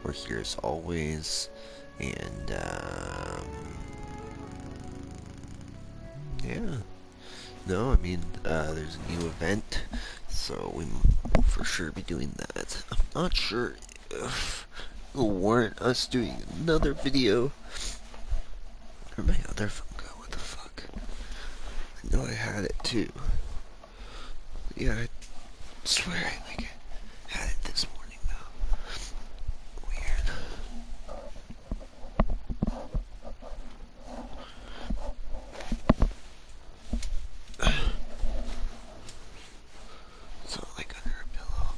We're here as always, and yeah. No, I mean, there's a new event, so we will for sure be doing that. I'm not sure if it'll warrant us doing another video. Where'd my other phone go? What the fuck? I know I had it too. Yeah, I swear I had it this morning though. Weird. It's not like under a pillow.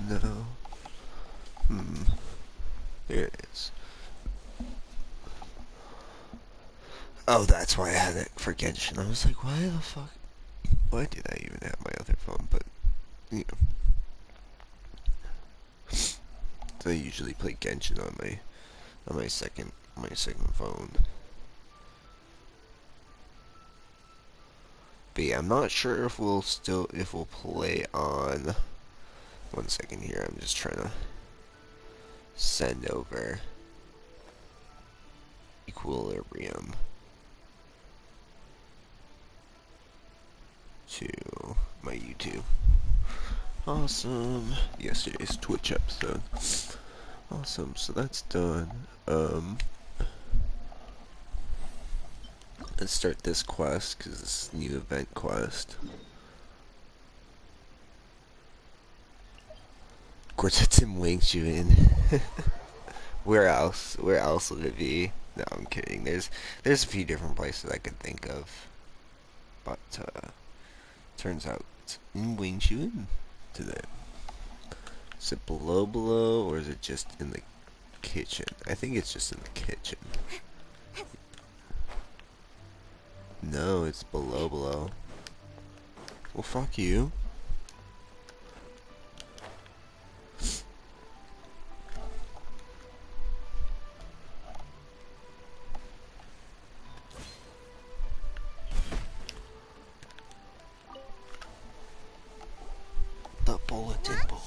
No. There it is. Oh, that's why I had it for Genshin. I was like, why the fuck? Why did I even have my other phone? But, you know. So I usually play Genshin on my second phone. But yeah, I'm not sure if we'll play on. One second here. I'm just trying to send over Equilibrium to my YouTube. Awesome. Yesterday's Twitch episode. Awesome. So that's done. Let's start this quest because this new event quest. Of course, it's in Wingchuin. Where else? Where else would it be? No, I'm kidding. There's a few different places I could think of, but turns out it's in Wingchuin today. Is it below, or is it just in the kitchen? I think it's just in the kitchen. No, it's below. Well, fuck you. The bulletin board.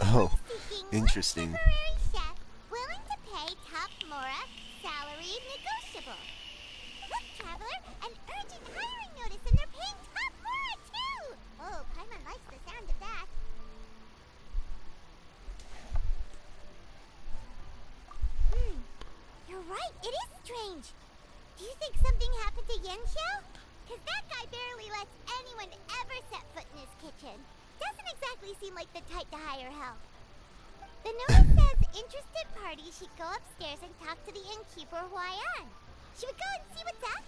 Oh, interesting. Willing to pay top Mora, salary negotiable. Look, traveler, an urgent hiring notice, and they're paying top Mora too. Oh, Paimon likes the sound of that. You're right, it is strange. Do you think something happened to Yenshou? Because that guy barely lets anyone ever set foot in his kitchen. Doesn't exactly seem like the type to hire help. The notice says interested parties should go upstairs and talk to the innkeeper Huayan. Should we go and see what's up?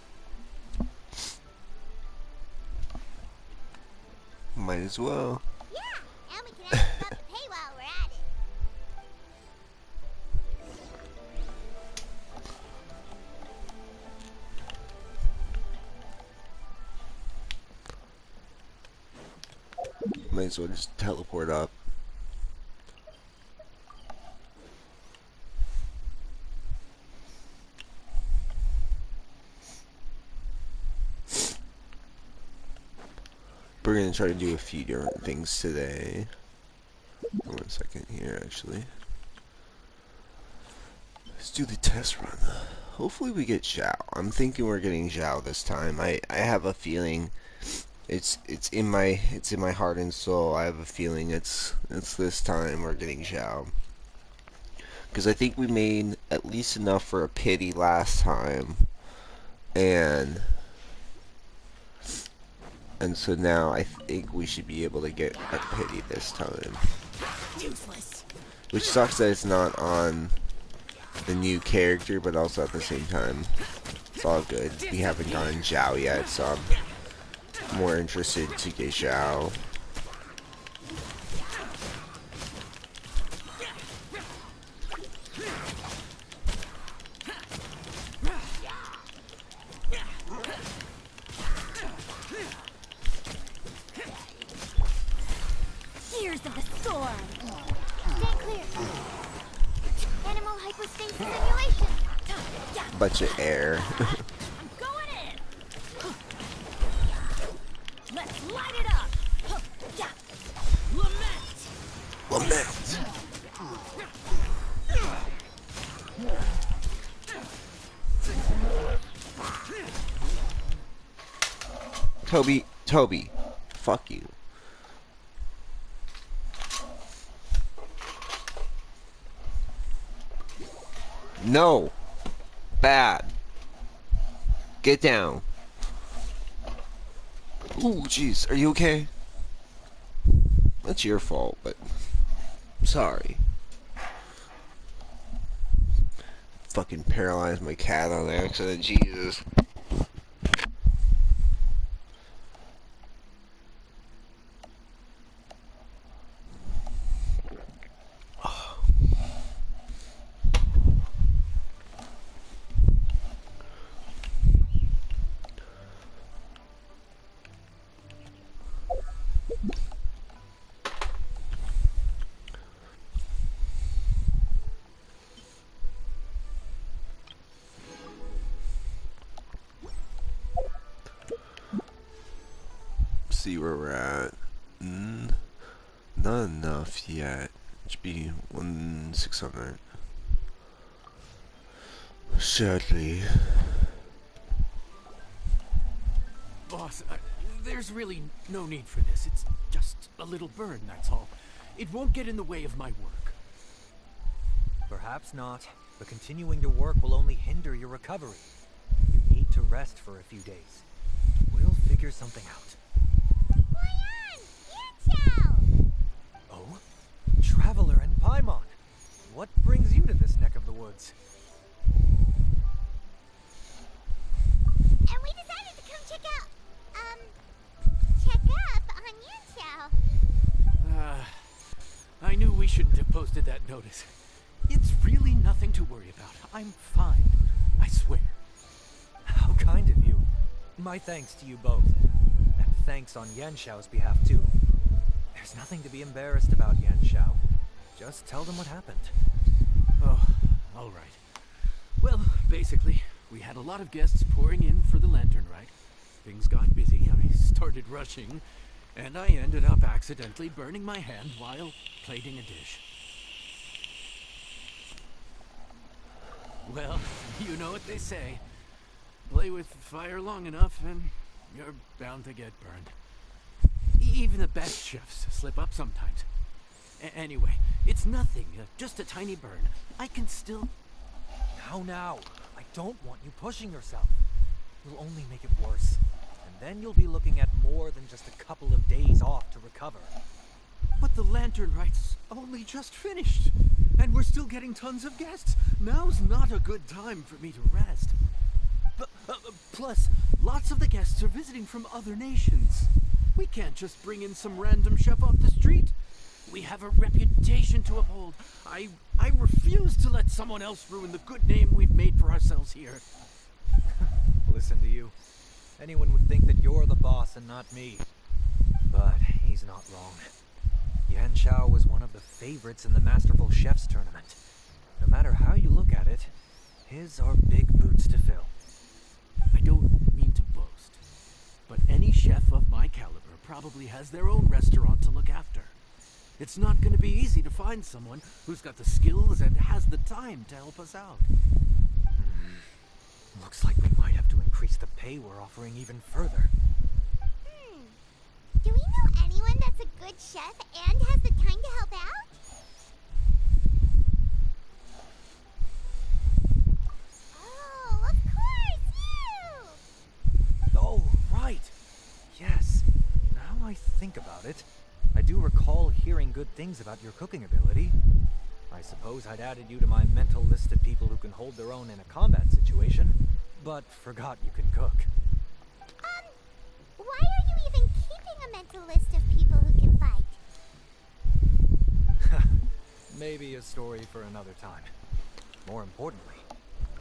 Might as well. Yeah, and we can ask about the pay while we're at it. Might as well just teleport up. We're gonna try to do a few different things today. 1 second here, actually. Let's do the test run. Hopefully we get Zhao. I'm thinking we're getting Zhao this time. I have a feeling it's in my heart and soul. I have a feeling it's this time we're getting Zhao. Because I think we made at least enough for a pity last time. And so now I think we should be able to get a pity this time. Useless. Which sucks that it's not on the new character, but also at the same time, it's all good. We haven't gotten Zhao yet, so I'm more interested to get Zhao. Years of the storm. Stand clear. Animal hypostasis simulation. Bunch of air. I'm going in. Let's light it up. Lament. Lament. Toby, fuck you. No, bad. Get down. Ooh, jeez, are you okay? That's your fault, but sorry. Fucking paralyzed my cat on accident, Jesus. See where we're at. Not enough yet. It should be 1,600. Sadly. Boss, there's really no need for this. It's just a little burn, that's all. It won't get in the way of my work. Perhaps not, but continuing to work will only hinder your recovery. You need to rest for a few days. We'll figure something out. Oh? Traveler and Paimon! What brings you to this neck of the woods? And we decided to come check up on Yanxiao. I knew we shouldn't have posted that notice. It's really nothing to worry about. I'm fine. I swear. How kind of you. My thanks to you both. And thanks on Yanxiao's behalf, too. There's nothing to be embarrassed about, Yanxiao. Just tell them what happened. Oh, all right. Well, basically, we had a lot of guests pouring in for the lantern ride. Things got busy, I started rushing, and I ended up accidentally burning my hand while plating a dish. Well, you know what they say. Play with fire long enough and you're bound to get burned. Even the best chefs slip up sometimes. Anyway, it's nothing, just a tiny burn. I can still... Now. I don't want you pushing yourself. You'll only make it worse. And then you'll be looking at more than just a couple of days off to recover. But the lantern ride's only just finished. And we're still getting tons of guests. Now's not a good time for me to rest. Plus, lots of the guests are visiting from other nations. We can't just bring in some random chef off the street. We have a reputation to uphold. I refuse to let someone else ruin the good name we've made for ourselves here. Listen to you. Anyone would think that you're the boss and not me. But he's not wrong. Yanxiao was one of the favorites in the Masterful Chefs tournament. No matter how you look at it, his are big boots to fill. I don't mean to boast, but any chef of my caliber probably has their own restaurant to look after. It's not going to be easy to find someone who's got the skills and has the time to help us out. Looks like we might have to increase the pay we're offering even further. Do we know anyone that's a good chef and has the time to help out? Oh, of course, you! Oh, right. Yes. Now I think about it, I do recall hearing good things about your cooking ability. I suppose I'd added you to my mental list of people who can hold their own in a combat situation, but forgot you can cook. Why are you even keeping a mental list of people who can fight? Maybe a story for another time. More importantly,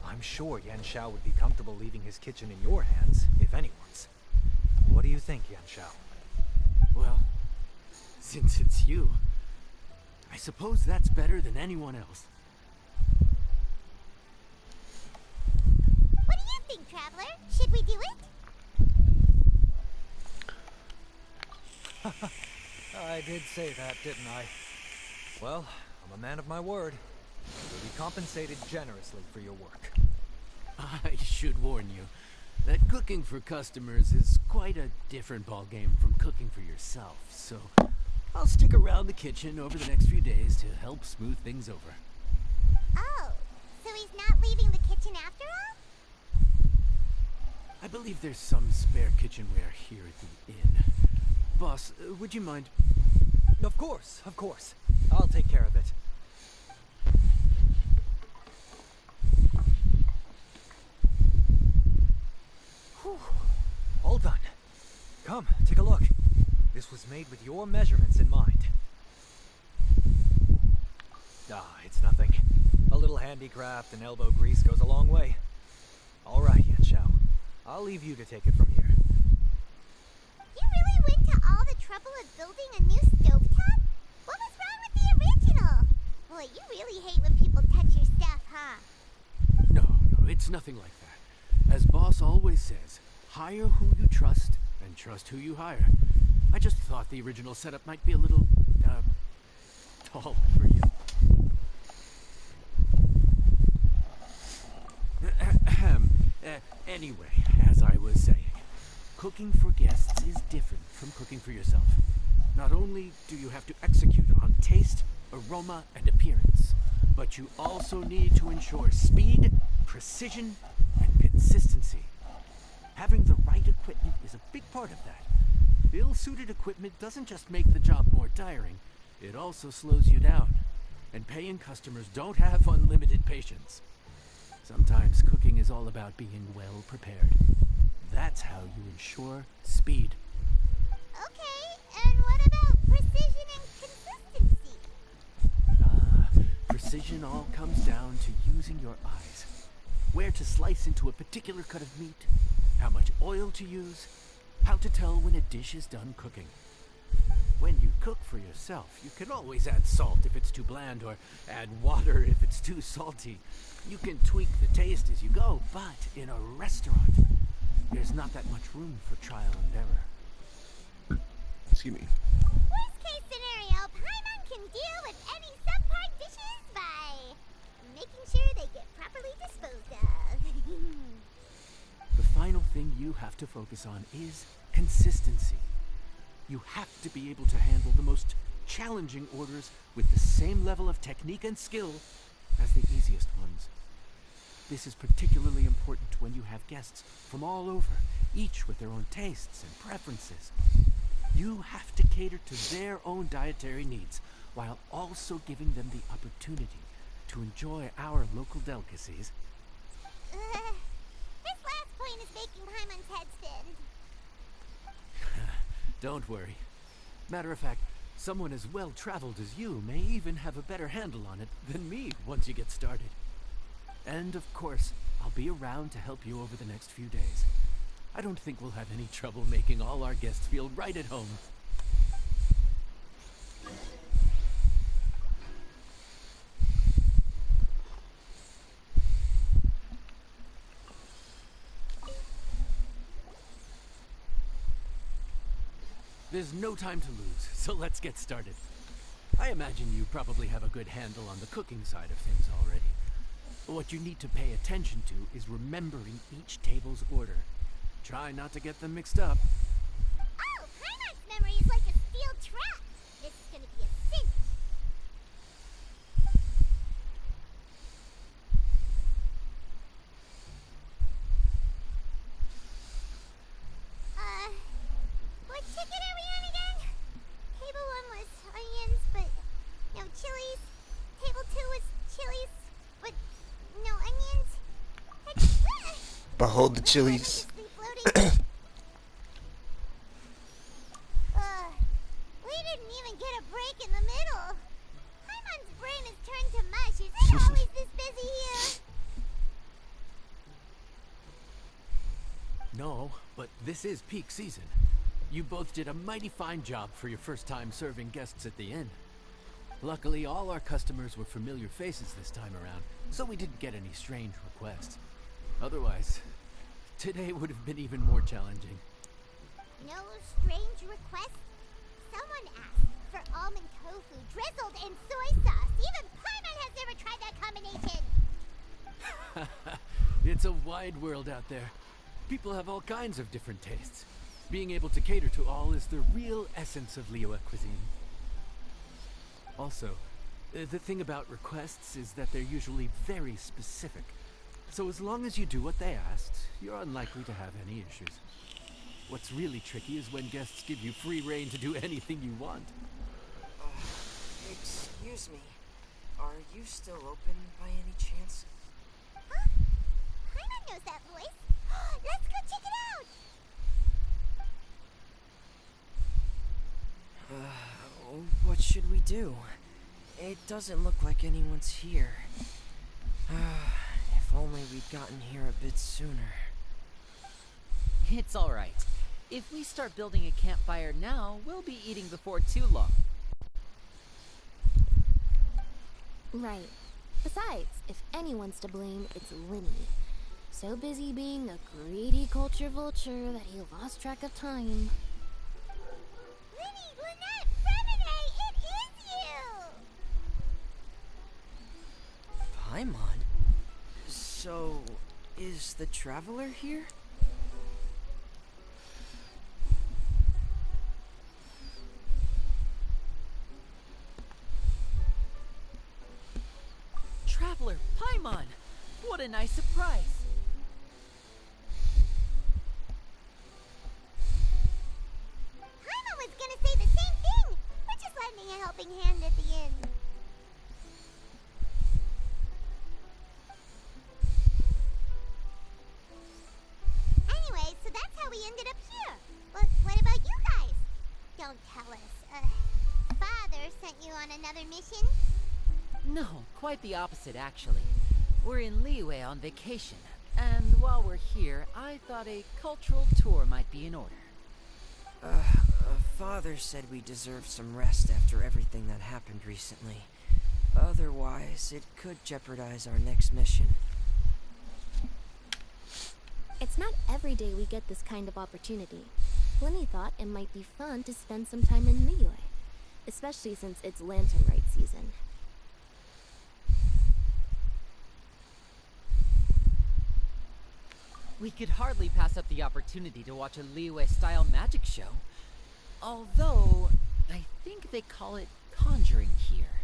I'm sure Yanxiao would be comfortable leaving his kitchen in your hands, if anyone's. What do you think, Yanxiao? Well, since it's you, I suppose that's better than anyone else. What do you think, Traveler? Should we do it? I did say that, didn't I? Well, I'm a man of my word. You'll be compensated generously for your work. I should warn you, that cooking for customers is quite a different ballgame from cooking for yourself, so I'll stick around the kitchen over the next few days to help smooth things over. Oh, so he's not leaving the kitchen after all? I believe there's some spare kitchenware here at the inn. Boss, would you mind? Of course, of course. I'll take care of it. Whew. All done. Come, take a look. This was made with your measurements in mind. Ah, it's nothing. A little handicraft and elbow grease goes a long way. All right, Yan Xiao. I'll leave you to take it from here. You really went to all the trouble of building a new stovetop? What was wrong with the original? Boy, you really hate when people touch your stuff, huh? No, it's nothing like that. As Boss always says, hire who you trust and trust who you hire. I just thought the original setup might be a little, tall for you. Anyway, as I was saying, cooking for guests is different from cooking for yourself. Not only do you have to execute on taste, aroma, and appearance, but you also need to ensure speed, precision, and consistency. Having the right equipment is a big part of that. Ill-suited equipment doesn't just make the job more tiring, it also slows you down. And paying customers don't have unlimited patience. Sometimes cooking is all about being well prepared. That's how you ensure speed. Okay, and what about precision and consistency? Precision all comes down to using your eyes. Where to slice into a particular cut of meat, how much oil to use, how to tell when a dish is done cooking. When you cook for yourself, you can always add salt if it's too bland or add water if it's too salty. You can tweak the taste as you go, but in a restaurant, there's not that much room for trial and error. Excuse me. Worst case scenario, Paimon can deal with any subpar dishes by making sure they get properly disposed of. The final thing you have to focus on is consistency. You have to be able to handle the most challenging orders with the same level of technique and skill as the easiest ones. This is particularly important when you have guests from all over, each with their own tastes and preferences. You have to cater to their own dietary needs, while also giving them the opportunity to enjoy our local delicacies. This last point is making Paimon's head spin. Don't worry. Matter of fact, someone as well-traveled as you may even have a better handle on it than me once you get started. And of course, I'll be around to help you over the next few days. I don't think we'll have any trouble making all our guests feel right at home. There's no time to lose, so let's get started. I imagine you probably have a good handle on the cooking side of things already. What you need to pay attention to is remembering each table's order. Try not to get them mixed up. Oh, Paimon's memory is like a steel trap. This is gonna be a cinch. What ticket are we on again? Table 1 was onions, but no chilies. Table 2 was chilies, but no onions. Behold the chilies. We didn't even get a break in the middle. Paimon's brain has turned to mush. Is it always this busy here? No, but this is peak season. You both did a mighty fine job for your first time serving guests at the inn. Luckily, all our customers were familiar faces this time around, so we didn't get any strange requests. Otherwise, today would have been even more challenging. No strange requests? Someone asked for almond tofu drizzled in soy sauce. Even Paimon has never tried that combination. It's a wide world out there. People have all kinds of different tastes. Being able to cater to all is the real essence of Liyue cuisine. Also, the thing about requests is that they're usually very specific. So as long as you do what they asked, you're unlikely to have any issues. What's really tricky is when guests give you free rein to do anything you want. Excuse me. Are you still open by any chance? Huh? Paimon knows that voice. Let's go check it out! What should we do? It doesn't look like anyone's here. If only we'd gotten here a bit sooner. It's alright. If we start building a campfire now, we'll be eating before too long. Right. Besides, if anyone's to blame, it's Linny. So busy being a greedy culture vulture that he lost track of time. Linny, Lynette, Fremine, it is you! Paimon? So, is the Traveler here? Traveler, Paimon! What a nice surprise! Paimon was gonna say the same thing! We're just lending a helping hand at the end. Anyway, so that's how we ended up here. But what about you guys? Don't tell us. Father sent you on another mission? No, quite the opposite, actually. We're in Liyue on vacation, and while we're here, I thought a cultural tour might be in order. Father said we deserve some rest after everything that happened recently. Otherwise, it could jeopardize our next mission. It's not every day we get this kind of opportunity. Linny thought it might be fun to spend some time in Liyue, especially since it's lantern rite season. We could hardly pass up the opportunity to watch a Liyue-style magic show. Although, I think they call it conjuring here.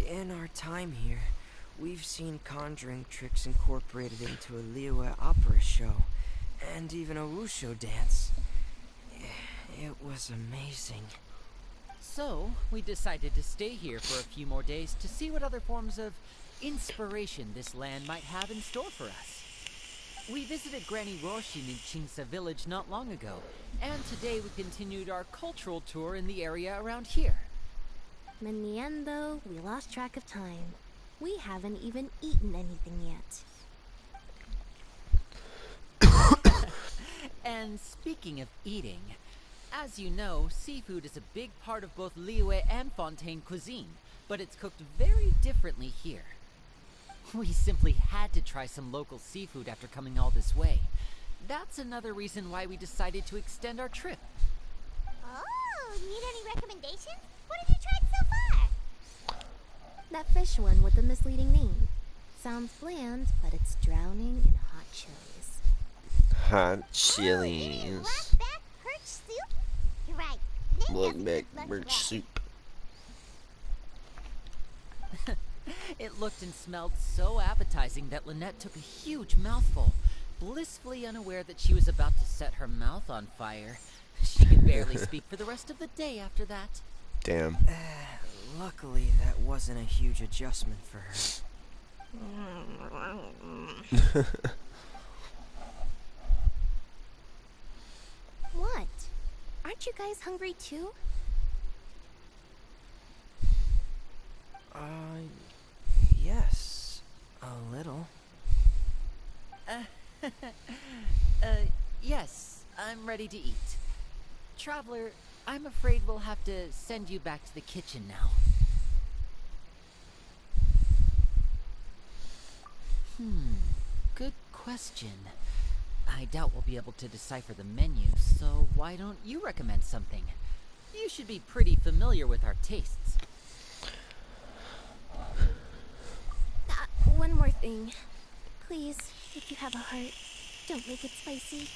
In our time here, we've seen conjuring tricks incorporated into a Liyue opera show, and even a wushu dance. It was amazing. So, we decided to stay here for a few more days to see what other forms of inspiration this land might have in store for us. We visited Granny Roshin in Chingsa village not long ago, and today we continued our cultural tour in the area around here. In the end, though, we lost track of time. We haven't even eaten anything yet. And speaking of eating, as you know, seafood is a big part of both Liyue and Fontaine cuisine, but it's cooked very differently here. We simply had to try some local seafood after coming all this way. That's another reason why we decided to extend our trip. Oh, need any recommendations? What have you tried so far? That fish one with the misleading name. Sounds bland, but it's drowning in hot chilies. Hot Oh, chilies. blackback perch soup? You're right. Name doesn't Blackback look birch right. soup. It looked and smelled so appetizing that Lynette took a huge mouthful, blissfully unaware that she was about to set her mouth on fire. She could barely speak for the rest of the day after that. Damn. Luckily, that wasn't a huge adjustment for her. What? Aren't you guys hungry too? Yes. A little. Yes, I'm ready to eat. Traveler, I'm afraid we'll have to send you back to the kitchen now. Good question. I doubt we'll be able to decipher the menu, so why don't you recommend something? You should be pretty familiar with our tastes. One more thing. Please, if have a heart. Don't make it spicy.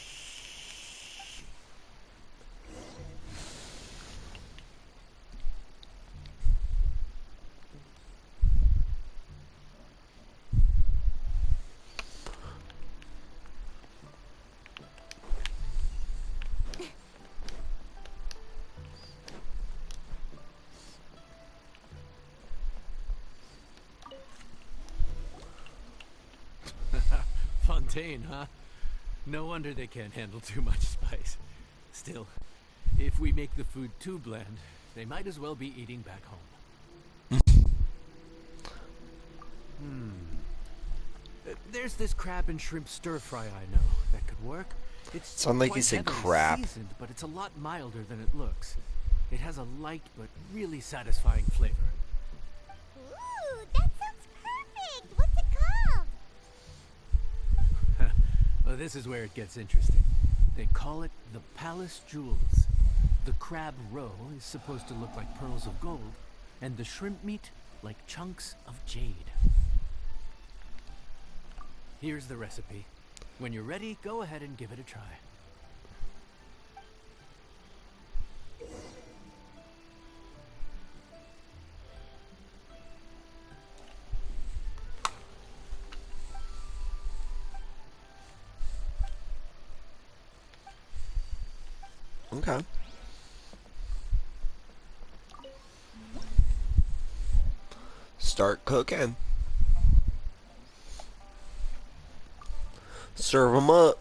Fontaine, huh? No wonder they can't handle too much spice. Still, if we make the food too bland, they might as well be eating back home. There's this crab and shrimp stir fry I know that could work. It's Sound like quite you said heavily crap. seasoned, but it's a lot milder than it looks. It has a light but really satisfying flavor. Ooh, that sounds perfect! What's it called? Well, this is where it gets interesting. They call it the Palace Jewels. The crab roe is supposed to look like pearls of gold, and the shrimp meat like chunks of jade. Here's the recipe. When you're ready, go ahead and give it a try. Okay. Start cooking. Serve them up.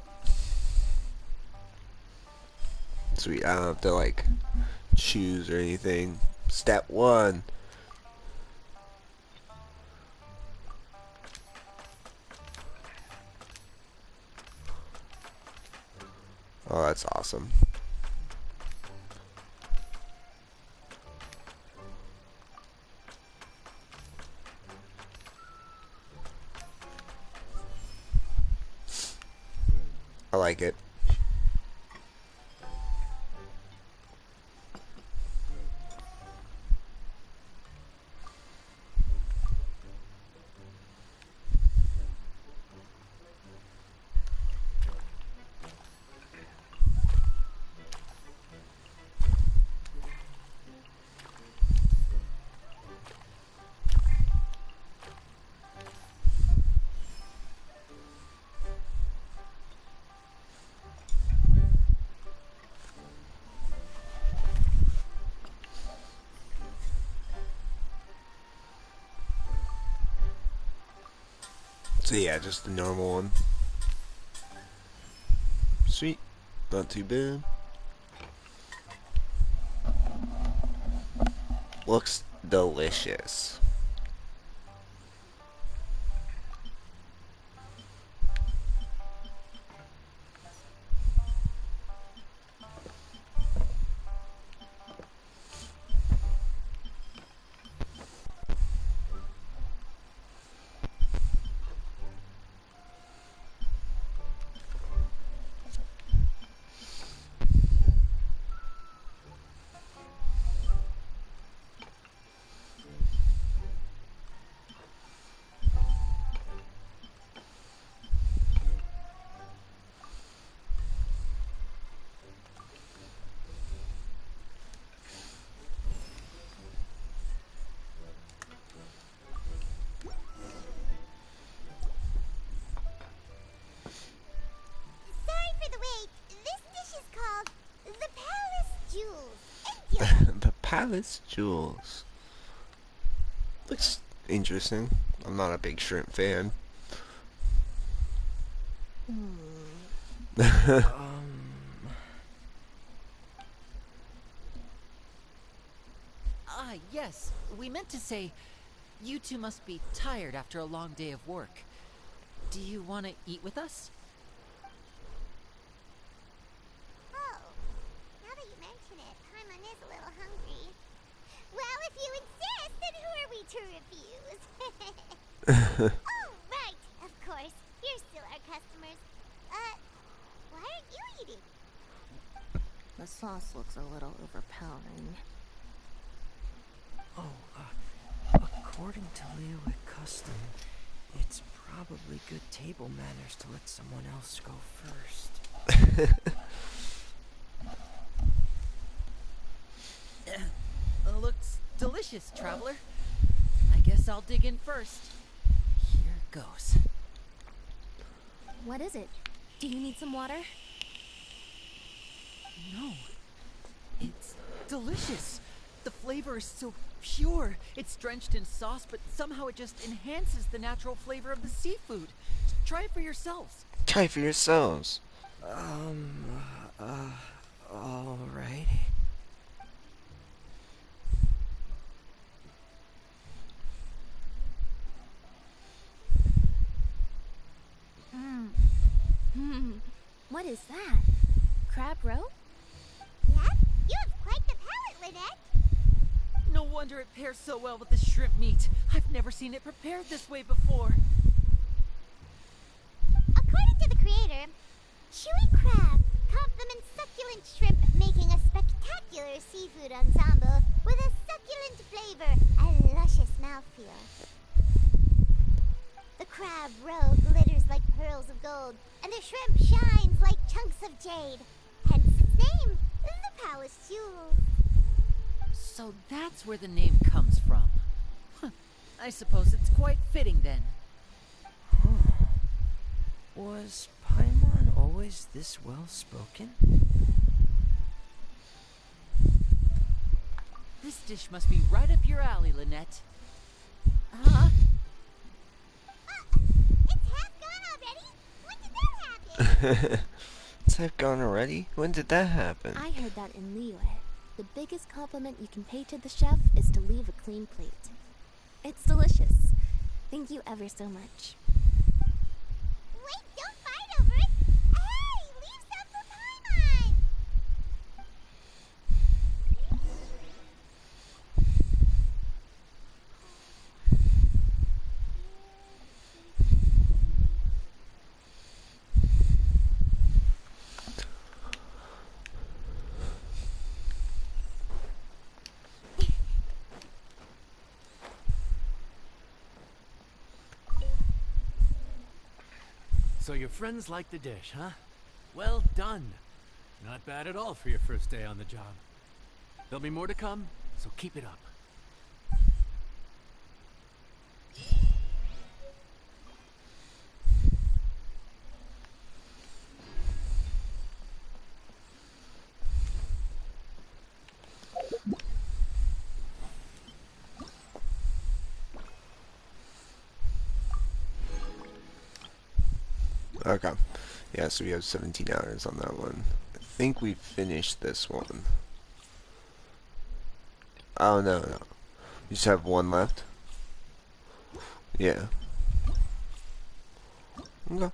Sweet, I don't have to like choose or anything. Step 1. Oh, that's awesome. I like it. So yeah, just the normal one. Sweet. Not too bad. Looks delicious. Sorry for the wait. This dish is called the Palace Jewels. Enjoy! The Palace Jewels. Looks interesting. I'm not a big shrimp fan. Yes, we meant to say, you two must be tired after a long day of work. Do you want to eat with us? Oh, now that you mention it, Paimon is a little hungry. Well, if you insist, then who are we to refuse? Oh, right, of course. You're still our customers. Why aren't you eating? The sauce looks a little overpowering. According to Liyue custom, It's probably good table manners to let someone else go first. Looks delicious, traveler. I guess I'll dig in first. Here goes. What is it? Do you need some water? No. It's delicious. The flavor is so pure. It's drenched in sauce, but somehow it just enhances the natural flavor of the seafood. Try it for yourselves. Try for yourselves. Alright. What is that? Crab roe? Yep, you have quite the palate, Lynette. No wonder it pairs so well with the shrimp meat. I've never seen it prepared this way before. According to the creator, chewy crab complements succulent shrimp, making a spectacular seafood ensemble with a succulent flavor and luscious mouthfeel. The crab roe glitters like pearls of gold, and the shrimp shines like chunks of jade. Hence its name, the Palace Jewels. So that's where the name comes from. I suppose it's quite fitting then. Was Paimon always this well spoken? This dish must be right up your alley, Lynette. Huh? It's half gone already? When did that happen? Is that gone already? When did that happen? I heard that in Liyue. The biggest compliment you can pay to the chef is to leave a clean plate. It's delicious. Thank you ever so much. Wait, don't fight over it! Hey, leave some for Paimon! So your friends like the dish, huh? Well done. Not bad at all for your first day on the job. There'll be more to come, so keep it up. Okay. Yeah, so we have 17 hours on that one. I think we finished this one. Oh, no, no. We just have one left? Yeah. Okay.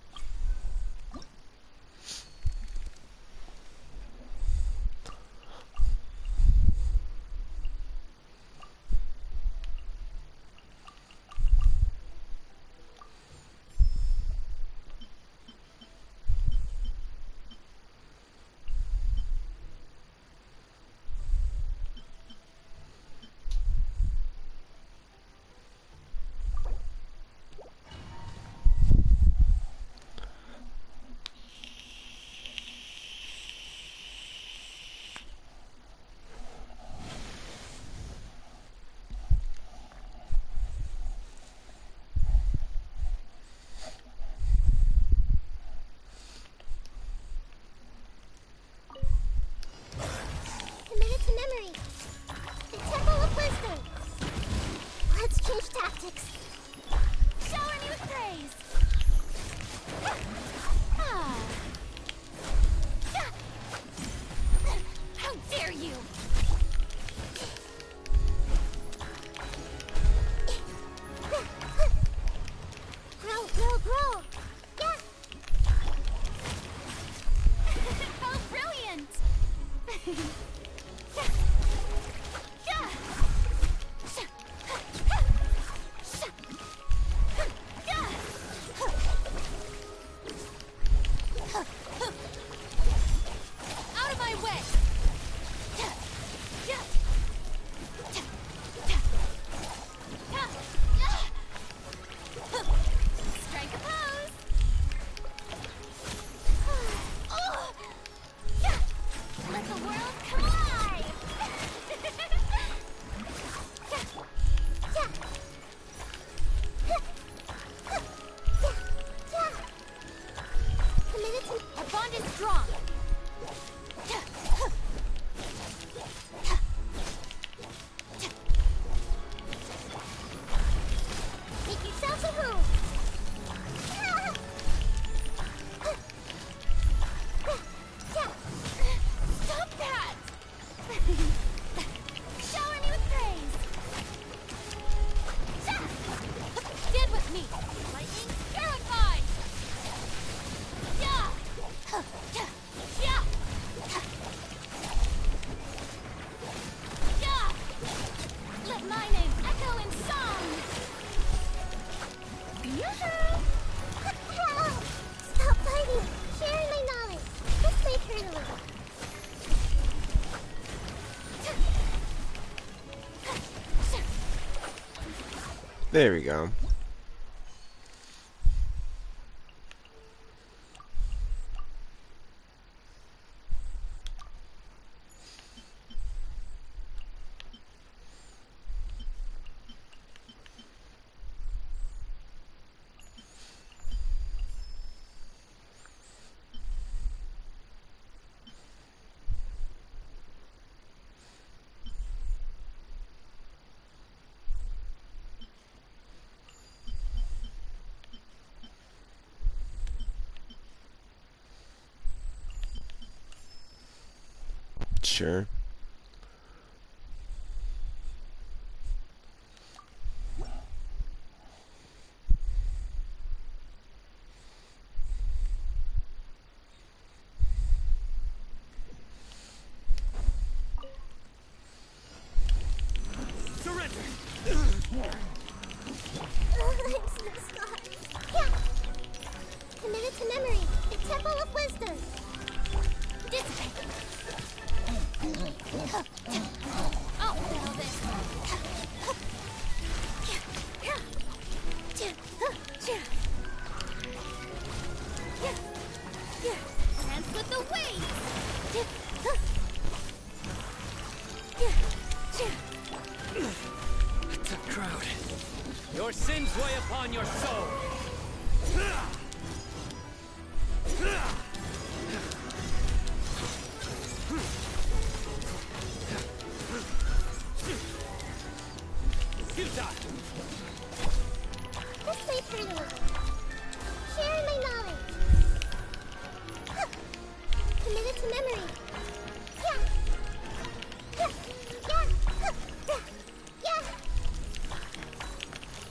There we go. Sure. Surrender! I'm so sorry. Yeah. Commit it to memory. The Temple of Wisdom. Dissipate. Oh, now this. Dance with the waves. It's a crowd. Your sins weigh upon your soul. Futile. Let's wait for you. Share my knowledge. Commit it to memory. Yeah. Yeah. Yeah. Yeah.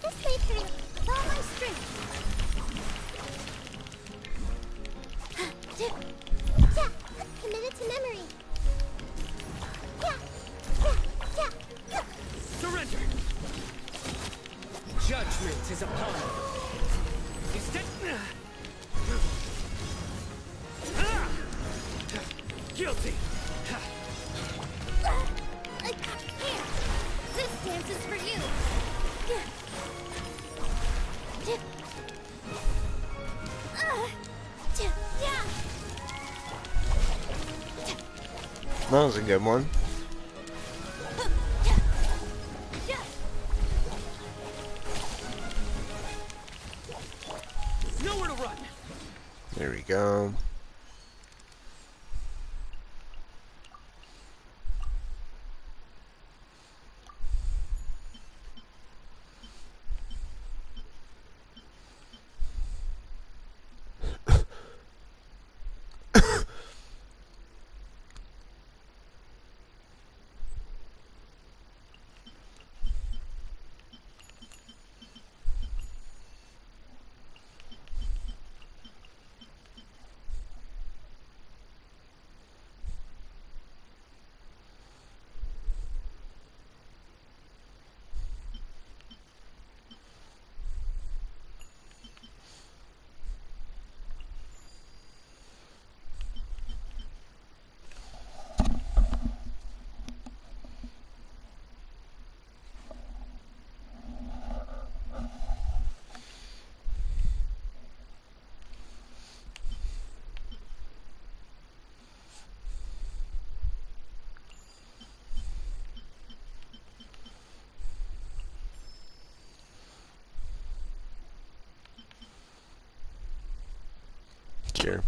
Let's wait for you. With all my strength. Yeah. Commit it to memory. Yeah. Yeah. Yeah. Surrender! Judgment is upon you. Instead... Guilty! Here. This dance is for you. Yeah. That was a good one. Nowhere to run! There we go. Sure.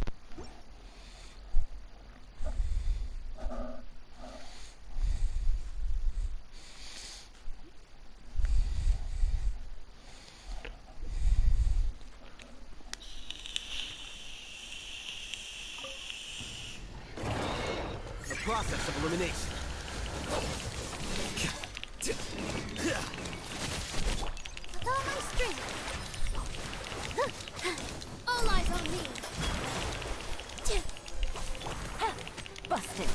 The process of elimination. With all my strength. All eyes on me. Busted.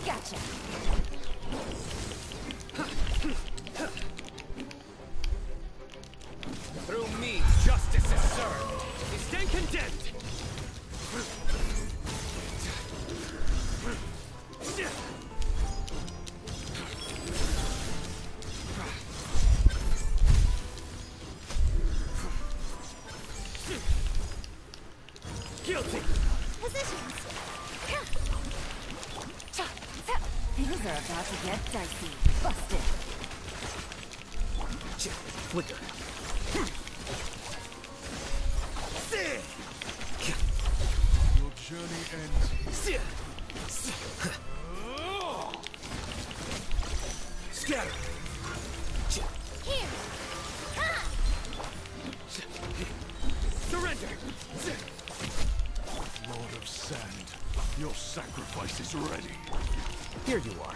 Gotcha. Through me, justice is served. You stand condemned. Get dicey. Busted. Flicker. Your journey ends here. Scatter. Here! Ha! Surrender. Lord of Sand, your sacrifice is ready. Here you are.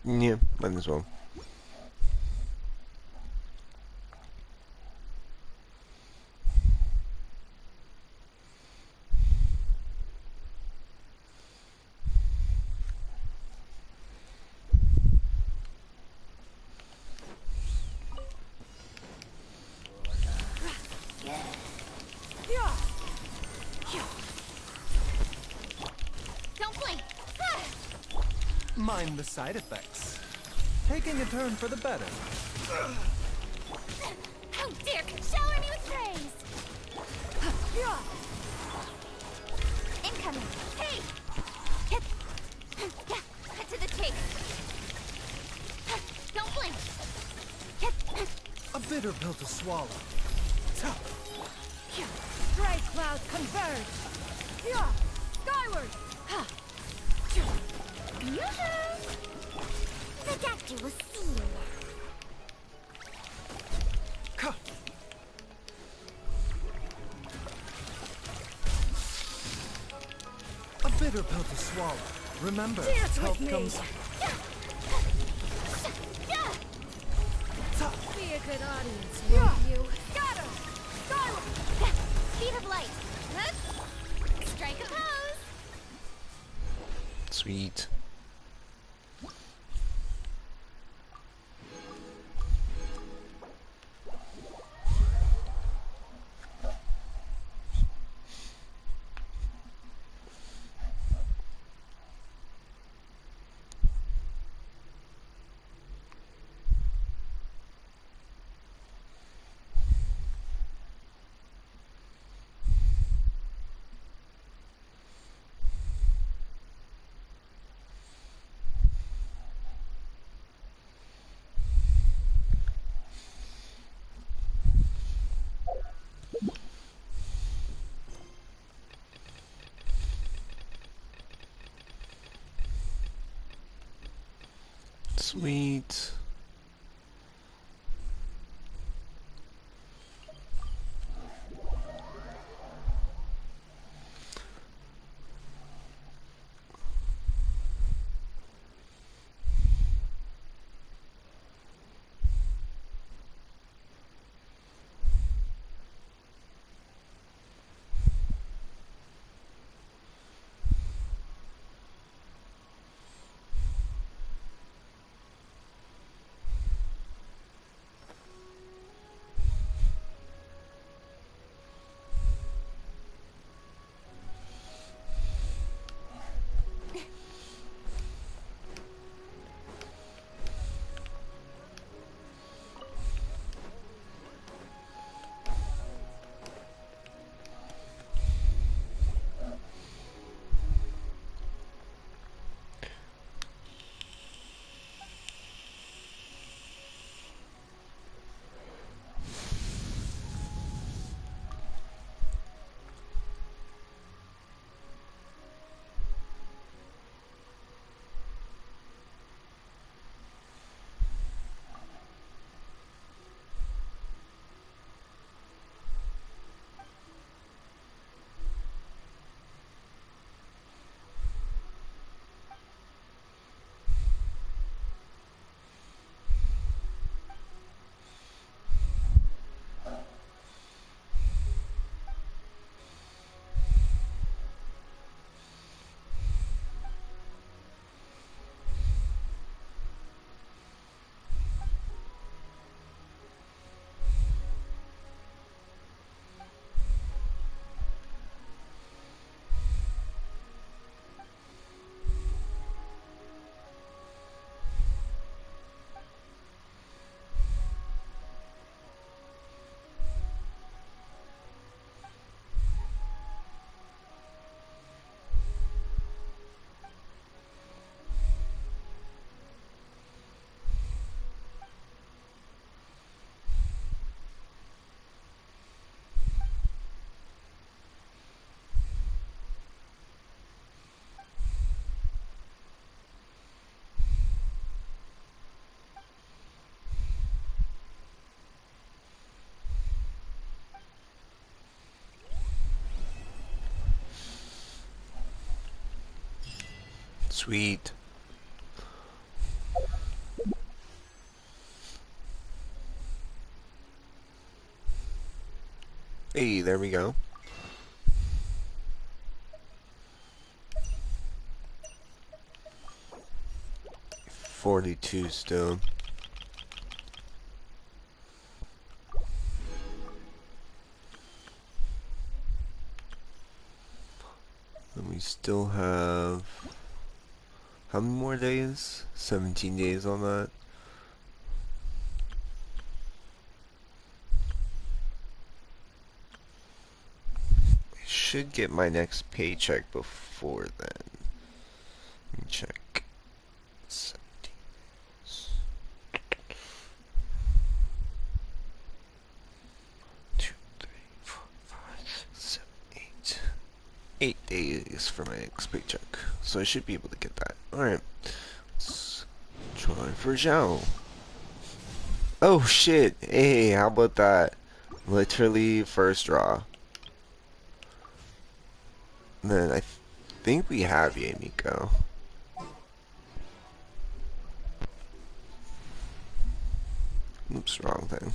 Yeah, might as well. Don't blink! Mind the side effects. Taking a turn for the better. How dare you shower me with praise! Incoming! Hey! Cut to the chase! Don't blink! A bitter pill to swallow. Bright clouds converge. Skyward. The doctor will see you. A bitter pill to swallow. Remember, Dance health with me. comes. Be a good audience, won't you? Scatter! Skyward! Speed of light. Strike a pose. Sweet. Sweet. Sweet. Hey, there we go. $42 still. And we still have how many more days? 17 days on that. I should get my next paycheck before then. Let me check. 17 days. 2, 3, 4, 5, 6, 7, 8. 8 days for my next paycheck. So I should be able to get that. Alright. Let's try for Zhao. Oh shit. Hey, how about that? Literally first draw. And then I think we have Yamiko. Oops, wrong thing.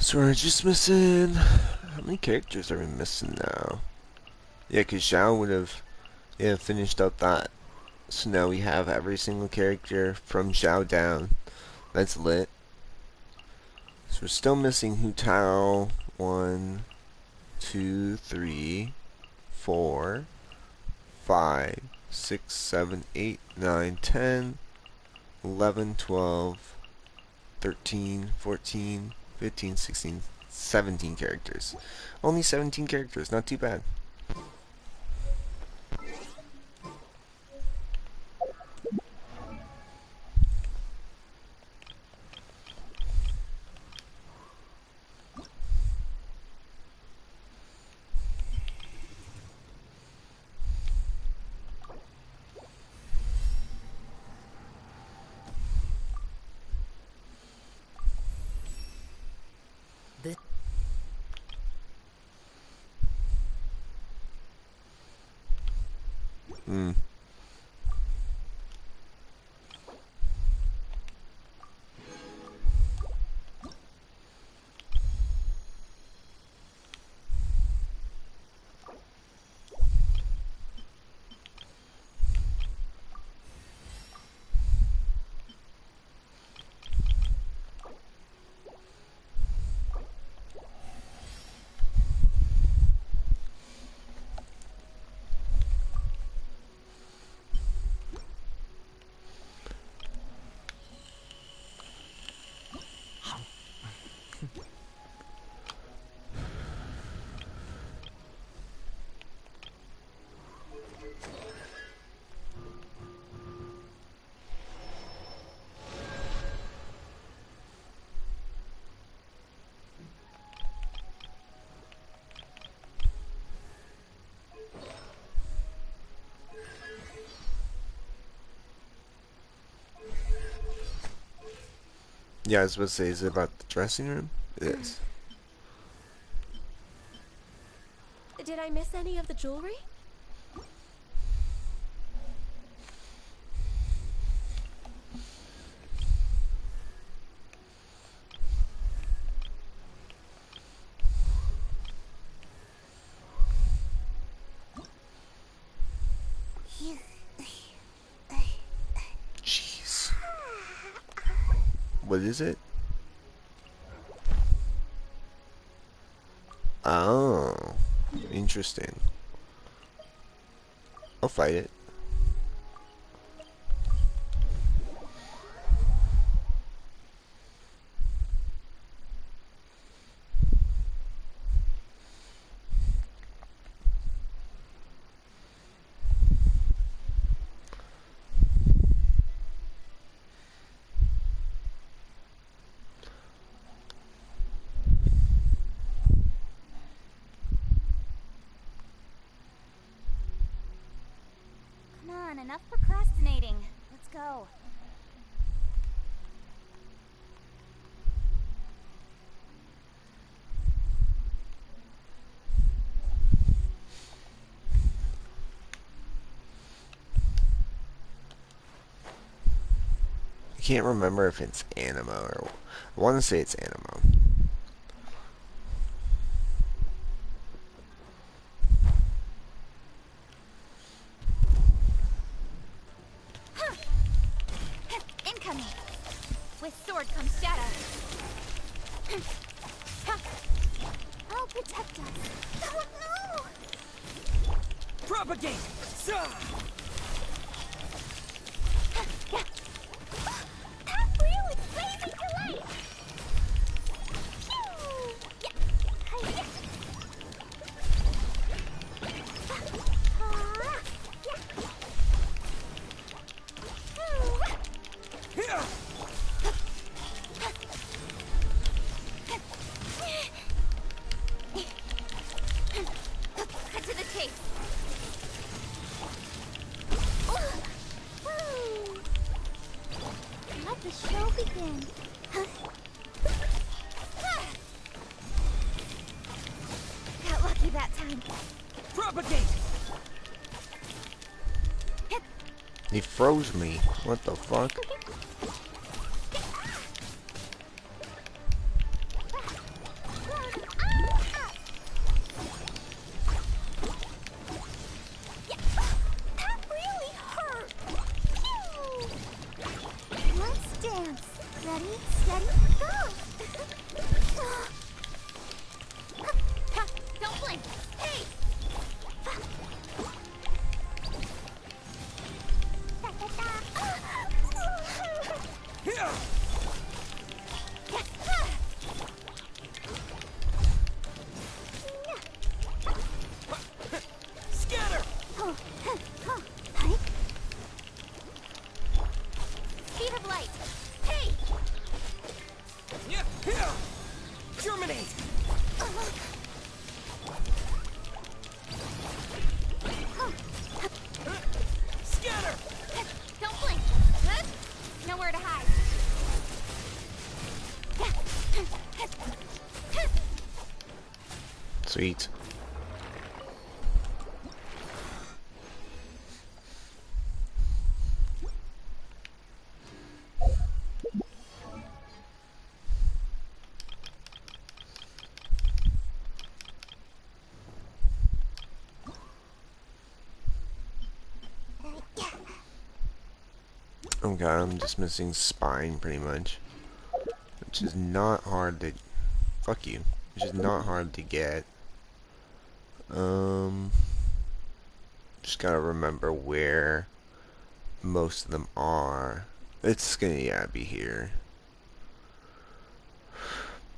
So we're just missing... How many characters are we missing now? Yeah, because Zhao would have finished up that. So now we have every single character from Zhao down. That's lit. So we're still missing Hu Tao. 1, 2, 3, 4, 5, 6, 7, 8, 9, 10, 11, 12, 13, 14, 15, 16, 17 characters. Only 17 characters, not too bad. Hmm. Yeah, I was supposed to say, is it about the dressing room? It is. Did I miss any of the jewelry? Jeez. What is it? Oh, interesting. I'll fight it. enough procrastinating. Let's go. I can't remember if it's Anima or... I want to say it's Anima. Incoming. With sword comes shadow. I'll protect us. Oh no! Propagate! That really blazing to light! Phew! Yeah. Here! Cut to the chase. Let the show begin. Got lucky that time. Propagate! He froze me. What the fuck? That really hurt. Let's dance. Ready, steady, go. Don't blink. Hey. Here! Scatter! Speed of light. Hey. Yeah, here! Germinate! Scatter! Don't blink. Nowhere to hide. Sweet. Okay, I'm just missing spine pretty much. Which is not hard to... Fuck you. Which is not hard to get. Just gotta remember where most of them are. It's gonna, yeah, be here.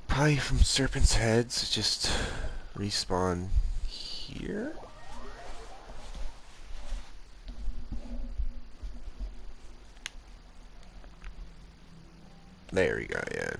Probably from Serpent's Heads, just respawn here? There we go, yeah.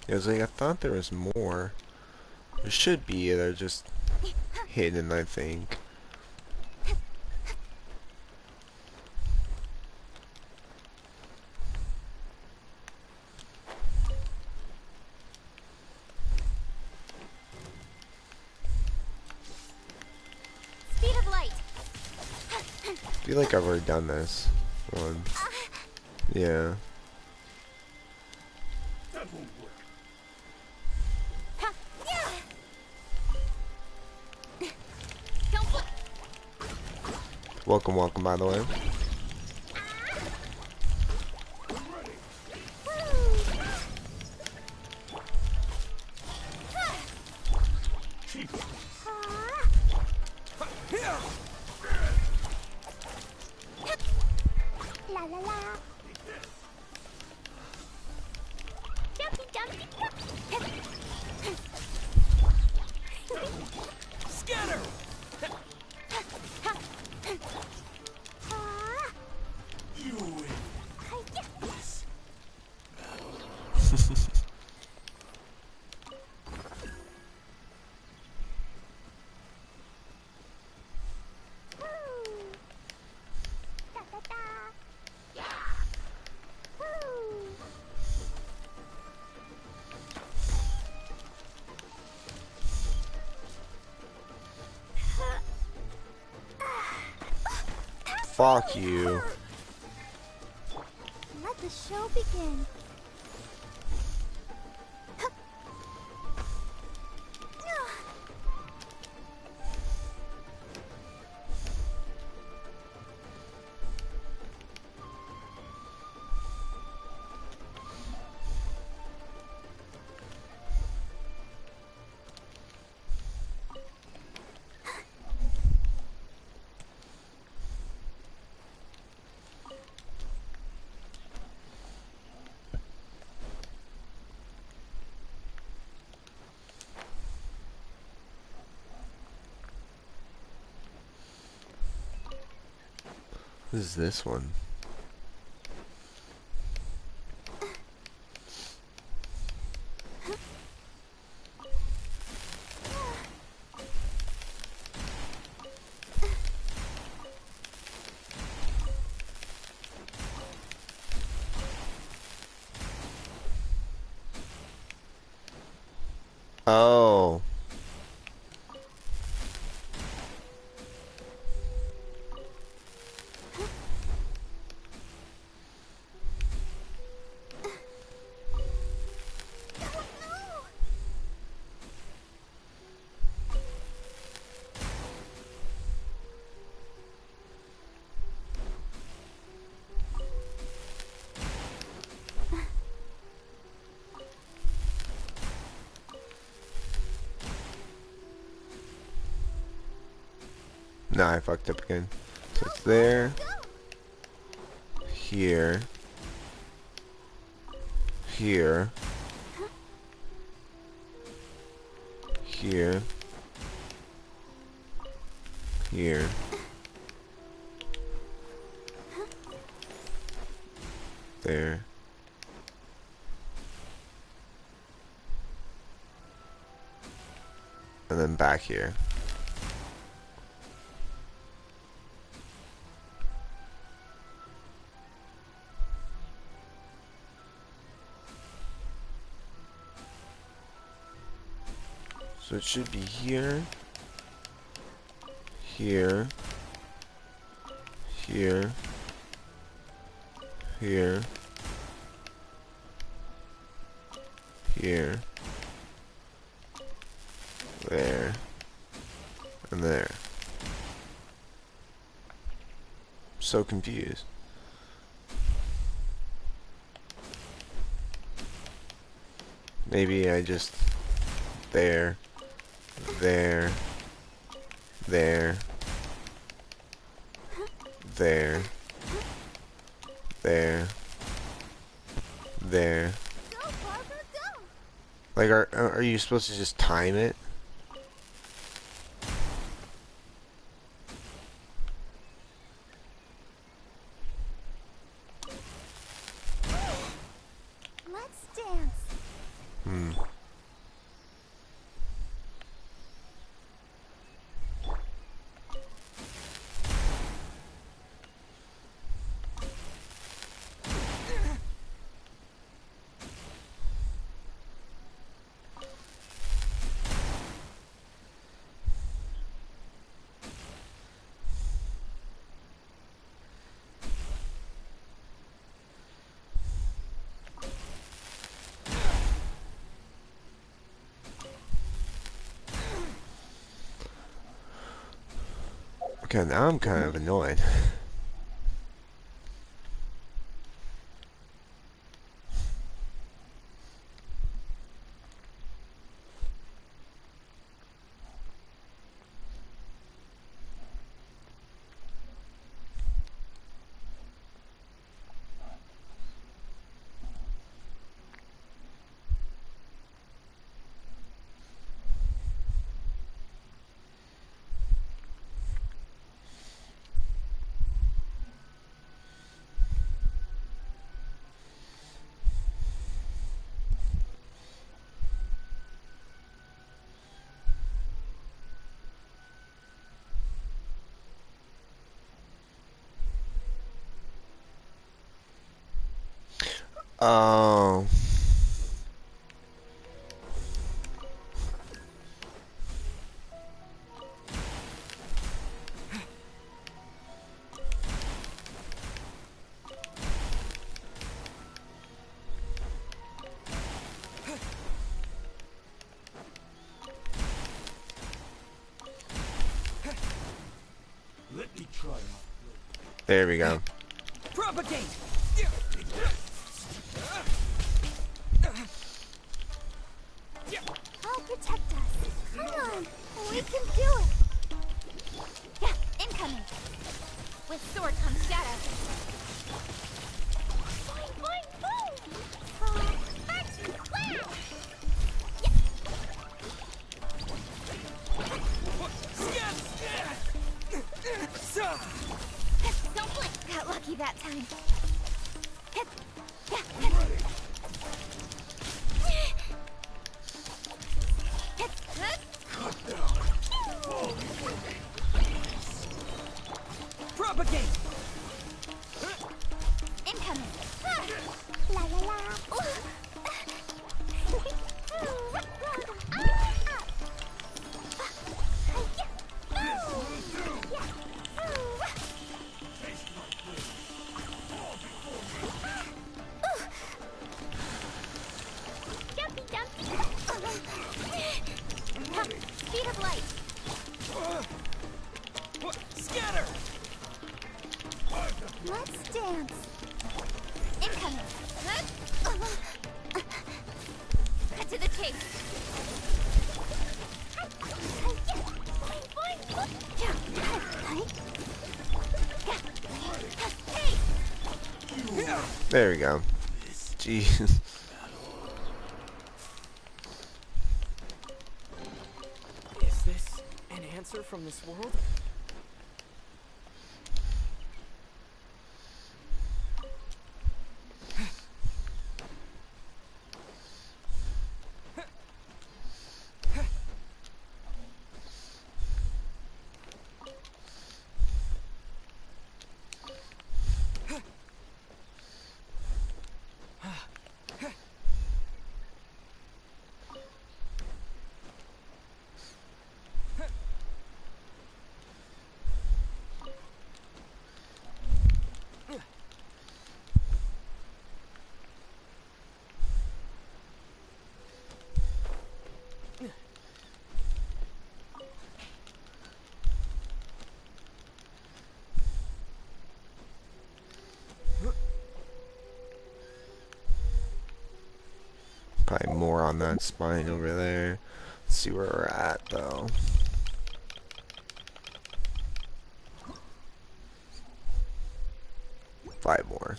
It was like, I thought there was more. There should be, they're just hidden, I think. feel like I've already done this one. Yeah. That won't work. Welcome, welcome, by the way. La la la. Jumpy, jumpy, jumpy. Scatter! You win. Yes. Woo. Da da da. Woo. Fuck you. Let the show begin. What is this one? Oh. Nah, I fucked up again. So it's there, here, here, here, here, there, and then back here. So it should be here, here, here, here, here, there, and there. So confused. Maybe I just there, there, there, there, there, there. Go, Barbara, go. Like, are you supposed to just time it? Let's dance. Hmm. Okay, now I'm kind of annoyed. Oh. Let me try out. There we go. Propagate! I'll protect us. Come on, we can do it. Yeah, incoming. With sword comes shadow. Boing, boing, boom! Archie, wow! Don't blink. Got lucky that time. Propagate! Incoming. La la la. Jumpy, jumpy. Speed of light. Scatter! Let's dance. Incoming. Cut to the chase. There we go. Jeez. Is this an answer from this world? Probably more on that spine over there. Let's see where we're at though. Five more.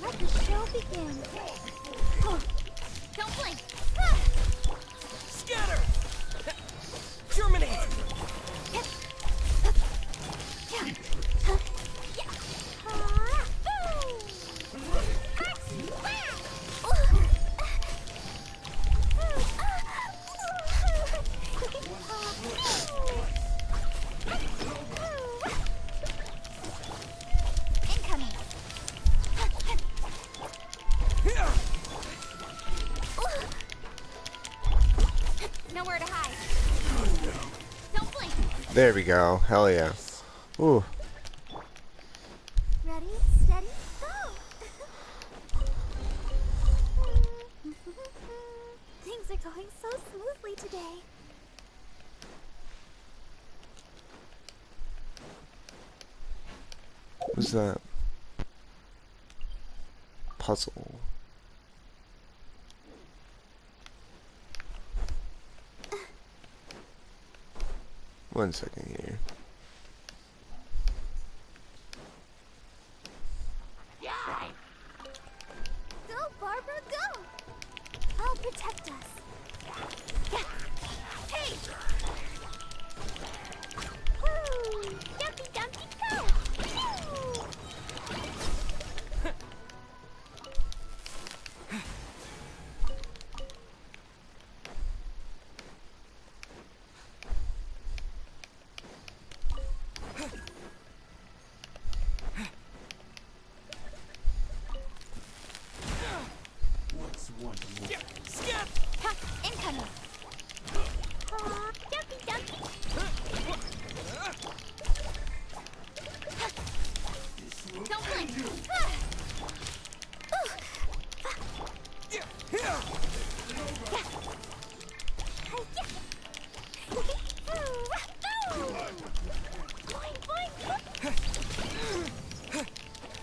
Let the show begin. Don't blink. Scatter! Germinate! Incoming. Nowhere to hide. Don't blink. There we go. Hell yeah. Ooh. Ready, steady, go! Things are going so smoothly today. What's that? Puzzle. One second here. Go, Barbara, go! I'll protect us. Hey! Woo! Jumpy, jumpy, go! Woo! Ha! Incoming! Jumpy, jumpy! Don't blink!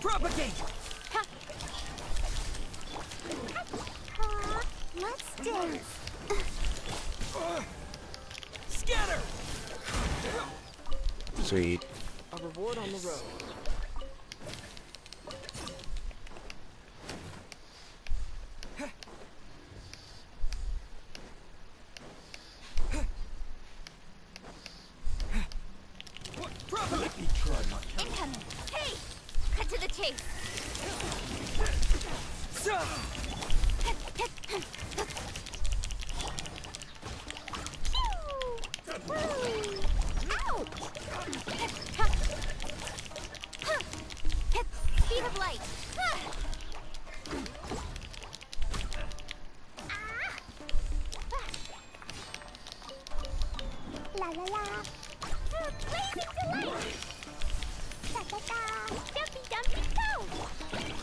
Propagate! Let's dance! Scatter! Sweet. A reward on the road. Incoming! Hey! Cut to the chase! Speed of light! La la la! Blazing delight! Da da da! Jumpy jumpy go!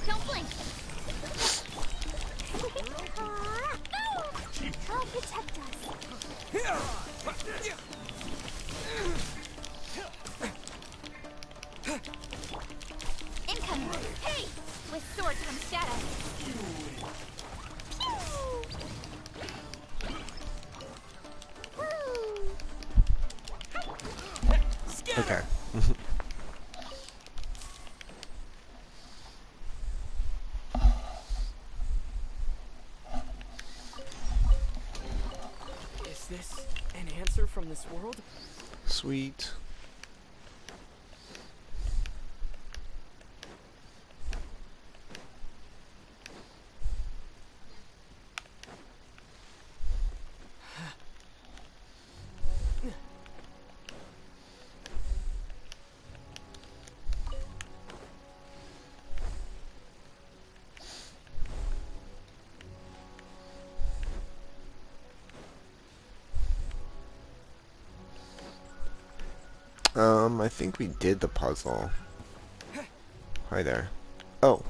Don't blink! I'll protect us! Incoming! Hey! With sword comes shadow! Okay. Is this an answer from this world? Sweet. I think we did the puzzle. Hi there. Oh.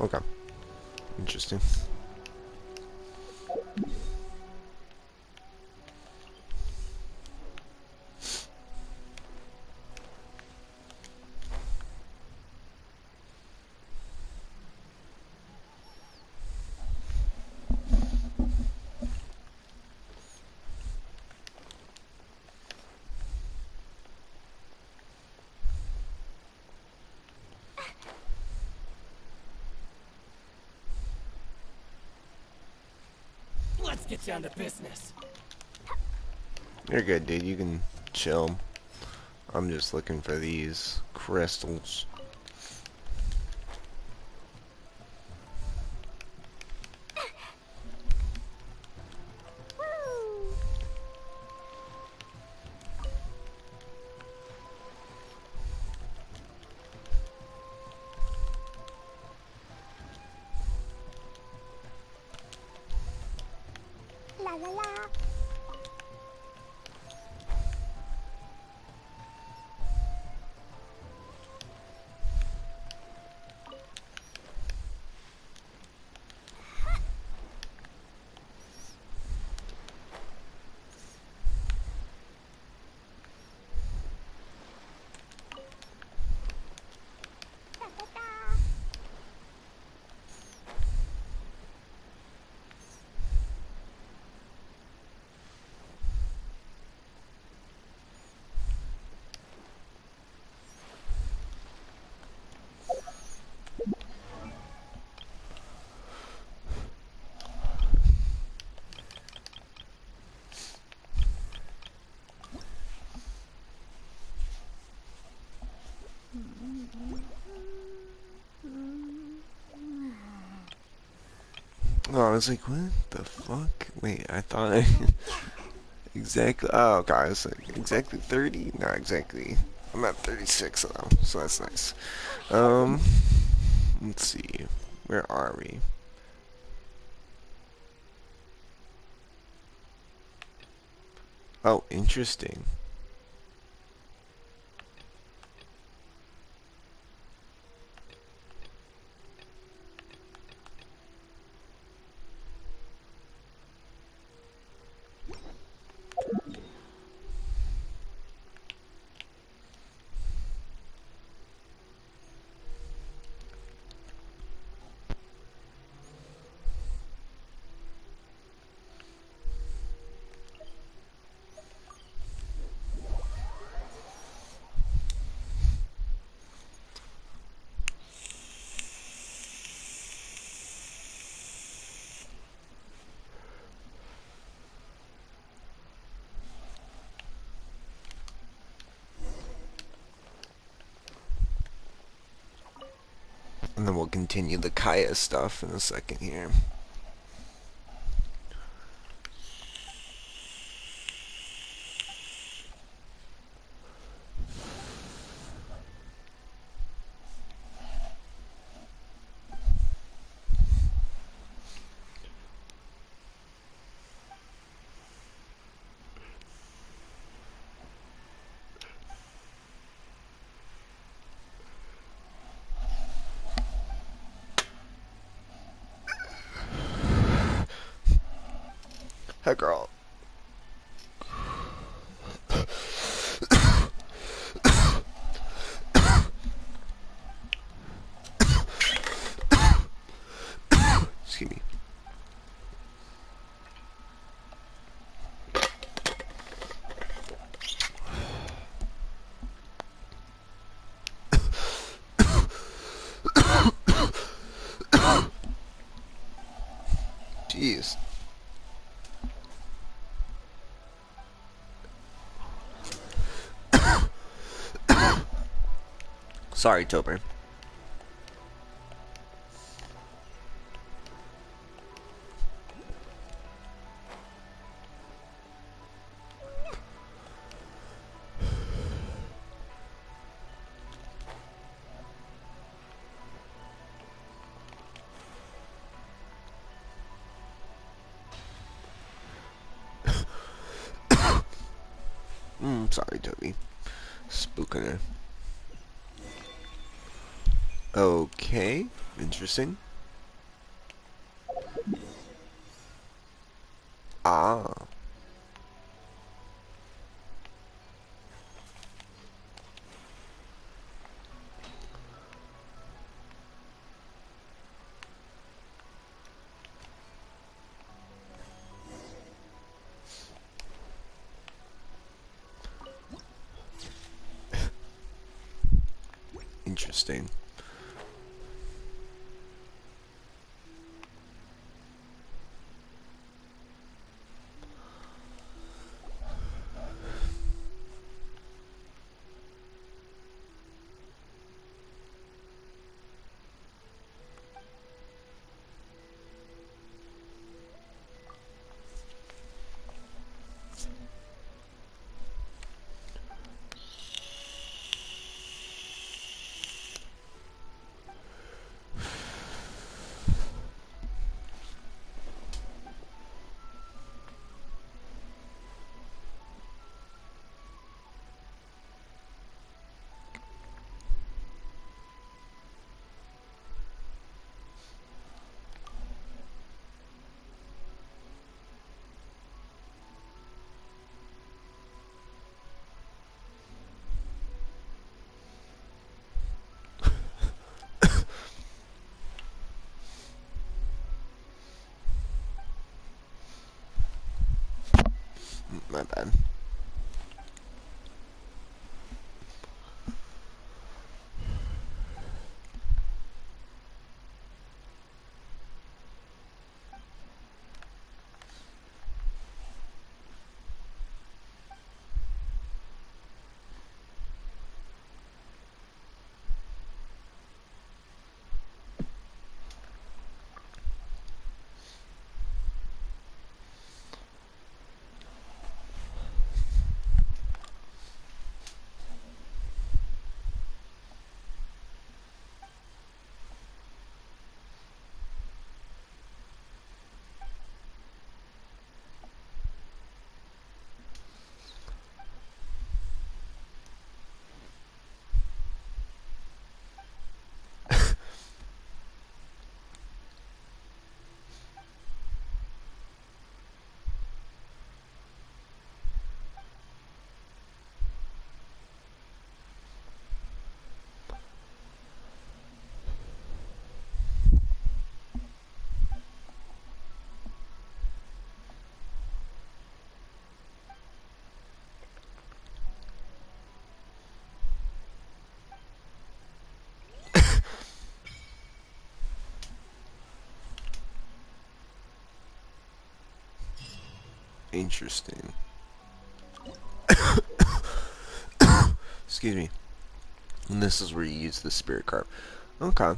Okay. Interesting. Let's get down to business. You're good, dude. You can chill. I'm just looking for these crystals. Woo! La la la. Da da da. Oh, I was like, what the fuck? Wait, I thought I exactly. Oh, okay. I was like, exactly 30? Not exactly. I'm at 36 though, so that's nice. Um, let's see. Where are we? Oh, interesting. And then we'll continue the Kaya stuff in a second here. Hey, girl. Excuse me. Jeez. Sorry, Tober. Sorry, Toby. Spooking her. Okay, interesting. Ah. Interesting. My bad. Interesting. Excuse me. And this is where you use the spirit carp. Okay.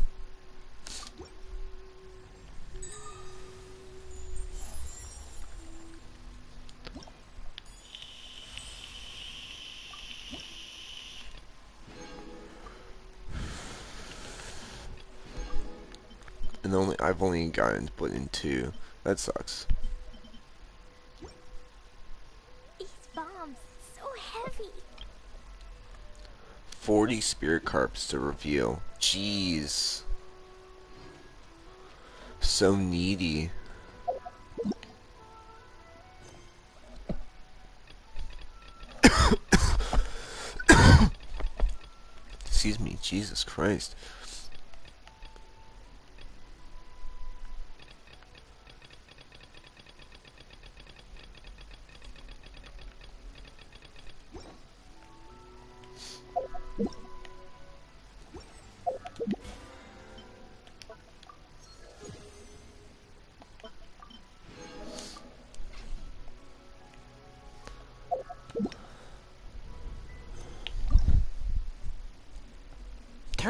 And I've only gotten put in 2. That sucks. These bombs, so heavy. 40 spirit carps to reveal. Jeez. So needy. Excuse me, Jesus Christ.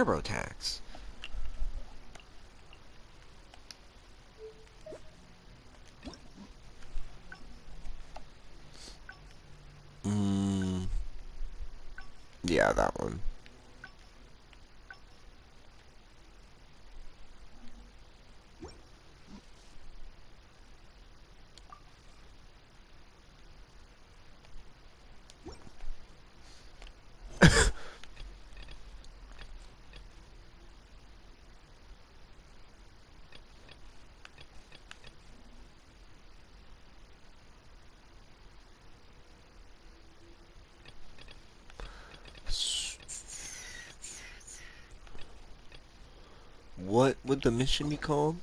Cyber attacks. Yeah, that one. What would the mission be called?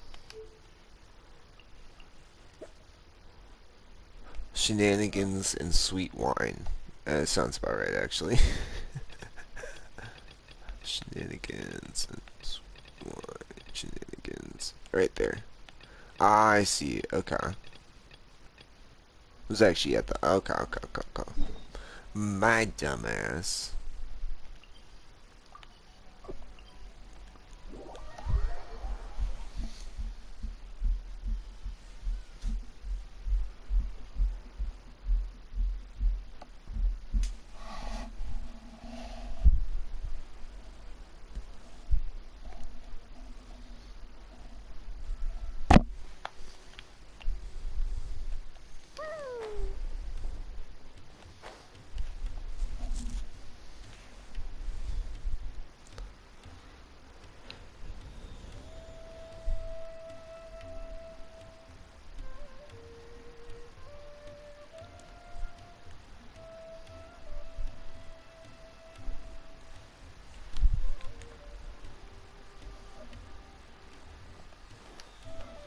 Shenanigans and sweet wine. Sounds about right, actually. Shenanigans and sweet wine. Shenanigans. Right there. I see. Okay. It was actually at the... Okay. My dumbass.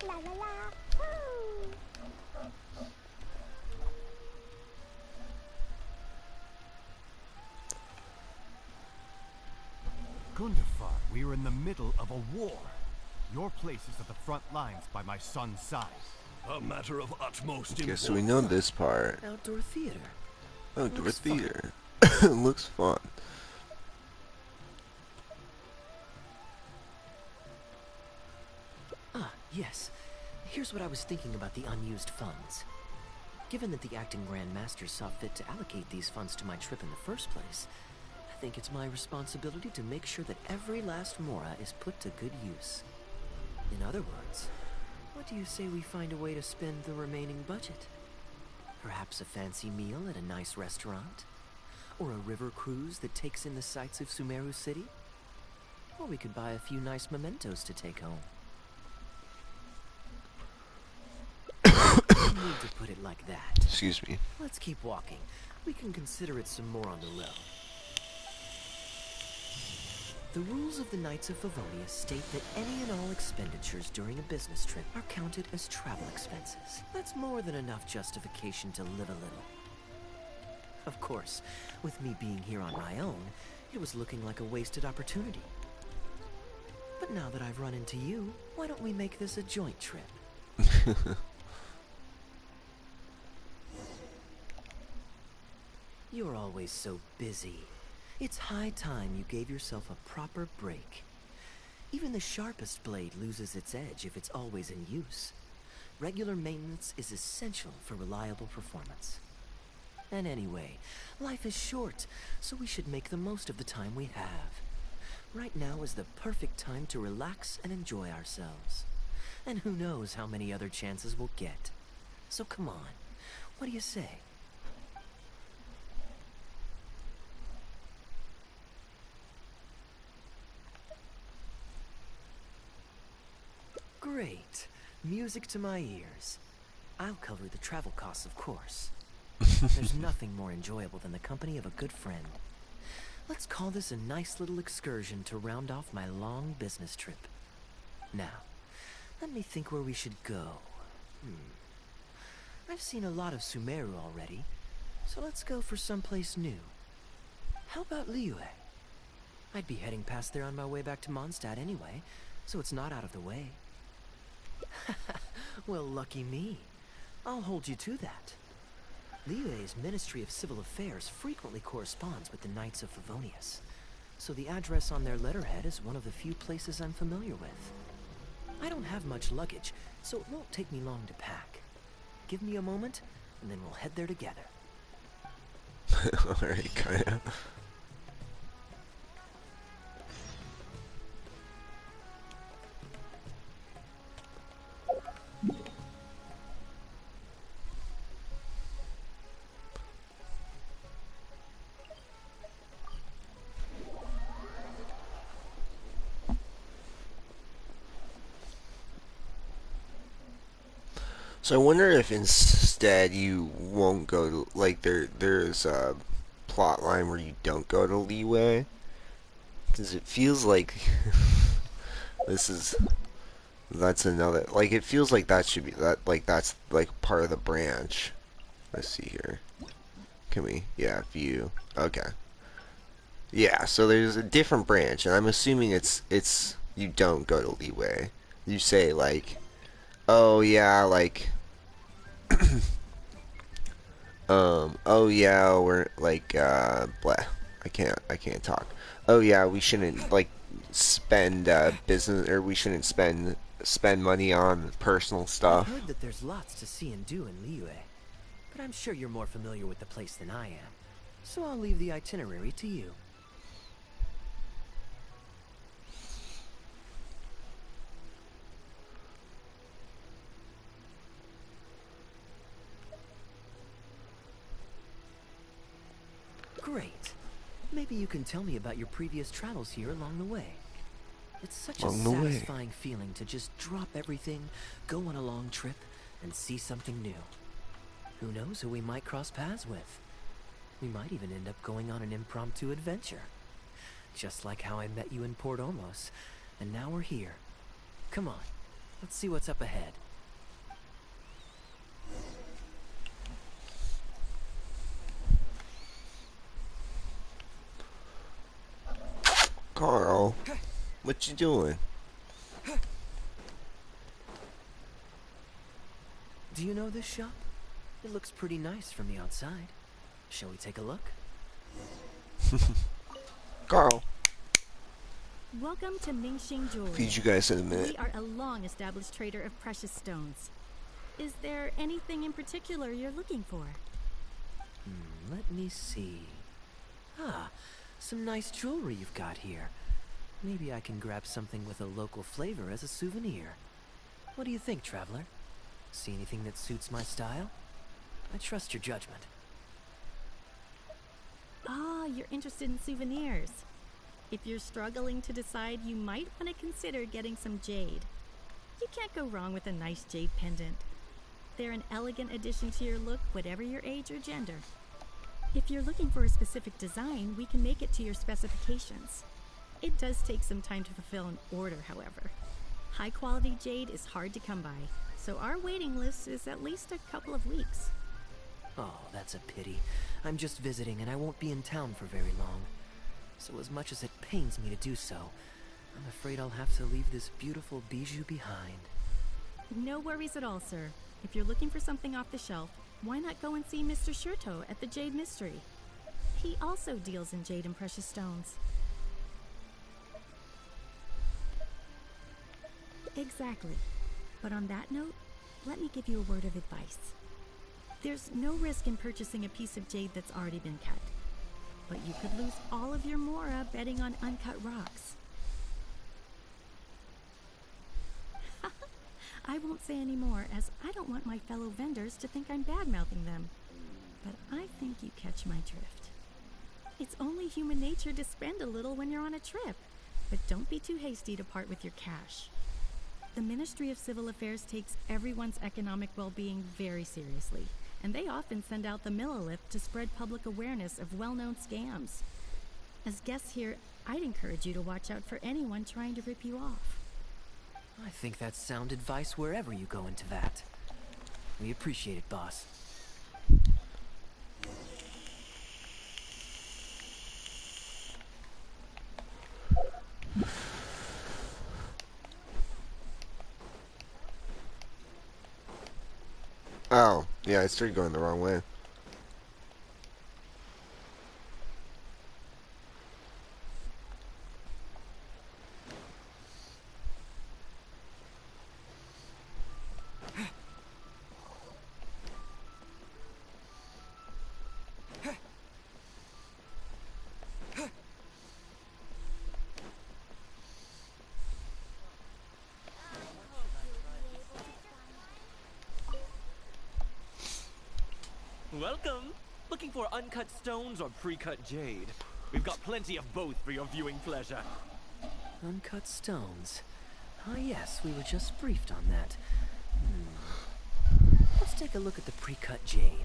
La la la. Woo! Gundafar, we are in the middle of a war. Your place is at the front lines by my son's side. A matter of utmost importance. Guess we know this part. Outdoor theater. Outdoor Looks fun. theater. Looks fun. Ah, yes. Here's what I was thinking about the unused funds. Given that the acting Grand Master saw fit to allocate these funds to my trip in the first place, I think it's my responsibility to make sure that every last mora is put to good use. In other words, what do you say we find a way to spend the remaining budget? Perhaps a fancy meal at a nice restaurant? Or a river cruise that takes in the sights of Sumeru City? Or we could buy a few nice mementos to take home. No need to put it like that. Excuse me. Let's keep walking. We can consider it some more on the road. The rules of the Knights of Favonius state that any and all expenditures during a business trip are counted as travel expenses. That's more than enough justification to live a little. Of course, with me being here on my own, it was looking like a wasted opportunity. But now that I've run into you, why don't we make this a joint trip? You're always so busy. It's high time you gave yourself a proper break. Even the sharpest blade loses its edge if it's always in use. Regular maintenance is essential for reliable performance. And anyway, life is short, so we should make the most of the time we have. Right now is the perfect time to relax and enjoy ourselves. And who knows how many other chances we'll get. So come on, what do you say? Great. Music to my ears. I'll cover the travel costs, of course. There's nothing more enjoyable than the company of a good friend. Let's call this a nice little excursion to round off my long business trip. Now, let me think where we should go. I've seen a lot of Sumeru already, so let's go for someplace new. How about Liyue? I'd be heading past there on my way back to Mondstadt anyway, so it's not out of the way. Well, lucky me. I'll hold you to that. Liyue's Ministry of Civil Affairs frequently corresponds with the Knights of Favonius. so the address on their letterhead is one of the few places I'm familiar with. I don't have much luggage, so it won't take me long to pack. Give me a moment, and then we'll head there together. Alright, kinda. So I wonder if instead you won't go to, like, there's a plot line where you don't go to Leeway, because it feels like this is that's another, like, it feels like that should be that, like, that's like part of the branch. Let's see here. Can we? Yeah, view. Okay. Yeah, so there's a different branch, and I'm assuming it's you don't go to Leeway. You say like, oh yeah, like oh yeah, we're like, blah. I can't talk. Oh yeah, we shouldn't, like, spend, business, or we shouldn't spend money on personal I've stuff. heard that there's lots to see and do in Liyue, but I'm sure you're more familiar with the place than I am, so I'll leave the itinerary to you. Great. Maybe you can tell me about your previous travels here along the way. It's such a Along the way. satisfying feeling to just drop everything, go on a long trip, and see something new. Who knows who we might cross paths with? We might even end up going on an impromptu adventure. Just like how I met you in Port Olmos, and now we're here. Come on, let's see what's up ahead. Carl, what you doing? Do you know this shop? It looks pretty nice from the outside. Shall we take a look? Carl, Welcome to Mingxing Jewelry. feed you guys in a minute. We are a long-established trader of precious stones. Is there anything in particular you're looking for? Let me see. Ah, some nice jewelry you've got here. Maybe I can grab something with a local flavor as a souvenir. What do you think, traveler? See anything that suits my style? I trust your judgment. Ah, you're interested in souvenirs. If you're struggling to decide, you might want to consider getting some jade. You can't go wrong with a nice jade pendant. They're an elegant addition to your look, whatever your age or gender. If you're looking for a specific design, we can make it to your specifications. It does take some time to fulfill an order, however. High-quality jade is hard to come by, so our waiting list is at least a couple of weeks. Oh, that's a pity. I'm just visiting and I won't be in town for very long. So as much as it pains me to do so, I'm afraid I'll have to leave this beautiful bijou behind. No worries at all, sir. If you're looking for something off the shelf, why not go and see Mr. Shurto at the Jade Mystery? He also deals in jade and precious stones. Exactly. But on that note, let me give you a word of advice. There's no risk in purchasing a piece of jade that's already been cut. But you could lose all of your mora betting on uncut rocks. I won't say any more, as I don't want my fellow vendors to think I'm bad-mouthing them. But I think you catch my drift. It's only human nature to spend a little when you're on a trip. But don't be too hasty to part with your cash. The Ministry of Civil Affairs takes everyone's economic well-being very seriously, and they often send out the Millilith to spread public awareness of well-known scams. As guests here, I'd encourage you to watch out for anyone trying to rip you off. I think that's sound advice wherever you go into that. We appreciate it, boss. Oh, yeah, I started going the wrong way. Welcome! Looking for uncut stones or pre-cut jade? We've got plenty of both for your viewing pleasure. Uncut stones. Ah, yes, we were just briefed on that. Let's take a look at the pre-cut jade.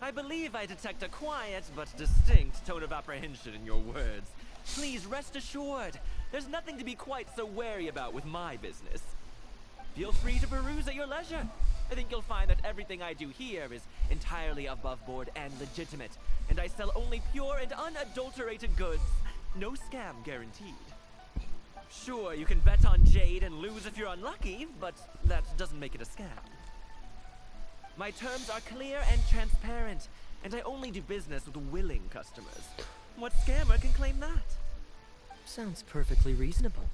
I believe I detect a quiet but distinct tone of apprehension in your words. Please rest assured, there's nothing to be quite so wary about with my business. Feel free to peruse at your leisure. I think you'll find that everything I do here is entirely above board and legitimate, and I sell only pure and unadulterated goods. No scam guaranteed. Sure, you can bet on jade and lose if you're unlucky, but that doesn't make it a scam. My terms are clear and transparent, and I only do business with willing customers. What scammer can claim that? Sounds perfectly reasonable.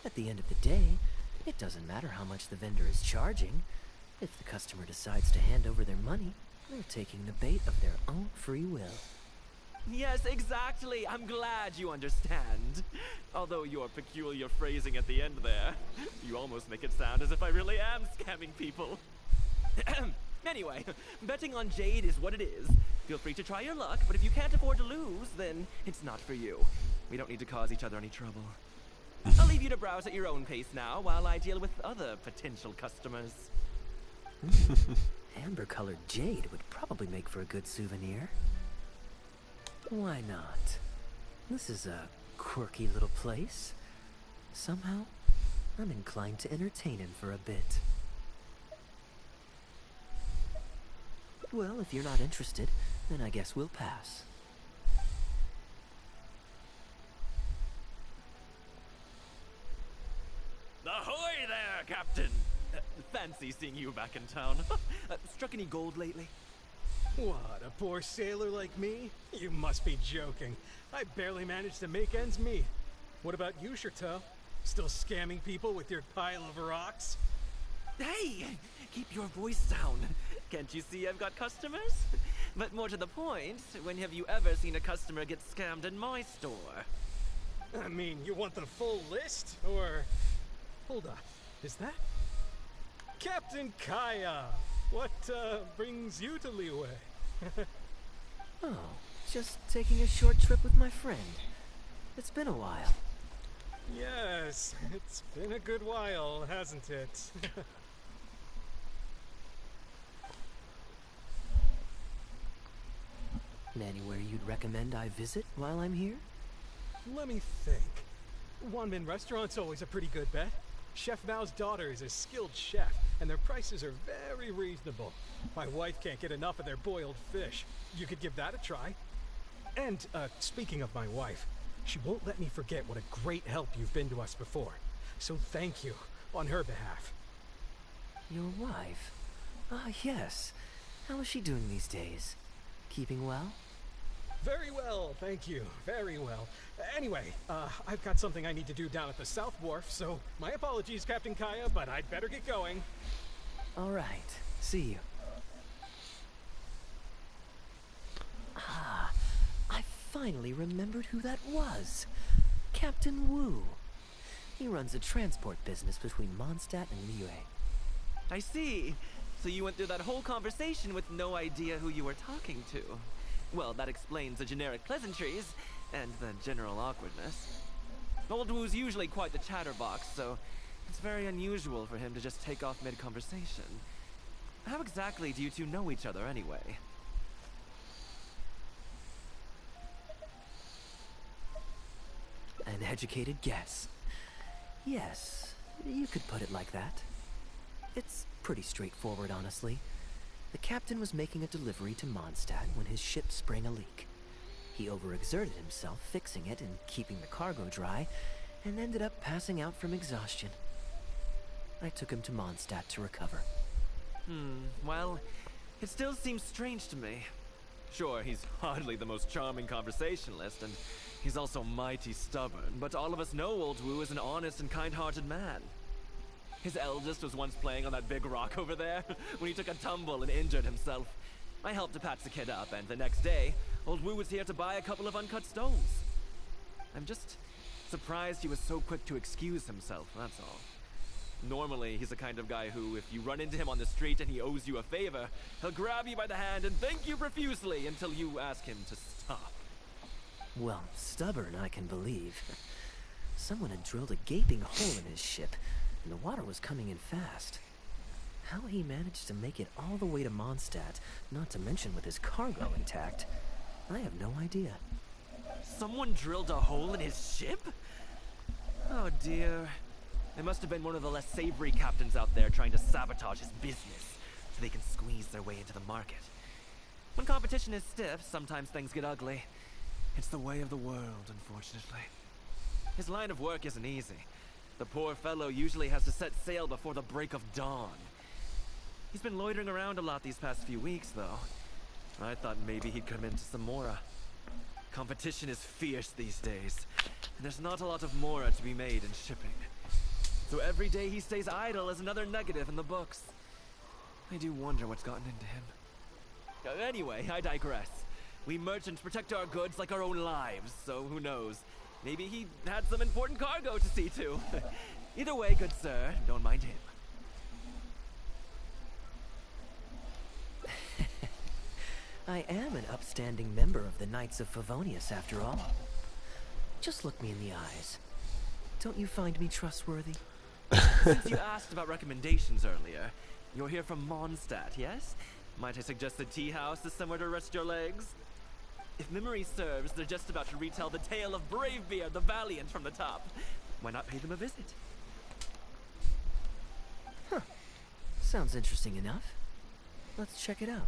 At the end of the day, it doesn't matter how much the vendor is charging. If the customer decides to hand over their money, they're taking the bait of their own free will. Yes, exactly. I'm glad you understand. Although your peculiar phrasing at the end there, you almost make it sound as if I really am scamming people. Anyway, betting on jade is what it is. Feel free to try your luck, but if you can't afford to lose, then it's not for you. We don't need to cause each other any trouble. I'll leave you to browse at your own pace now while I deal with other potential customers. Amber-colored jade would probably make for a good souvenir. Why not? This is a quirky little place. Somehow, I'm inclined to entertain him for a bit. Well, if you're not interested, then I guess we'll pass. Ahoy there, Captain! Fancy seeing you back in town. Struck any gold lately? What, a poor sailor like me? You must be joking. I barely managed to make ends meet. What about you, Chateau? Still scamming people with your pile of rocks? Hey! Keep your voice down. Can't you see I've got customers? But more to the point, when have you ever seen a customer get scammed in my store? I mean, you want the full list? Or... Hold up. Is that... Captain Kaya! What, brings you to Liyue? Oh, just taking a short trip with my friend. It's been a while. Yes, it's been a good while, hasn't it? Anywhere you'd recommend I visit while I'm here? Let me think. Wanmin Restaurant's always a pretty good bet. Chef Mao's daughter is a skilled chef, and their prices are very reasonable. My wife can't get enough of their boiled fish. You could give that a try. And, speaking of my wife, she won't let me forget what a great help you've been to us before. So thank you, on her behalf. Your wife? Ah, yes. How is she doing these days? Keeping well? Very well, thank you. Very well. Anyway, I've got something I need to do down at the South Wharf, so my apologies, Captain Kaya, but I'd better get going. All right. See you. Ah, I finally remembered who that was. Captain Wu. He runs a transport business between Mondstadt and Liyue. I see. So you went through that whole conversation with no idea who you were talking to. Well, that explains the generic pleasantries and the general awkwardness. Old Wu's usually quite the chatterbox, so it's very unusual for him to just take off mid-conversation. How exactly do you two know each other anyway? An educated guess. Yes, you could put it like that. It's pretty straightforward, honestly. The captain was making a delivery to Mondstadt when his ship sprang a leak. He overexerted himself fixing it and keeping the cargo dry, and ended up passing out from exhaustion. I took him to Mondstadt to recover. Well, it still seems strange to me. Sure, he's hardly the most charming conversationalist, and he's also mighty stubborn, but all of us know old Wu is an honest and kind-hearted man. His eldest was once playing on that big rock over there, when he took a tumble and injured himself. I helped to patch the kid up, and the next day, old Wu was here to buy a couple of uncut stones. I'm just surprised he was so quick to excuse himself, that's all. Normally, he's the kind of guy who, if you run into him on the street and he owes you a favor, he'll grab you by the hand and thank you profusely until you ask him to stop. Well, stubborn, I can believe. Someone had drilled a gaping hole in his ship, and the water was coming in fast. How he managed to make it all the way to Mondstadt, not to mention with his cargo intact, I have no idea. Someone drilled a hole in his ship? Oh dear. It must have been one of the less savory captains out there trying to sabotage his business, so they can squeeze their way into the market. When competition is stiff, sometimes things get ugly. It's the way of the world, unfortunately. His line of work isn't easy. The poor fellow usually has to set sail before the break of dawn. He's been loitering around a lot these past few weeks, though. I thought maybe he'd come into some Mora. Competition is fierce these days, and there's not a lot of Mora to be made in shipping. So every day he stays idle is another negative in the books. I do wonder what's gotten into him. Anyway, I digress. We merchants protect our goods like our own lives, so who knows? Maybe he had some important cargo to see to. Either way, good sir, don't mind him. I am an upstanding member of the Knights of Favonius, after all. Just look me in the eyes. Don't you find me trustworthy? Since you asked about recommendations earlier, you're here from Mondstadt, yes? Might I suggest the tea house is somewhere to rest your legs? If memory serves, they're just about to retell the tale of Bravebeard the Valiant from the top. Why not pay them a visit? Huh. Sounds interesting enough. Let's check it out.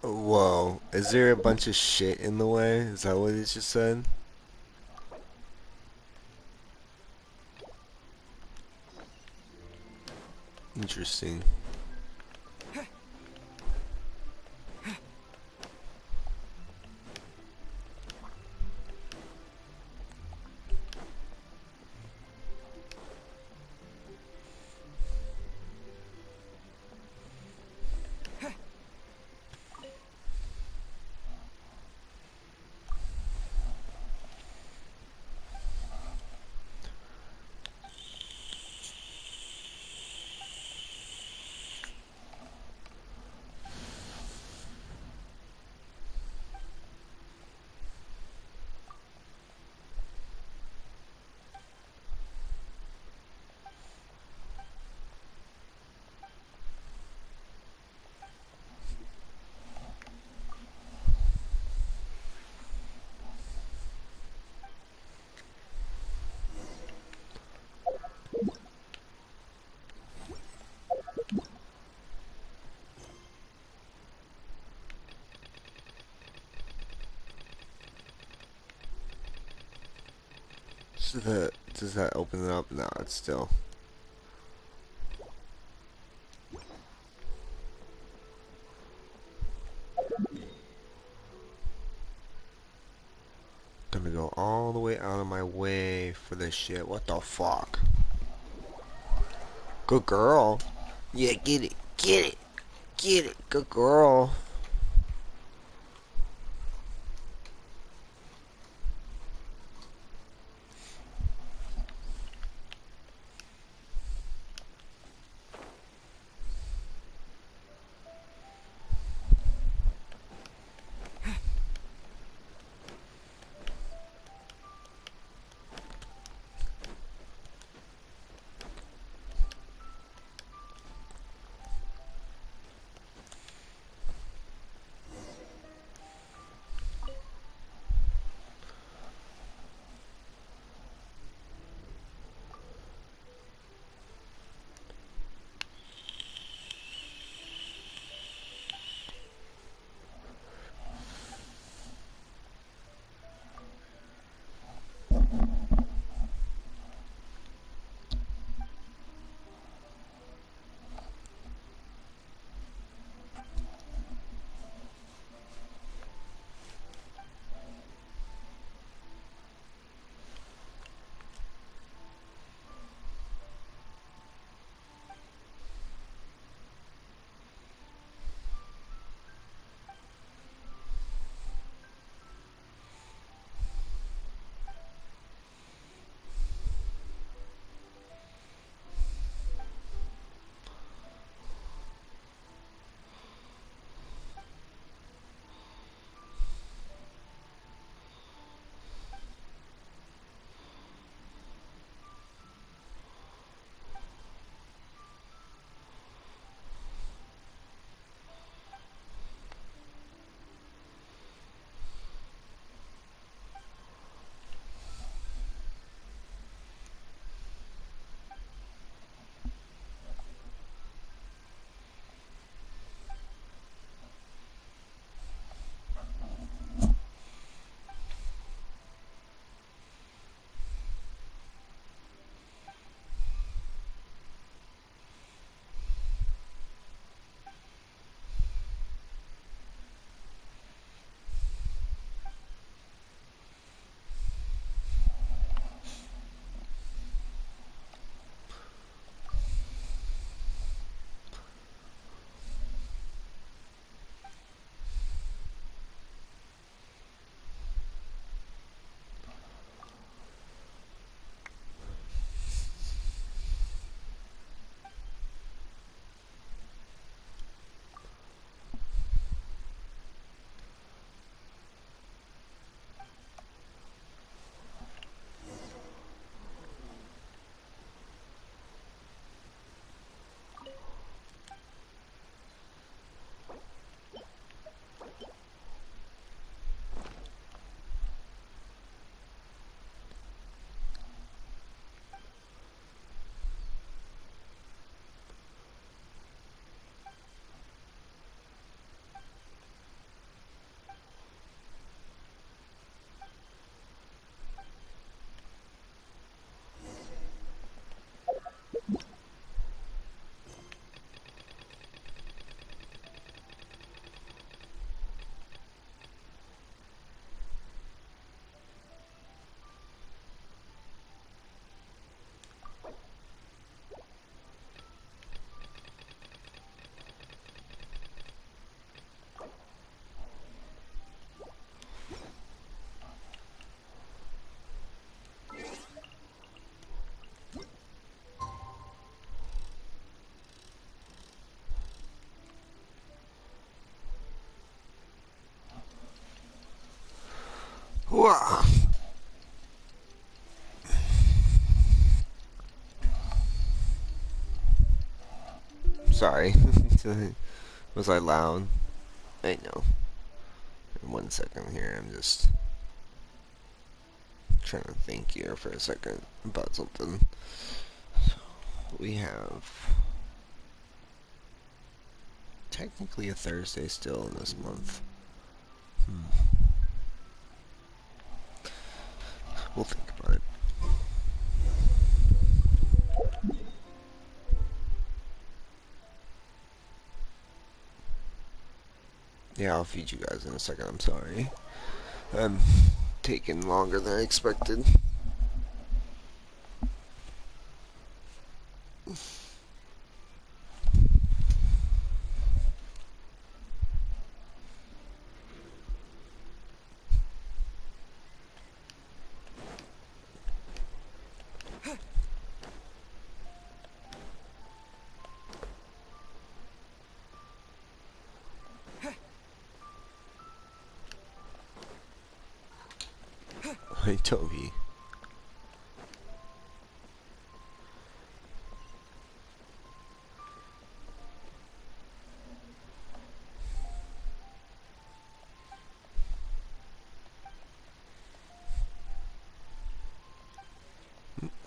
Whoa, is there a bunch of shit in the way? Is that what it just said? Interesting. Does that open it up? No, it's still. Gonna go all the way out of my way for this shit. What the fuck? Good girl. Yeah, get it. Get it. Get it. Good girl. Whoa. Sorry. Was I loud? I know. 1 second here, I'm just trying to think here for a second about something. So, we have technically a Thursday still in this month. We'll think about it. Yeah, I'll feed you guys in a second, I'm sorry. I'm taking longer than I expected. Hey, Toby.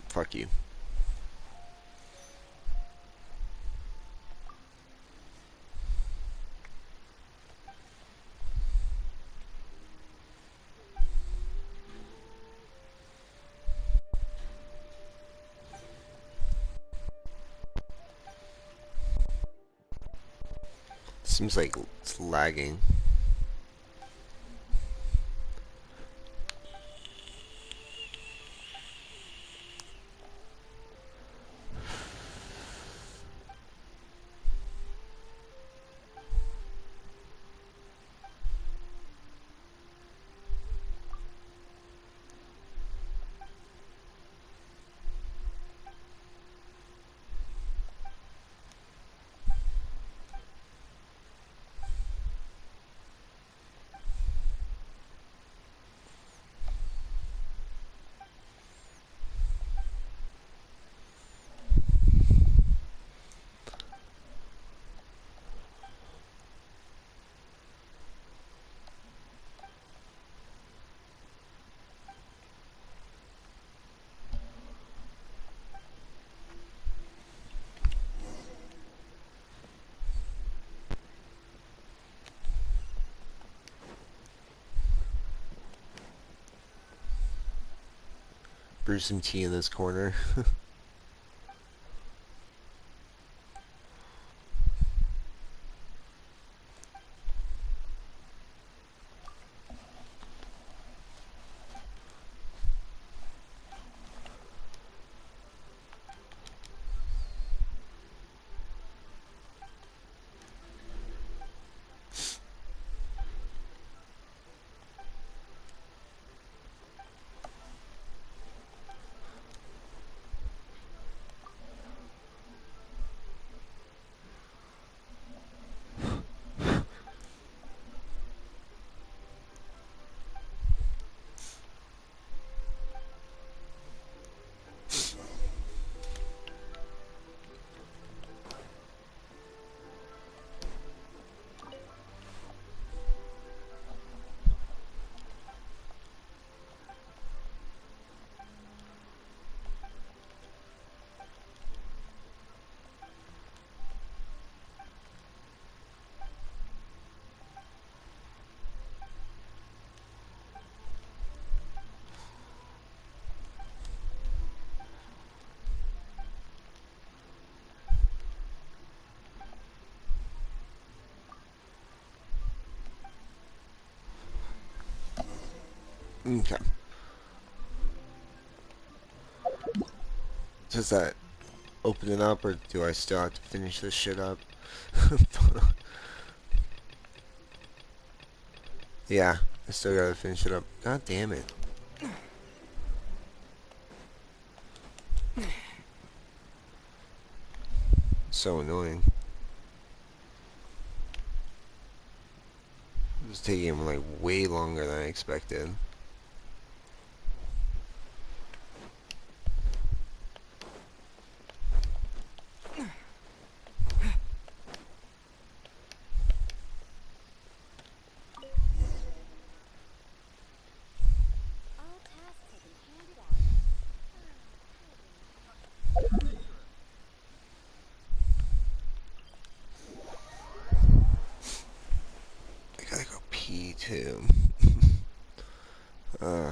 Fuck you. Seems like it's lagging. Brew some tea in this corner. Okay. Does that open it up, or do I still have to finish this shit up? Yeah, I still gotta finish it up. God damn it. So annoying. It's taking like way longer than I expected. too. uh.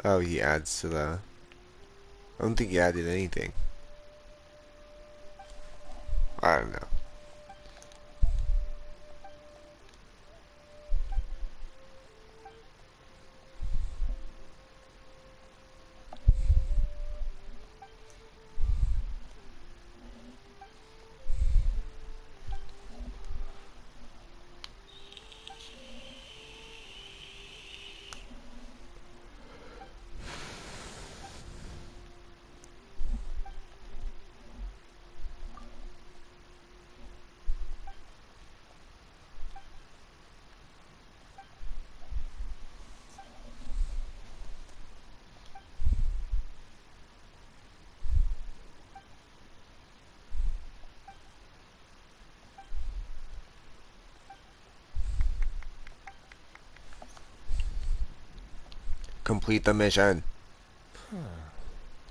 Oh, he adds to the... I don't think he added anything. I don't know. Complete the mission. Huh.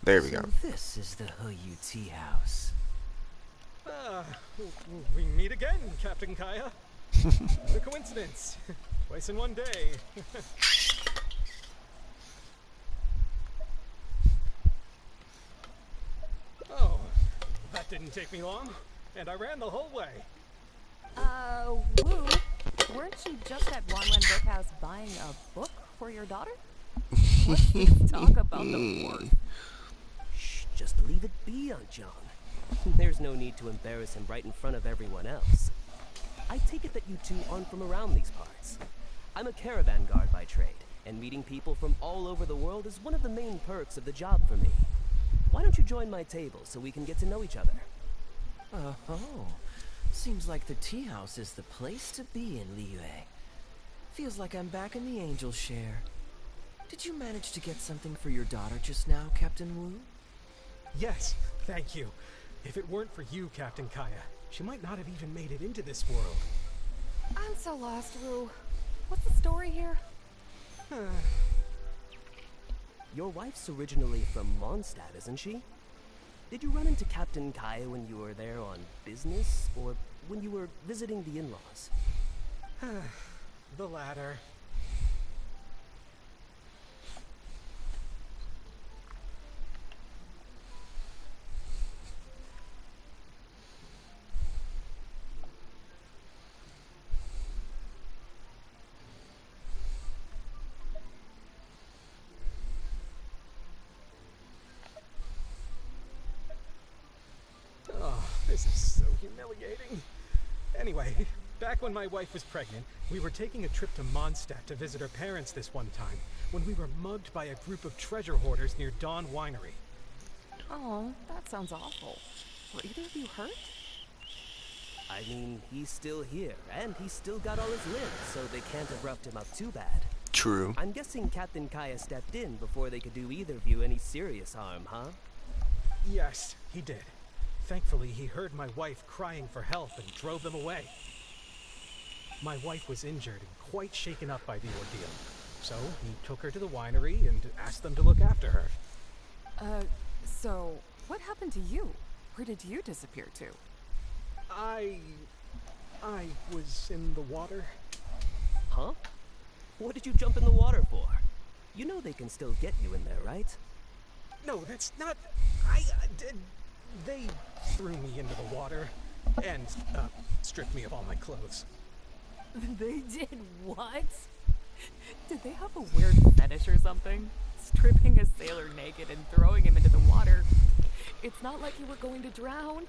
There we So go. this is the Hu tea house. We meet again, Captain Kaya. The coincidence. Twice in one day. Oh, that didn't take me long. And I ran the whole way. Woo, weren't you just at Wanwen Book House buying a book for your daughter? Let's talk about the work. Shh, just leave it be, Aunt John. There's no need to embarrass him right in front of everyone else. I take it that you two aren't from around these parts. I'm a caravan guard by trade, and meeting people from all over the world is one of the main perks of the job for me. Why don't you join my table so we can get to know each other? Oh. Seems like the tea house is the place to be in Liyue. Feels like I'm back in the angel share. Did you manage to get something for your daughter just now, Captain Wu? Yes, thank you. If it weren't for you, Captain Kaya, she might not have even made it into this world. I'm so lost, Wu. What's the story here? Your wife's originally from Mondstadt, isn't she? Did you run into Captain Kaya when you were there on business, or when you were visiting the in-laws? The latter. Oh, this is so humiliating. Anyway, back when my wife was pregnant, we were taking a trip to Mondstadt to visit her parents this one time, when we were mugged by a group of treasure hoarders near Dawn Winery. Oh, that sounds awful. Were either of you hurt? I mean, he's still here, and he's still got all his limbs, so they can't have roughed him up too bad. True. I'm guessing Captain Kaya stepped in before they could do either of you any serious harm, huh? Yes, he did. Thankfully, he heard my wife crying for help and drove them away. My wife was injured and quite shaken up by the ordeal, so he took her to the winery and asked them to look after her. So what happened to you? Where did you disappear to? I was in the water. Huh? What did you jump in the water for? You know they can still get you in there, right? No, that's not... They threw me into the water and stripped me of all my clothes. They did what? Did they have a weird fetish or something? stripping a sailor naked and throwing him into the water. It's not like you were going to drown.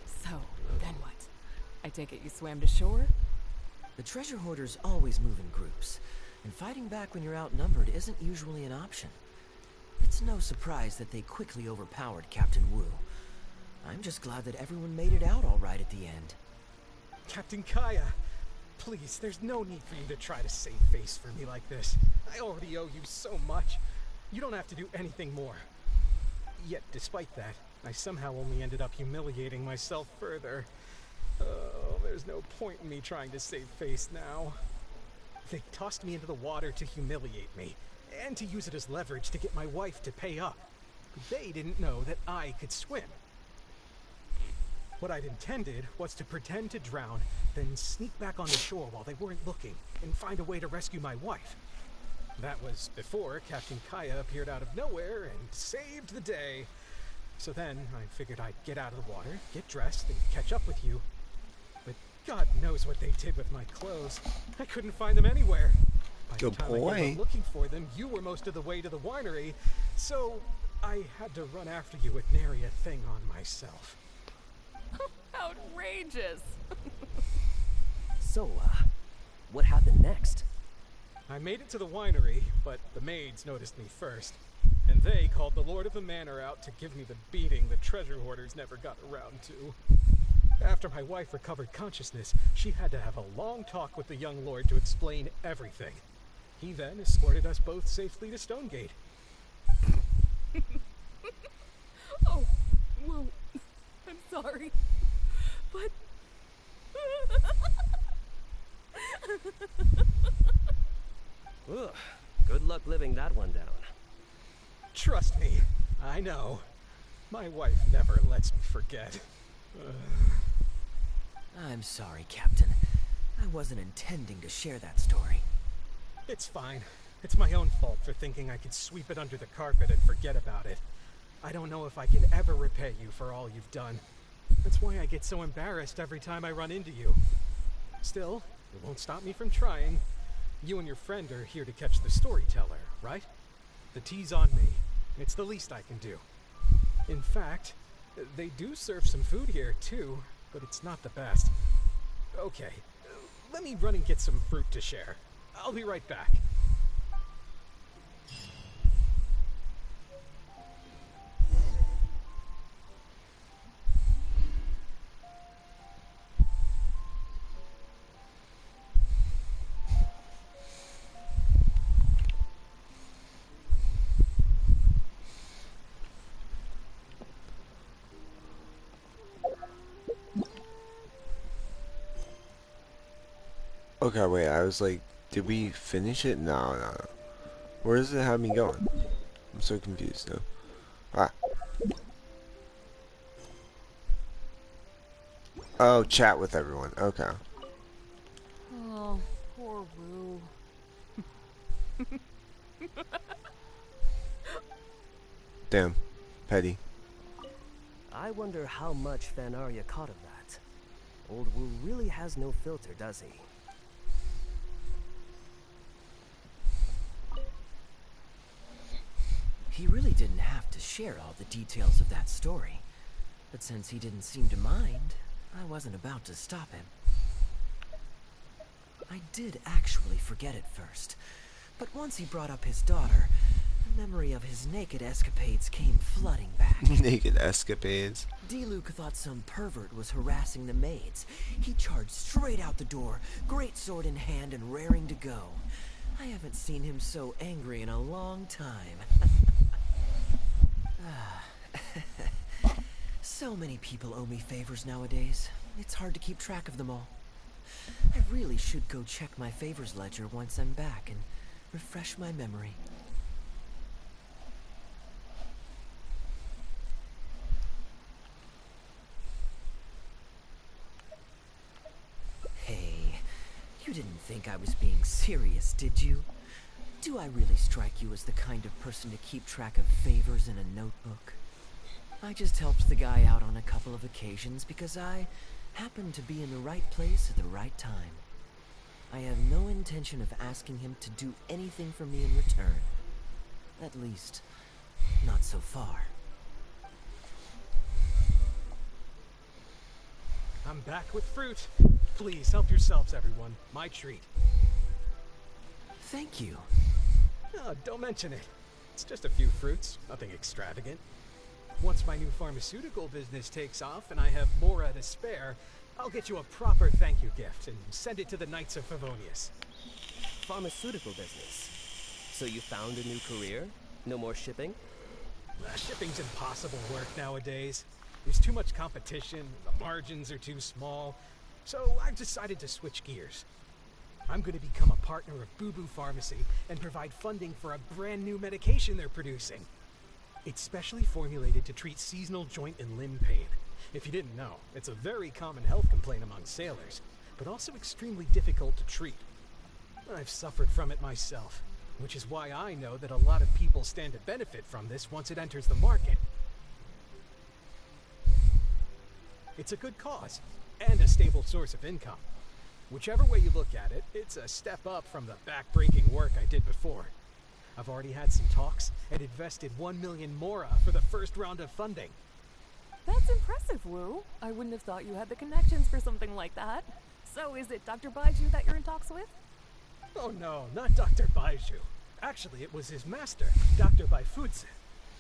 So, then what? I take it you swam to shore? The treasure hoarders always move in groups, and fighting back when you're outnumbered isn't usually an option. It's no surprise that they quickly overpowered Captain Wu. I'm just glad that everyone made it out all right at the end. Captain Kaya, please, there's no need for you to try to save face for me like this. I already owe you so much. You don't have to do anything more. Yet, despite that, I somehow only ended up humiliating myself further. Oh, there's no point in me trying to save face now. They tossed me into the water to humiliate me, and to use it as leverage to get my wife to pay up. They didn't know that I could swim. What I'd intended was to pretend to drown, then sneak back on the shore while they weren't looking, and find a way to rescue my wife. That was before Captain Kaya appeared out of nowhere and saved the day. So then I figured I'd get out of the water, get dressed, and catch up with you. But God knows what they did with my clothes. I couldn't find them anywhere. By the time I gave up looking for them, you were most of the way to the winery, so I had to run after you with nary a thing on myself. Outrageous! So, what happened next? I made it to the winery, but the maids noticed me first. And they called the Lord of the Manor out to give me the beating the treasure hoarders never got around to. After my wife recovered consciousness, she had to have a long talk with the young lord to explain everything. He then escorted us both safely to Stonegate. Oh, well, I'm sorry, but... Ugh, good luck living that one down. Trust me, I know. My wife never lets me forget. I'm sorry, Captain. I wasn't intending to share that story. It's fine. It's my own fault for thinking I could sweep it under the carpet and forget about it. I don't know if I can ever repay you for all you've done. That's why I get so embarrassed every time I run into you. Still, it won't stop me from trying. You and your friend are here to catch the storyteller, right? The tea's on me. It's the least I can do. In fact, they do serve some food here, too, but it's not the best. Okay, let me run and get some fruit to share. I'll be right back. Okay, wait, I was like, did we finish it? No, no, no. Where does it have me going? I'm so confused now. Ah. Oh, chat with everyone. Okay. Oh, poor Wu. Damn. Petty. I wonder how much Fanaria caught of that. Old Wu really has no filter, does he? He really didn't have to share all the details of that story. But since he didn't seem to mind, I wasn't about to stop him. I did actually forget at first, but once he brought up his daughter, the memory of his naked escapades came flooding back. Naked escapades? D-Luke thought some pervert was harassing the maids. He charged straight out the door, great sword in hand and raring to go. I haven't seen him so angry in a long time. So many people owe me favors nowadays. It's hard to keep track of them all. I really should go check my favors ledger once I'm back and refresh my memory. Hey, you didn't think I was being serious, did you? Do I really strike you as the kind of person to keep track of favors in a notebook? I just helped the guy out on a couple of occasions because I happened to be in the right place at the right time. I have no intention of asking him to do anything for me in return. At least, not so far. I'm back with fruit. Please help yourselves, everyone. My treat. Thank you. Oh, don't mention it. It's just a few fruits, nothing extravagant. Once my new pharmaceutical business takes off and I have Mora to spare, I'll get you a proper thank you gift and send it to the Knights of Favonius. Pharmaceutical business. So you found a new career? No more shipping? Shipping's impossible work nowadays. There's too much competition, the margins are too small, so I've decided to switch gears. I'm going to become a partner of Boo Boo Pharmacy and provide funding for a brand new medication they're producing. It's specially formulated to treat seasonal joint and limb pain. If you didn't know, it's a very common health complaint among sailors, but also extremely difficult to treat. I've suffered from it myself, which is why I know that a lot of people stand to benefit from this once it enters the market. It's a good cause, and a stable source of income. Whichever way you look at it, it's a step up from the back-breaking work I did before. I've already had some talks and invested 1 million Mora for the first round of funding. That's impressive, Wu. I wouldn't have thought you had the connections for something like that. So is it Dr. Baiju that you're in talks with? Oh no, not Dr. Baiju. Actually, it was his master, Dr. Baifutsu.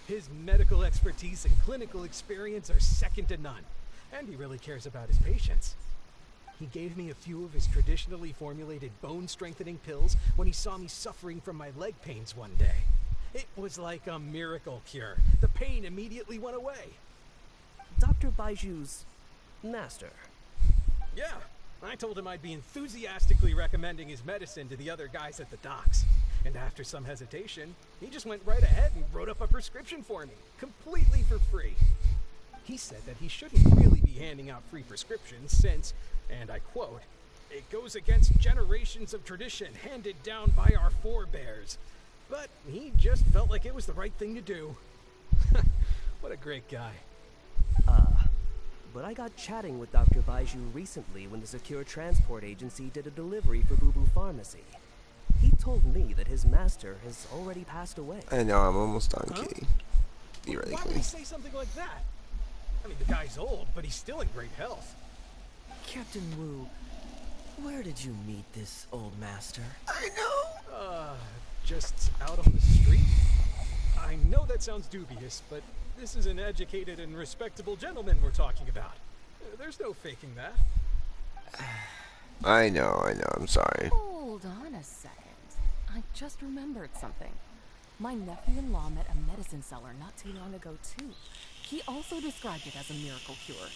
His medical expertise and clinical experience are second to none, and he really cares about his patients. He gave me a few of his traditionally formulated bone-strengthening pills when he saw me suffering from my leg pains one day. It was like a miracle cure. The pain immediately went away. Dr. Baiju's master? Yeah, I told him I'd be enthusiastically recommending his medicine to the other guys at the docks. And after some hesitation, he just went right ahead and wrote up a prescription for me, completely for free. He said that he shouldn't really be handing out free prescriptions since, and I quote, "It goes against generations of tradition handed down by our forebears." But he just felt like it was the right thing to do. What a great guy. But I got chatting with Dr. Baiju recently when the Secure Transport Agency did a delivery for Boo Boo Pharmacy. He told me that his master has already passed away. I know, I'm almost done, Kitty. Why Theoretically. would he say something like that? I mean, the guy's old, but he's still in great health. Captain Wu, where did you meet this old master? I know! Just out on the street? I know that sounds dubious, but this is an educated and respectable gentleman we're talking about. There's no faking that. I know, I'm sorry. Hold on a second. I just remembered something. My nephew-in-law met a medicine seller not too long ago, too. He also described it as a miracle cure.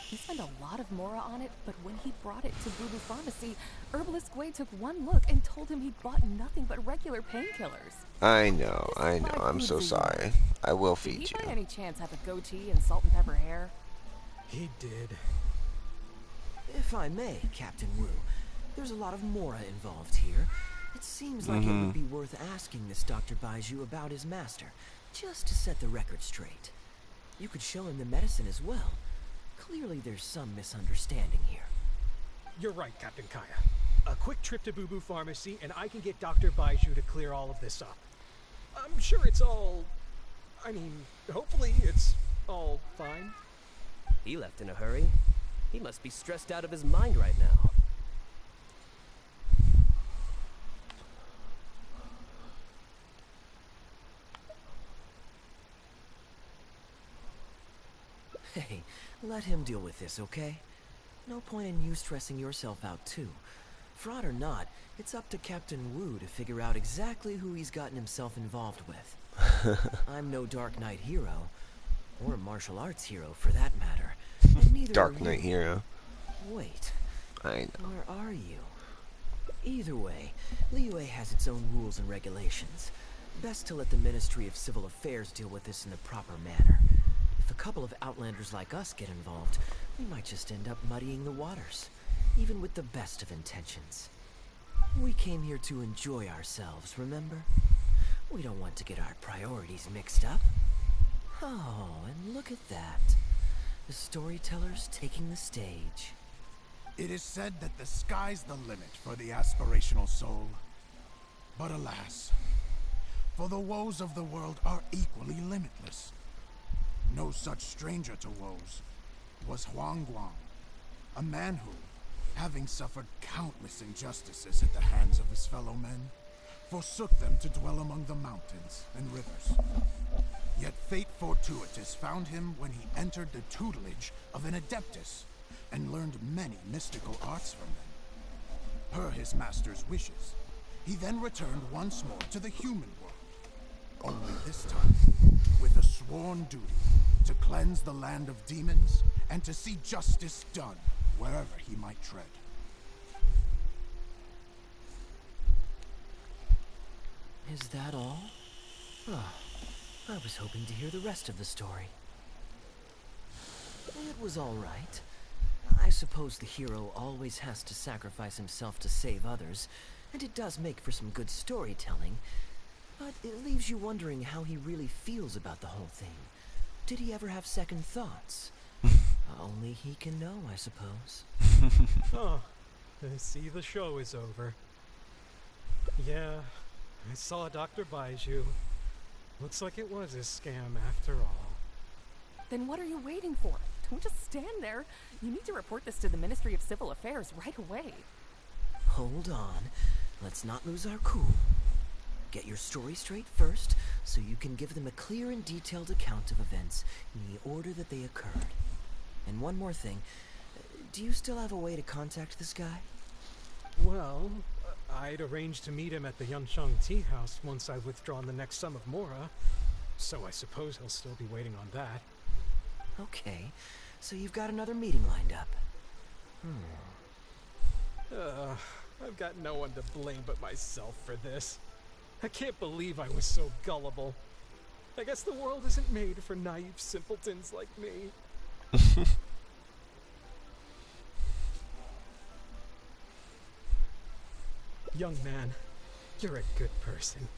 He spent a lot of Mora on it, but when he brought it to Boo Boo Pharmacy, Herbalist Gui took one look and told him he'd bought nothing but regular painkillers. I know, I'm so sorry. I will Did feed he by you. any chance have a goatee and salt and pepper hair? He did. If I may, Captain Wu, there's a lot of Mora involved here. It seems like it would be worth asking this Dr. Baiju about his master, just to set the record straight. You could show him the medicine as well. Clearly there's some misunderstanding here. You're right, Captain Kaya. A quick trip to Boo Boo Pharmacy, and I can get Dr. Baiju to clear all of this up. I'm sure it's all... I mean, hopefully it's all fine. He left in a hurry. He must be stressed out of his mind right now. Hey, let him deal with this, okay? No point in you stressing yourself out, too. Fraud or not, it's up to Captain Wu to figure out exactly who he's gotten himself involved with. I'm no Dark Knight hero, or martial arts hero for that matter. And neither Dark are Knight you. hero. Wait, I know. where are you? Either way, Liyue has its own rules and regulations. Best to let the Ministry of Civil Affairs deal with this in the proper manner. If a couple of outlanders like us get involved, we might just end up muddying the waters, even with the best of intentions. We came here to enjoy ourselves, remember? We don't want to get our priorities mixed up. Oh, and look at that. The storyteller's taking the stage. It is said that the sky's the limit for the aspirational soul. But alas, for the woes of the world are equally limitless. No such stranger to woes was Huang Guang, a man who, having suffered countless injustices at the hands of his fellow men, forsook them to dwell among the mountains and rivers. Yet fate fortuitous found him when he entered the tutelage of an adeptus and learned many mystical arts from them. Per his master's wishes, he then returned once more to the human world, only this time with a sworn duty to cleanse the land of demons and to see justice done wherever he might tread. Is that all? Oh, I was hoping to hear the rest of the story. It was all right. I suppose the hero always has to sacrifice himself to save others, and it does make for some good storytelling. But it leaves you wondering how he really feels about the whole thing. Did he ever have second thoughts? Only he can know, I suppose. Oh, I see the show is over. Yeah, I saw Dr. Baiju. Looks like it was a scam after all. Then what are you waiting for? Don't just stand there. You need to report this to the Ministry of Civil Affairs right away. Hold on. Let's not lose our cool. Get your story straight first, so you can give them a clear and detailed account of events in the order that they occurred. And one more thing. Do you still have a way to contact this guy? Well, I'd arranged to meet him at the Yunsheng Tea House once I've withdrawn the next sum of Mora, so I suppose he'll still be waiting on that. Okay, so you've got another meeting lined up. I've got no one to blame but myself for this. I can't believe I was so gullible. I guess the world isn't made for naive simpletons like me. Young man, you're a good person,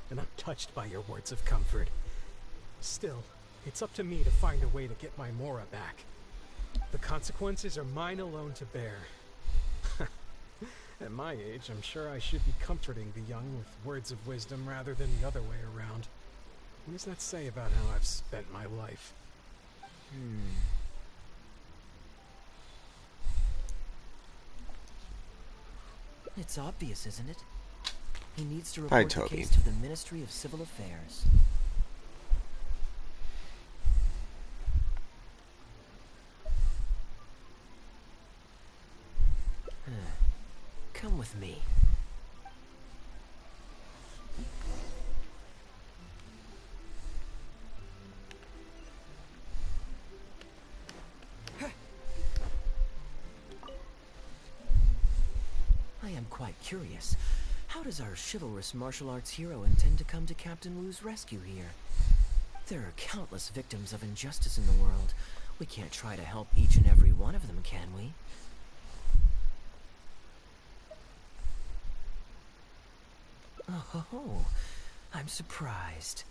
and I'm touched by your words of comfort. Still, it's up to me to find a way to get my Mora back. The consequences are mine alone to bear. At my age, I'm sure I should be comforting the young with words of wisdom rather than the other way around. What does that say about how I've spent my life? It's obvious, isn't it? He needs to Hi, report the Toby. case to the Ministry of Civil Affairs. Come with me. I am quite curious. How does our chivalrous martial arts hero intend to come to Captain Wu's rescue here? There are countless victims of injustice in the world. We can't try to help each and every one of them, can we? Oh, I'm surprised.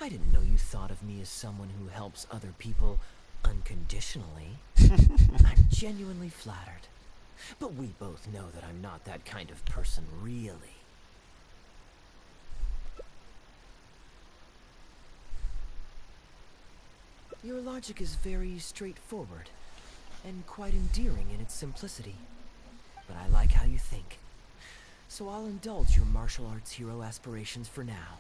I didn't know you thought of me as someone who helps other people unconditionally. I'm genuinely flattered. But we both know that I'm not that kind of person, really. Your logic is very straightforward, and quite endearing in its simplicity. But I like how you think. So I'll indulge your martial arts hero aspirations for now.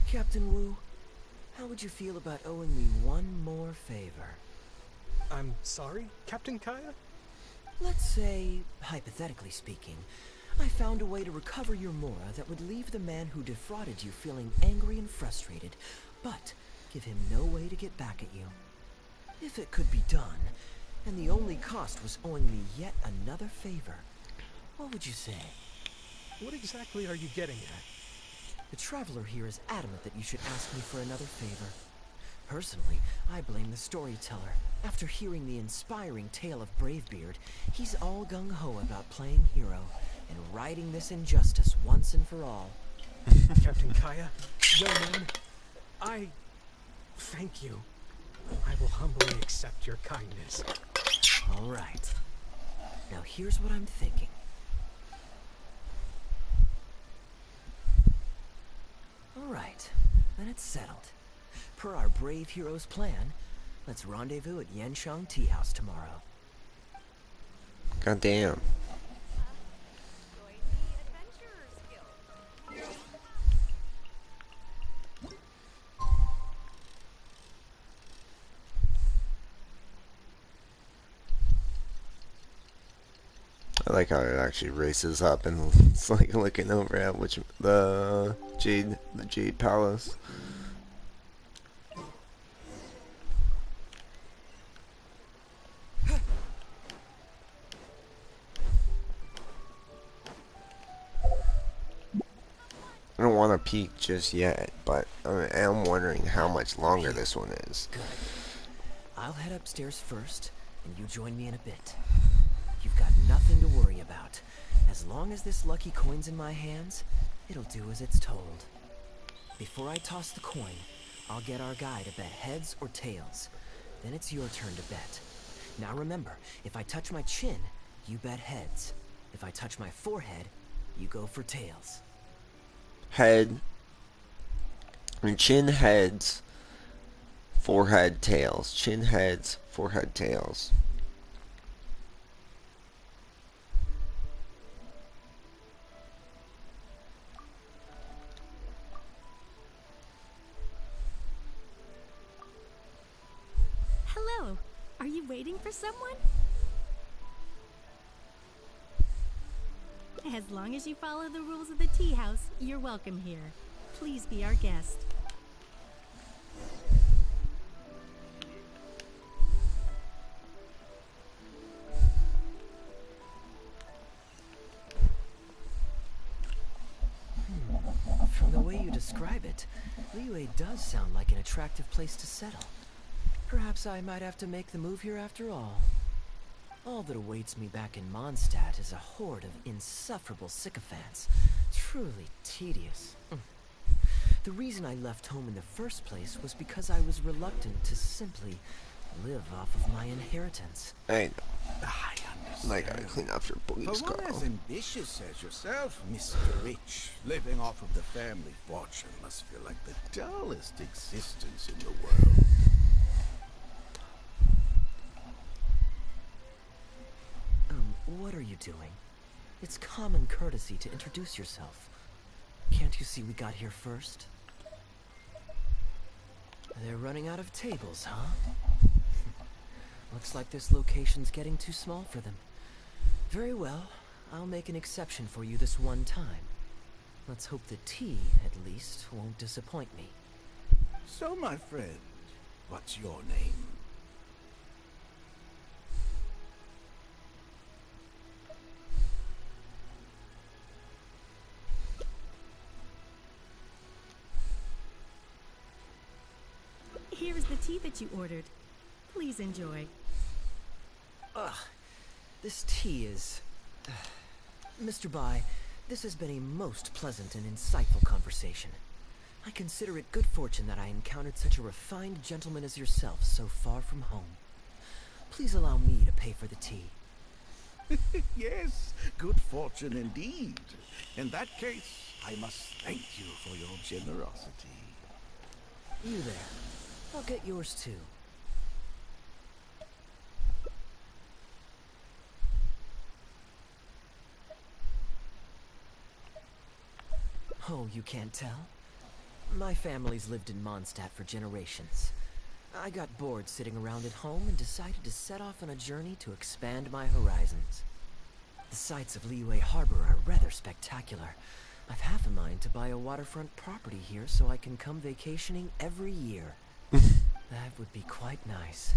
Captain Wu, how would you feel about owing me one more favor? I'm sorry, Captain Kaya? Let's say, hypothetically speaking, I found a way to recover your Mora that would leave the man who defrauded you feeling angry and frustrated, but give him no way to get back at you. If it could be done, and the only cost was owing me yet another favor, what would you say? What exactly are you getting at? The traveler here is adamant that you should ask me for another favor. Personally, I blame the storyteller. After hearing the inspiring tale of Bravebeard, he's all gung-ho about playing hero and righting this injustice once and for all. Captain Kaya, young man, I thank you. I will humbly accept your kindness. All right. Now here's what I'm thinking. All right, then it's settled. Per our brave hero's plan, let's rendezvous at Yanshang Tea House tomorrow. God damn. I like how it actually races up and it's like looking over at the Jade Palace. I don't want to peek just yet, but I am wondering how much longer this one is. Good. I'll head upstairs first, and you join me in a bit. You've got nothing to worry about. As long as this lucky coin's in my hands, it'll do as it's told. Before I toss the coin, I'll get our guy to bet heads or tails. Then it's your turn to bet. Now remember, if I touch my chin, you bet heads. If I touch my forehead, you go for tails. Chin heads, forehead tails. Chin heads, forehead tails. Hello. Are you waiting for someone? As long as you follow the rules of the tea house, you're welcome here. Please be our guest. From the way you describe it, Liyue does sound like an attractive place to settle. Perhaps I might have to make the move here after all. All that awaits me back in Mondstadt is a horde of insufferable sycophants. Truly tedious. The reason I left home in the first place was because I was reluctant to simply live off of my inheritance. I understand. I gotta clean up your boots, For one Carl. as ambitious as yourself, Mr. Rich, living off of the family fortune must feel like the dullest existence in the world. What are you doing? It's common courtesy to introduce yourself. Can't you see we got here first? They're running out of tables, huh? Looks like this location's getting too small for them. Very well, I'll make an exception for you this one time. Let's hope the tea, at least, won't disappoint me. So, my friend, what's your name? Here's the tea that you ordered. Please enjoy. Ugh, this tea is... Mr. Bai, this has been a most pleasant and insightful conversation. I consider it good fortune that I encountered such a refined gentleman as yourself so far from home. Please allow me to pay for the tea. Yes, good fortune indeed. In that case, I must thank you for your generosity. You there. I'll get yours too. Oh, you can't tell? My family's lived in Mondstadt for generations. I got bored sitting around at home and decided to set off on a journey to expand my horizons. The sights of Liyue Harbor are rather spectacular. I've half a mind to buy a waterfront property here so I can come vacationing every year. That would be quite nice.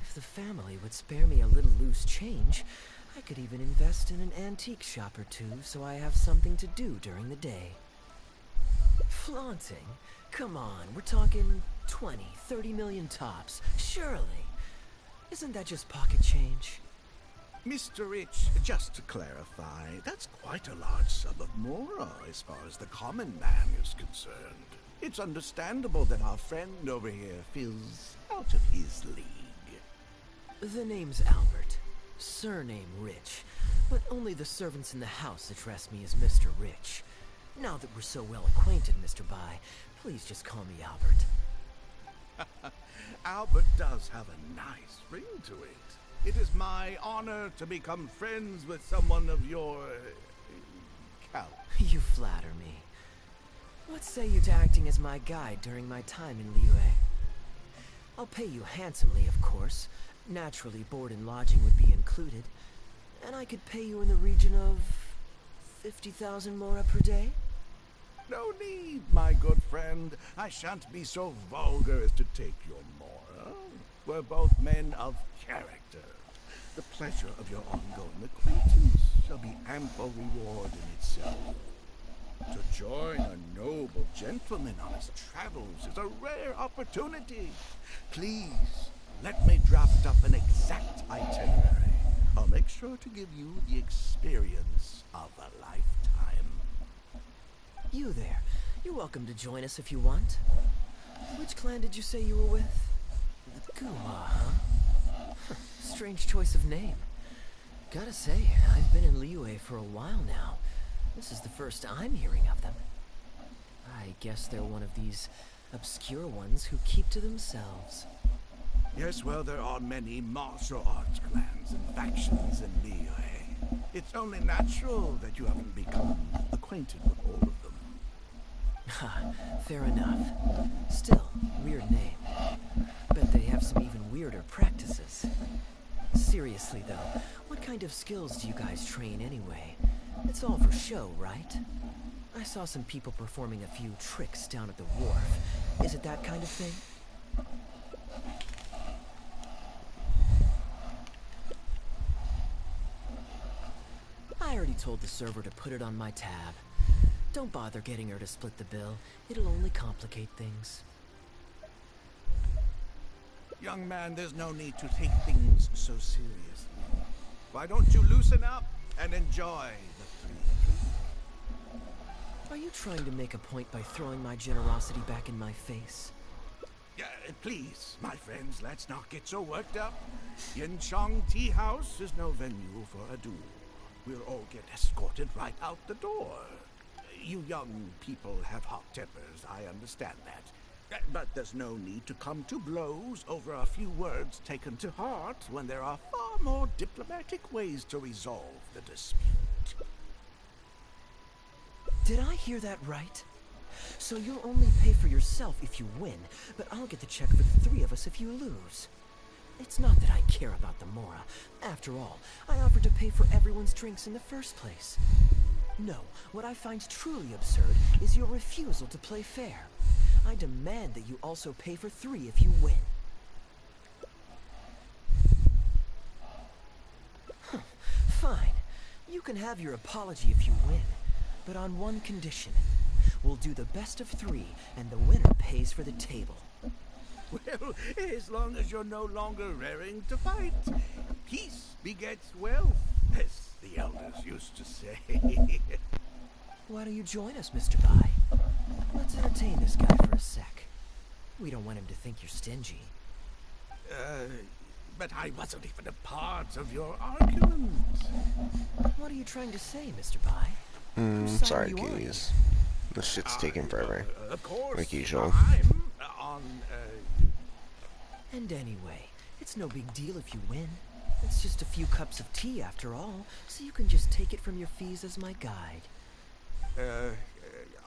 If the family would spare me a little loose change, I could even invest in an antique shop or two so I have something to do during the day. Flaunting? Come on, we're talking 20, 30 million tops, surely. Isn't that just pocket change? Mr. Rich, just to clarify, that's quite a large sum of mora as far as the common man is concerned. It's understandable that our friend over here feels out of his league. The name's Albert, surname Rich, but only the servants in the house address me as Mr. Rich. Now that we're so well acquainted, Mr. Bai, please just call me Albert. Albert does have a nice ring to it. It is my honor to become friends with someone of your caliber. You flatter me. What say you to acting as my guide during my time in Liyue? I'll pay you handsomely, of course. Naturally, board and lodging would be included. And I could pay you in the region of 50,000 mora per day? No need, my good friend. I shan't be so vulgar as to take your mora. We're both men of character. The pleasure of your ongoing acquaintance shall be ample reward in itself. To join a noble gentleman on his travels is a rare opportunity. Please, let me draft up an exact itinerary. I'll make sure to give you the experience of a lifetime. You there. You're welcome to join us if you want. Which clan did you say you were with? The Guha, huh? Strange choice of name. Gotta say, I've been in Liyue for a while now. This is the first I'm hearing of them. I guess they're one of these obscure ones who keep to themselves. Yes, well, there are many martial arts clans and factions in Liyue. It's only natural that you haven't become acquainted with all of them. Fair enough. Still, weird name. Bet they have some even weirder practices. Seriously though, what kind of skills do you guys train anyway? It's all for show, right? I saw some people performing a few tricks down at the wharf. Is it that kind of thing? I already told the server to put it on my tab. Don't bother getting her to split the bill. It'll only complicate things. Young man, there's no need to take things so seriously. Why don't you loosen up and enjoy the thrill? Are you trying to make a point by throwing my generosity back in my face? Please, my friends, let's not get so worked up. Yinchang Tea House is no venue for a duel. We'll all get escorted right out the door. You young people have hot tempers, I understand that. But there's no need to come to blows over a few words taken to heart when there are far more diplomatic ways to resolve the dispute. Did I hear that right? So you'll only pay for yourself if you win, but I'll get the check for the three of us if you lose. It's not that I care about the mora. After all, I offered to pay for everyone's drinks in the first place. No, what I find truly absurd is your refusal to play fair. I demand that you also pay for three if you win. Fine. You can have your apology if you win, but on one condition. We'll do the best of three, and the winner pays for the table. Well, as long as you're no longer raring to fight, peace begets wealth, as the elders used to say. Why don't you join us, Mr. Bai? Let's entertain this guy for a sec. We don't want him to think you're stingy. But I wasn't even a part of your argument. What are you trying to say, Mr. Bai? Sorry, Keys. This shit's taking forever. Of course, like usual. I'm on, And anyway, it's no big deal if you win. It's just a few cups of tea after all, so you can just take it from your fees as my guide.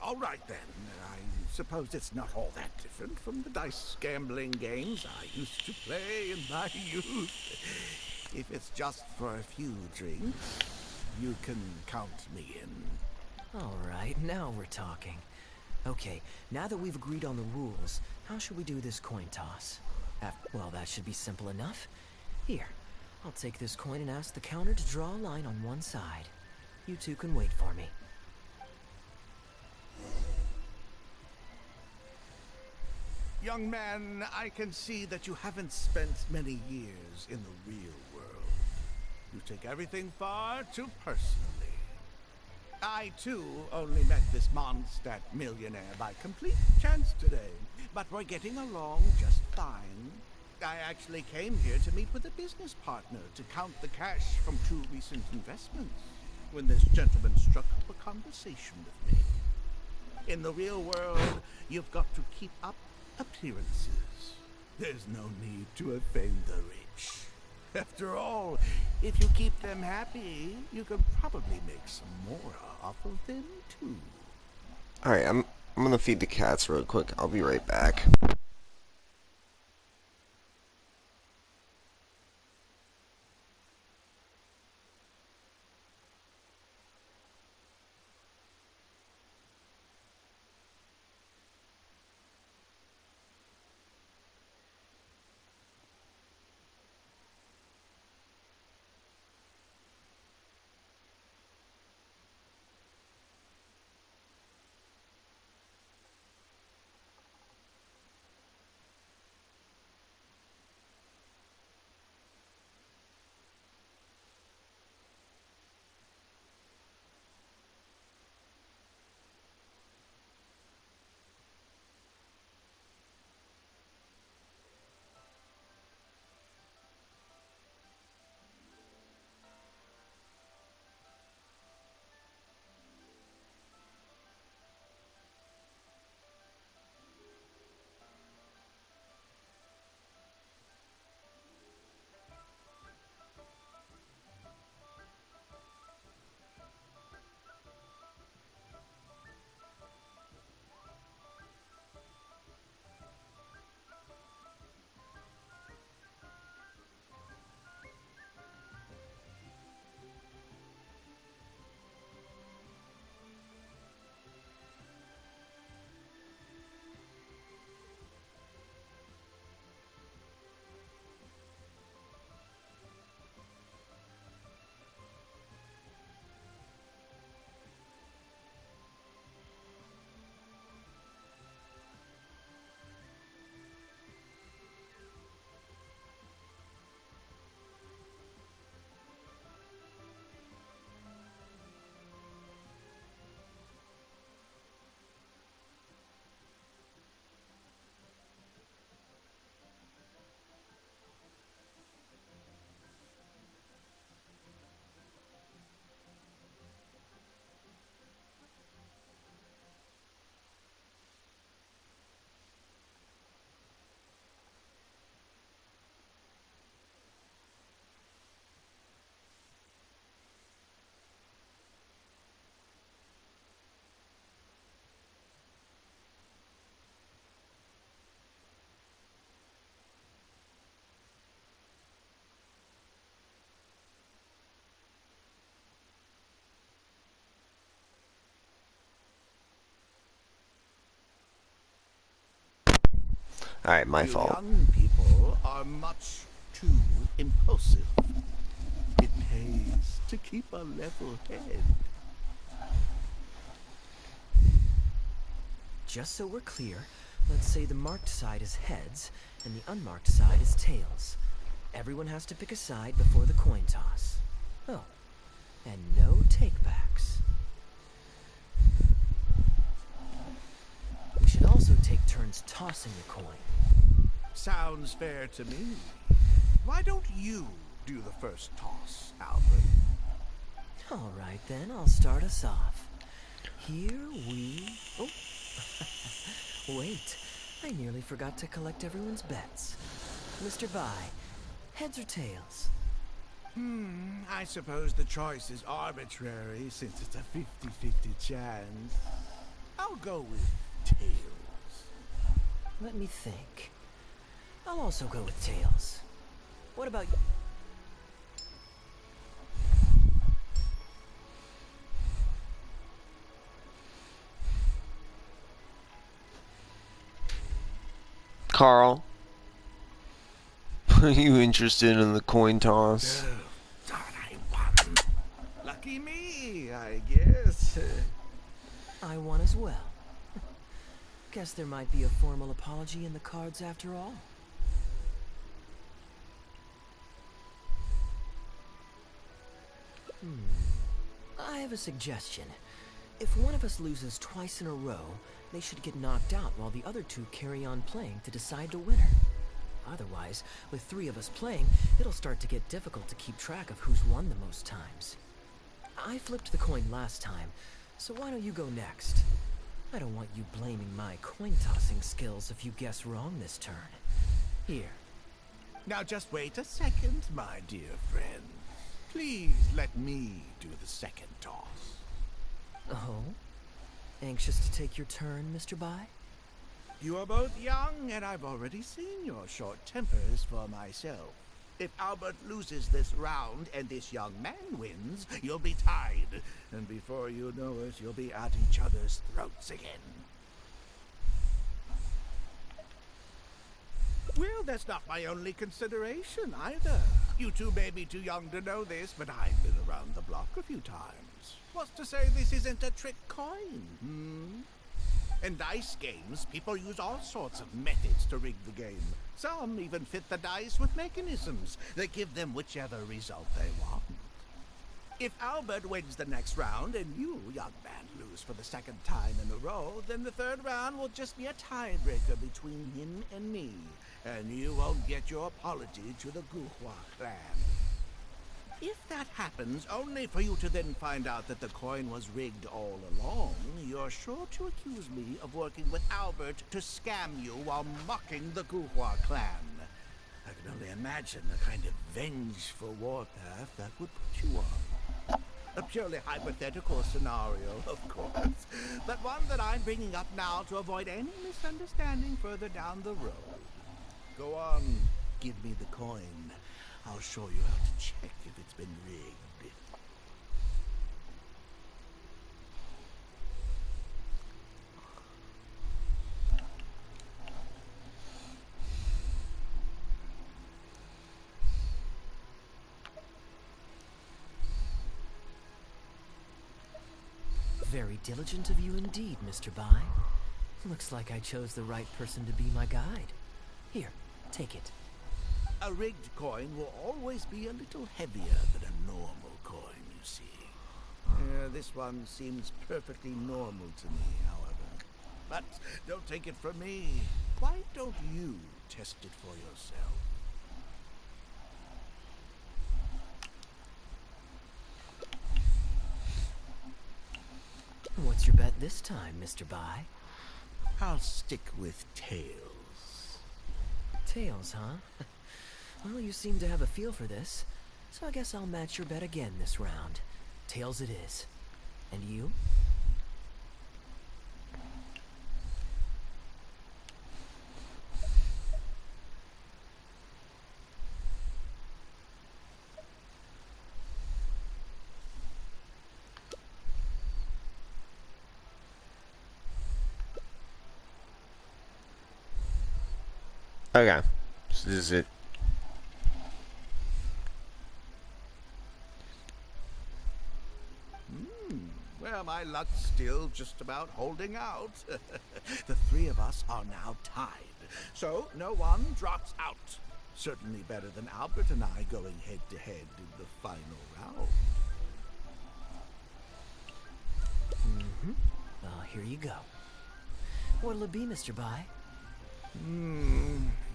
All right then. I suppose it's not all that different from the dice gambling games I used to play in my youth. If it's just for a few drinks, you can count me in. All right, now we're talking. Okay, now that we've agreed on the rules, how should we do this coin toss? Well, that should be simple enough. Here, I'll take this coin and ask the counter to draw a line on one side. You two can wait for me. Young man, I can see that you haven't spent many years in the real world. You take everything far too personally. I, too, only met this Mondstadt millionaire by complete chance today, but we're getting along just fine. I actually came here to meet with a business partner to count the cash from 2 recent investments when this gentleman struck up a conversation with me. In the real world, you've got to keep up appearances. There's no need to offend the rich. After all, if you keep them happy, you can probably make some more off of them too. Alright, I'm gonna feed the cats real quick. I'll be right back. Alright, my You fault. young people are much too impulsive. It pays to keep a level head. Just so we're clear, let's say the marked side is heads, and the unmarked side is tails. Everyone has to pick a side before the coin toss. Oh, and no takebacks. We should also take turns tossing the coin. Sounds fair to me. Why don't you do the first toss, Albert? All right then, I'll start us off. Here we... Oh, wait. I nearly forgot to collect everyone's bets. Mr. Vi, heads or tails? I suppose the choice is arbitrary since it's a 50-50 chance. I'll go with tails. Let me think. I'll also go with tails. What about you? Carl, are you interested in the coin toss? Darn, I won. Lucky me, I guess. I won as well. Guess there might be a formal apology in the cards after all. I have a suggestion. If one of us loses twice in a row, they should get knocked out while the other two carry on playing to decide the winner. Otherwise, with 3 of us playing, it'll start to get difficult to keep track of who's won the most times. I flipped the coin last time, so why don't you go next? I don't want you blaming my coin-tossing skills if you guess wrong this turn. Here. Now just wait a second, my dear friend. Please let me do the second toss. Oh? Anxious to take your turn, Mr. Bai? You are both young, and I've already seen your short tempers for myself. If Albert loses this round and this young man wins, you'll be tied. And before you know it, you'll be at each other's throats again. Well, that's not my only consideration, either. You two may be too young to know this, but I've been around the block a few times. What's to say this isn't a trick coin, In dice games, people use all sorts of methods to rig the game. Some even fit the dice with mechanisms that give them whichever result they want. If Albert wins the next round and you, young man, lose for the second time in a row, then the third round will just be a tiebreaker between him and me, and you won't get your apology to the Guhua clan. If that happens, only for you to then find out that the coin was rigged all along, you're sure to accuse me of working with Albert to scam you while mocking the Guhua clan. I can only imagine the kind of vengeful warpath that would put you on. A purely hypothetical scenario, of course, but one that I'm bringing up now to avoid any misunderstanding further down the road. Go on, give me the coin. I'll show you how to check if it's been rigged. Very diligent of you indeed, Mr. Bai. Looks like I chose the right person to be my guide. Here, take it. A rigged coin will always be a little heavier than a normal coin, you see. This one seems perfectly normal to me, however. But don't take it from me. Why don't you test it for yourself? What's your bet this time, Mr. Bai? I'll stick with tails. Tails, huh? Well, you seem to have a feel for this, so I guess I'll match your bet again this round. Tails it is. And you? Okay, so this is it. Well, my luck's still just about holding out. The 3 of us are now tied, so no one drops out. Certainly better than Albert and I going head-to-head in the final round. Well, here you go. What'll it be, Mr. Bai?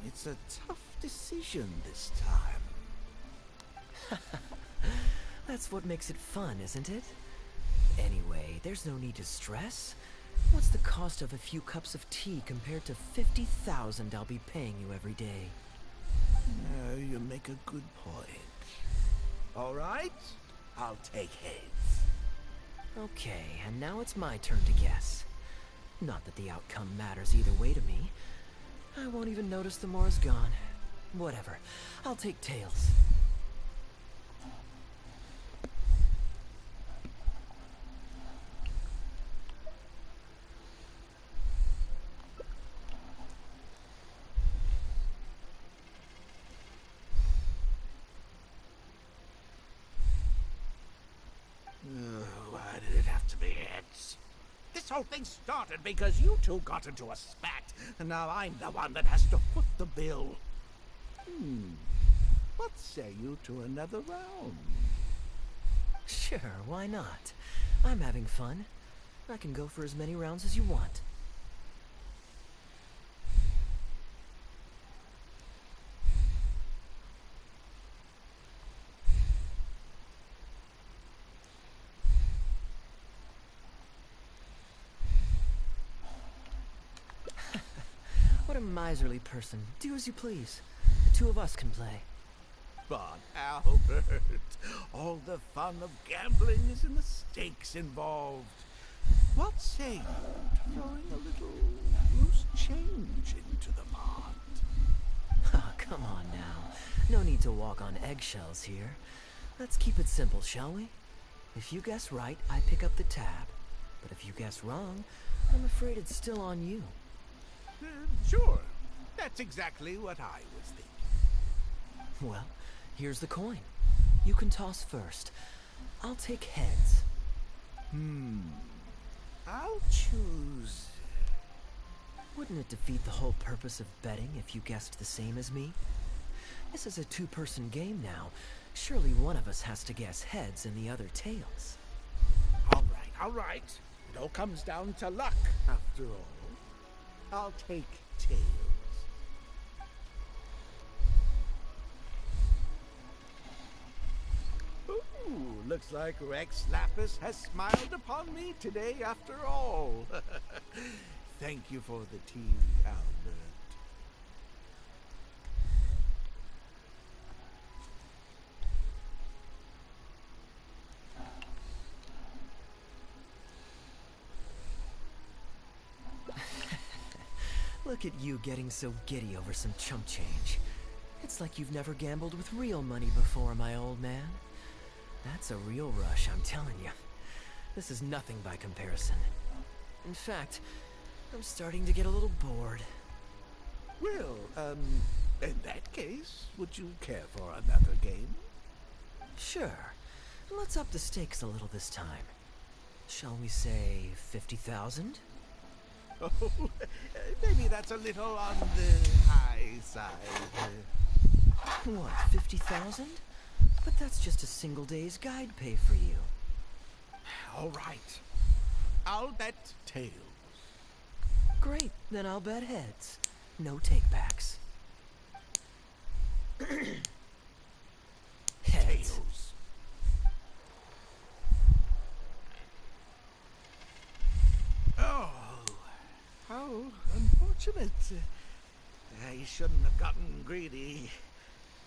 It's a tough decision this time. That's what makes it fun, isn't it? Anyway, there's no need to stress. What's the cost of a few cups of tea compared to 50,000 I'll be paying you every day? You make a good point. All right, I'll take heads. Okay, and now it's my turn to guess. Not that the outcome matters either way to me. I won't even notice the more's gone. Whatever, I'll take tails. Why did it have to be heads? This whole thing started because you two got into a spat, and now I'm the one that has to foot the bill. What say you to another round? Sure, why not? I'm having fun. I can go for as many rounds as you want. miserly person. Do as you please. The two of us can play. But Albert, all the fun of gambling is in the stakes involved. What say you to throwing a little loose change into the pot? Oh, come on now. No need to walk on eggshells here. Let's keep it simple, shall we? If you guess right, I pick up the tab. But if you guess wrong, I'm afraid it's still on you. Sure. That's exactly what I was thinking. Well, here's the coin. You can toss first. I'll take heads. I'll choose... Wouldn't it defeat the whole purpose of betting if you guessed the same as me? This is a two-person game now. Surely one of us has to guess heads and the other tails. All right. It all comes down to luck, after all. I'll take tails. Ooh, looks like Rex Lapis has smiled upon me today after all. Thank you for the tea, Albert. Look at you getting so giddy over some chump change. It's like you've never gambled with real money before, my old man. That's a real rush, I'm telling you. This is nothing by comparison. In fact, I'm starting to get a little bored. Well, in that case, would you care for another game? Sure. Let's up the stakes a little this time. Shall we say 50,000? Oh, maybe that's a little on the high side. What, 50,000? But that's just a single day's guide pay for you. All right. I'll bet tails. Great, then I'll bet heads. No takebacks. Heads. Tails. Oh, how unfortunate. I shouldn't have gotten greedy.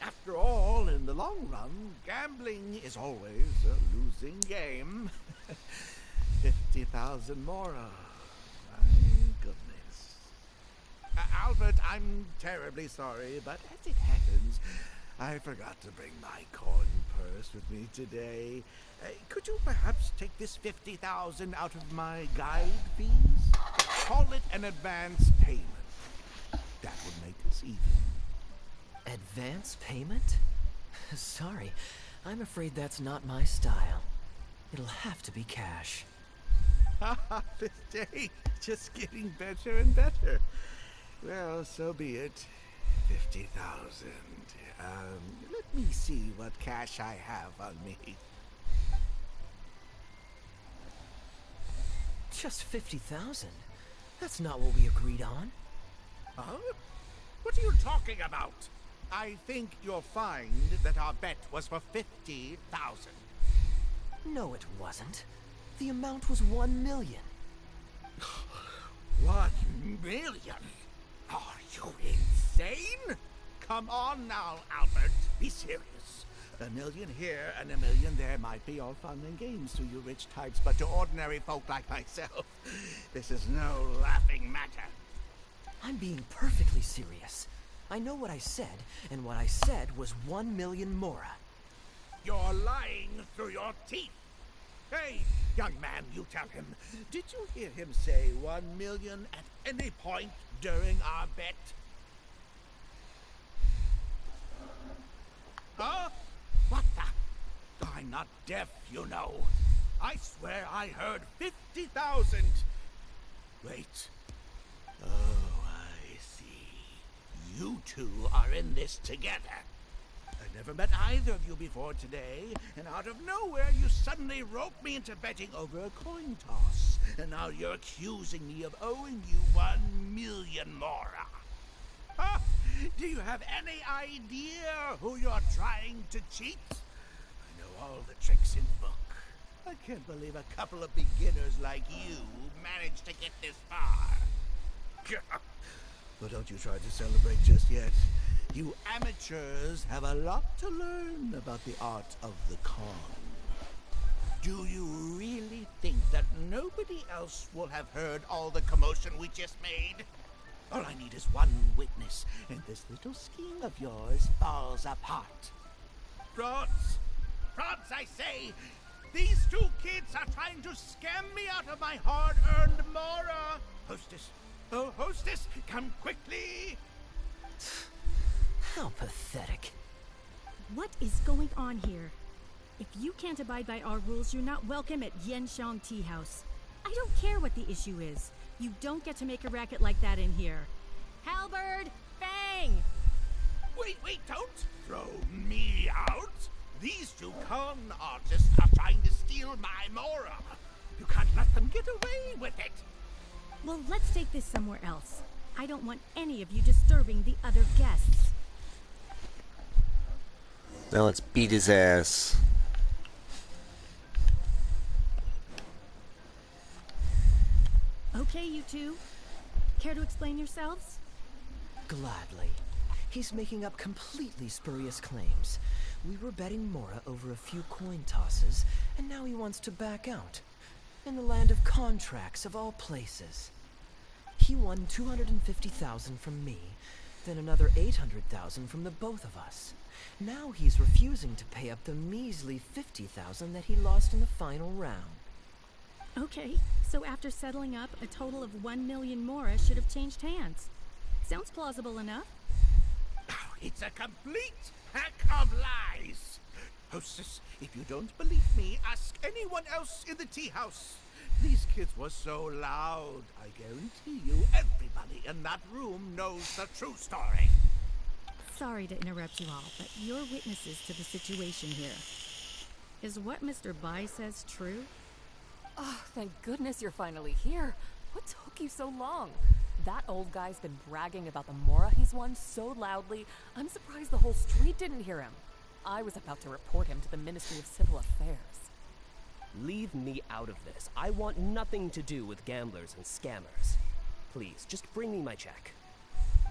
After all, in the long run, gambling is always a losing game. 50,000 more. My goodness. Albert, I'm terribly sorry, but as it happens, I forgot to bring my coin purse with me today. Could you perhaps take this 50,000 out of my guide fees? Call it an advance payment. That would make us even. Advance payment? Sorry, I'm afraid that's not my style. It'll have to be cash. This day just getting better and better. Well, so be it. 50,000. Let me see what cash I have on me. Just 50,000? That's not what we agreed on. Huh? What are you talking about? I think you'll find that our bet was for 50,000. No, it wasn't. The amount was 1 million. 1 million? Are you insane? Come on now, Albert. Be serious. $1 million here and $1 million there might be all fun and games to you rich types, but to ordinary folk like myself, this is no laughing matter. I'm being perfectly serious. I know what I said, and what I said was 1 million mora. You're lying through your teeth. Hey, young man, you tell him. Did you hear him say 1 million at any point during our bet? Huh? What the? I'm not deaf, you know. I swear I heard 50,000. Wait. Oh, I see. You two are in this together. I never met either of you before today, and out of nowhere you suddenly roped me into betting over a coin toss. And now you're accusing me of owing you 1 million mora. Huh? Do you have any idea who you're trying to cheat? I know all the tricks in the book. I can't believe a couple of beginners like you managed to get this far. But don't you try to celebrate just yet. You amateurs have a lot to learn about the art of the con. Do you really think that nobody else will have heard all the commotion we just made? All I need is one witness, and this little scheme of yours falls apart. Franz! Franz, I say! These two kids are trying to scam me out of my hard-earned Mora! Hostess! Oh, hostess, come quickly! How pathetic. What is going on here? If you can't abide by our rules, you're not welcome at Yenshang Tea House. I don't care what the issue is. You don't get to make a racket like that in here. Halberd! Fang! Wait, don't throw me out! These two con artists are trying to steal my Mora! You can't let them get away with it! Well, let's take this somewhere else. I don't want any of you disturbing the other guests. Now let's beat his ass. Okay, you two. Care to explain yourselves? Gladly. He's making up completely spurious claims. We were betting Mora over a few coin tosses, and now he wants to back out. In the land of contracts, of all places. He won 250,000 from me, then another 800,000 from the both of us. Now he's refusing to pay up the measly 50,000 that he lost in the final round. Okay, so after settling up, a total of 1 million Mora should have changed hands. Sounds plausible enough. It's a complete pack of lies! Hostess, if you don't believe me, ask anyone else in the tea house. These kids were so loud, I guarantee you everybody in that room knows the true story. Sorry to interrupt you all, but you're witnesses to the situation here. Is what Mr. Bai says true? Oh, thank goodness you're finally here. What took you so long? That old guy's been bragging about the Mora he's won so loudly, I'm surprised the whole street didn't hear him. I was about to report him to the Ministry of Civil Affairs. Leave me out of this. I want nothing to do with gamblers and scammers. Please, just bring me my check.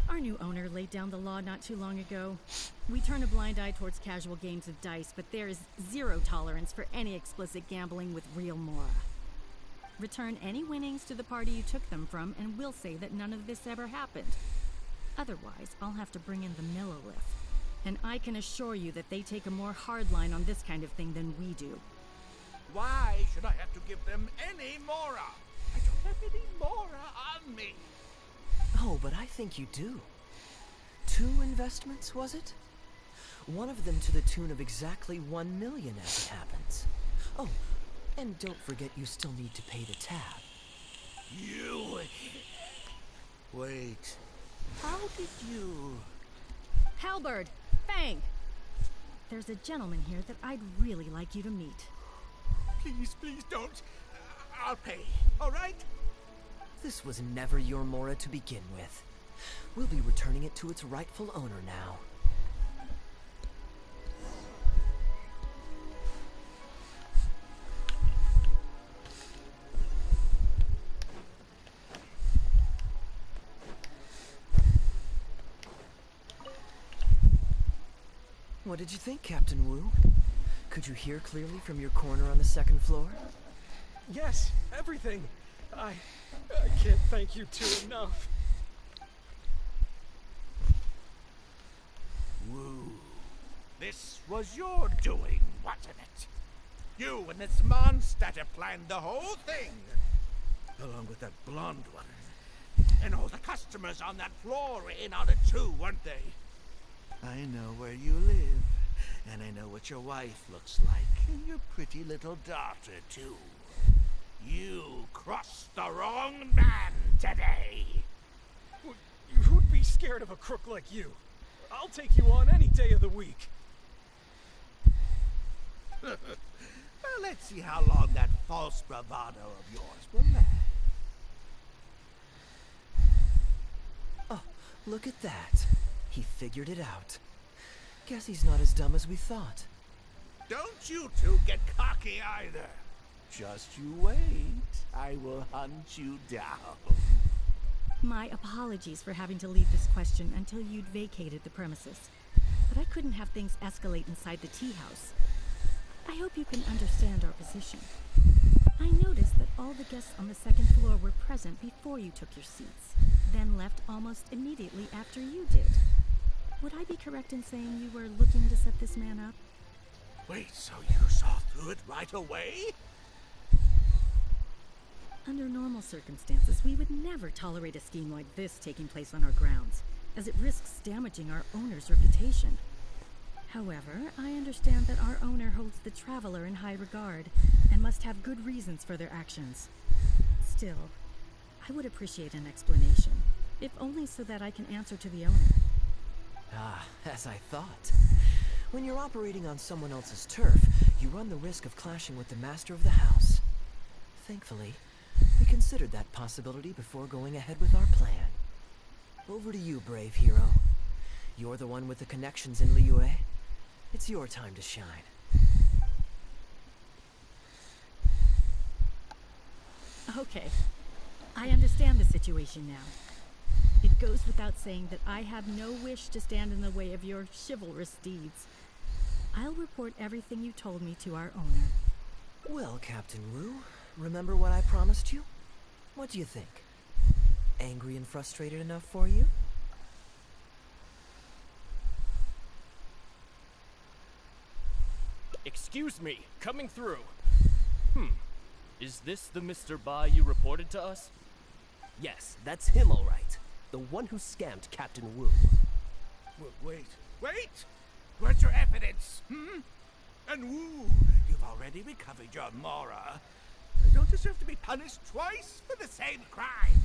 Our new owner laid down the law not too long ago. We turn a blind eye towards casual games of dice, but there is zero tolerance for any explicit gambling with real Mora. Return any winnings to the party you took them from, and we'll say that none of this ever happened. Otherwise, I'll have to bring in the Millilith. And I can assure you that they take a more hard line on this kind of thing than we do. Why should I have to give them any Mora? I don't have any Mora on me. Oh, but I think you do. 2 investments, was it? One of them to the tune of exactly 1 million as it happens. Oh, and don't forget you still need to pay the tab. You... Wait. How did you... Halberd! Fang! There's a gentleman here that I'd really like you to meet. Please don't. I'll pay, all right? This was never your Mora to begin with. We'll be returning it to its rightful owner now. What did you think, Captain Wu? Could you hear clearly from your corner on the 2nd floor? Yes, everything. I can't thank you two enough. Woo. This was your doing, wasn't it? You and this Mondstatter planned the whole thing. Along with that blonde one. And all the customers on that floor were in on it too, weren't they? I know where you live. And I know what your wife looks like. And your pretty little daughter, too. You crossed the wrong man today. Who'd be scared of a crook like you? I'll take you on any day of the week. Well, let's see how long that false bravado of yours will last. Oh, look at that. He figured it out. Guess he's not as dumb as we thought. Don't you two get cocky either. Just you wait. I will hunt you down. My apologies for having to leave this question until you'd vacated the premises. But I couldn't have things escalate inside the tea house. I hope you can understand our position. I noticed that all the guests on the second floor were present before you took your seats, then left almost immediately after you did. Would I be correct in saying you were looking to set this man up? Wait, so you saw through it right away? Under normal circumstances, we would never tolerate a scheme like this taking place on our grounds, as it risks damaging our owner's reputation. However, I understand that our owner holds the Traveler in high regard, and must have good reasons for their actions. Still, I would appreciate an explanation, if only so that I can answer to the owner. Ah, as I thought. When you're operating on someone else's turf, you run the risk of clashing with the master of the house. Thankfully, we considered that possibility before going ahead with our plan. Over to you, brave hero. You're the one with the connections in Liyue. It's your time to shine. Okay, I understand the situation now. It goes without saying that I have no wish to stand in the way of your chivalrous deeds. I'll report everything you told me to our owner. Well, Captain Wu, remember what I promised you? What do you think? Angry and frustrated enough for you? Excuse me, coming through. Is this the Mr. Bai you reported to us? Yes, that's him all right. The one who scammed Captain Wu. Wait! Where's your evidence? And Wu, you've already recovered your Mora. You don't deserve to be punished twice for the same crime.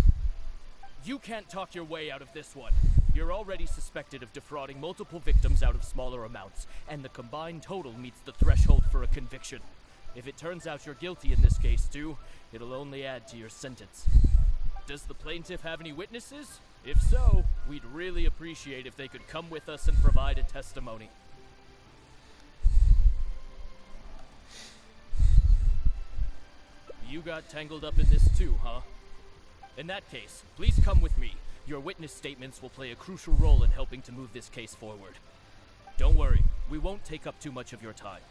You can't talk your way out of this one. You're already suspected of defrauding multiple victims out of smaller amounts, and the combined total meets the threshold for a conviction. If it turns out you're guilty in this case too, it'll only add to your sentence. Does the plaintiff have any witnesses? If so, we'd really appreciate if they could come with us and provide a testimony. You got tangled up in this too, huh? In that case, please come with me. Your witness statements will play a crucial role in helping to move this case forward. Don't worry, we won't take up too much of your time.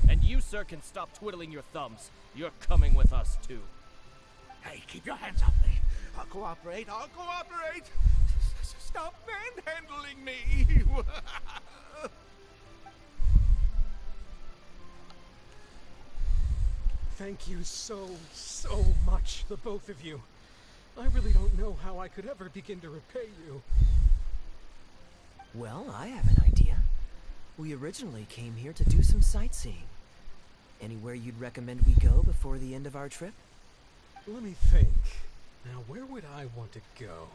And you, sir, can stop twiddling your thumbs. You're coming with us, too. Hey, keep your hands off me. I'll cooperate. Stop manhandling me. Thank you so much, the both of you. I really don't know how I could ever begin to repay you. Well, I have an idea. We originally came here to do some sightseeing. Anywhere you'd recommend we go before the end of our trip? Let me think. Now, where would I want to go?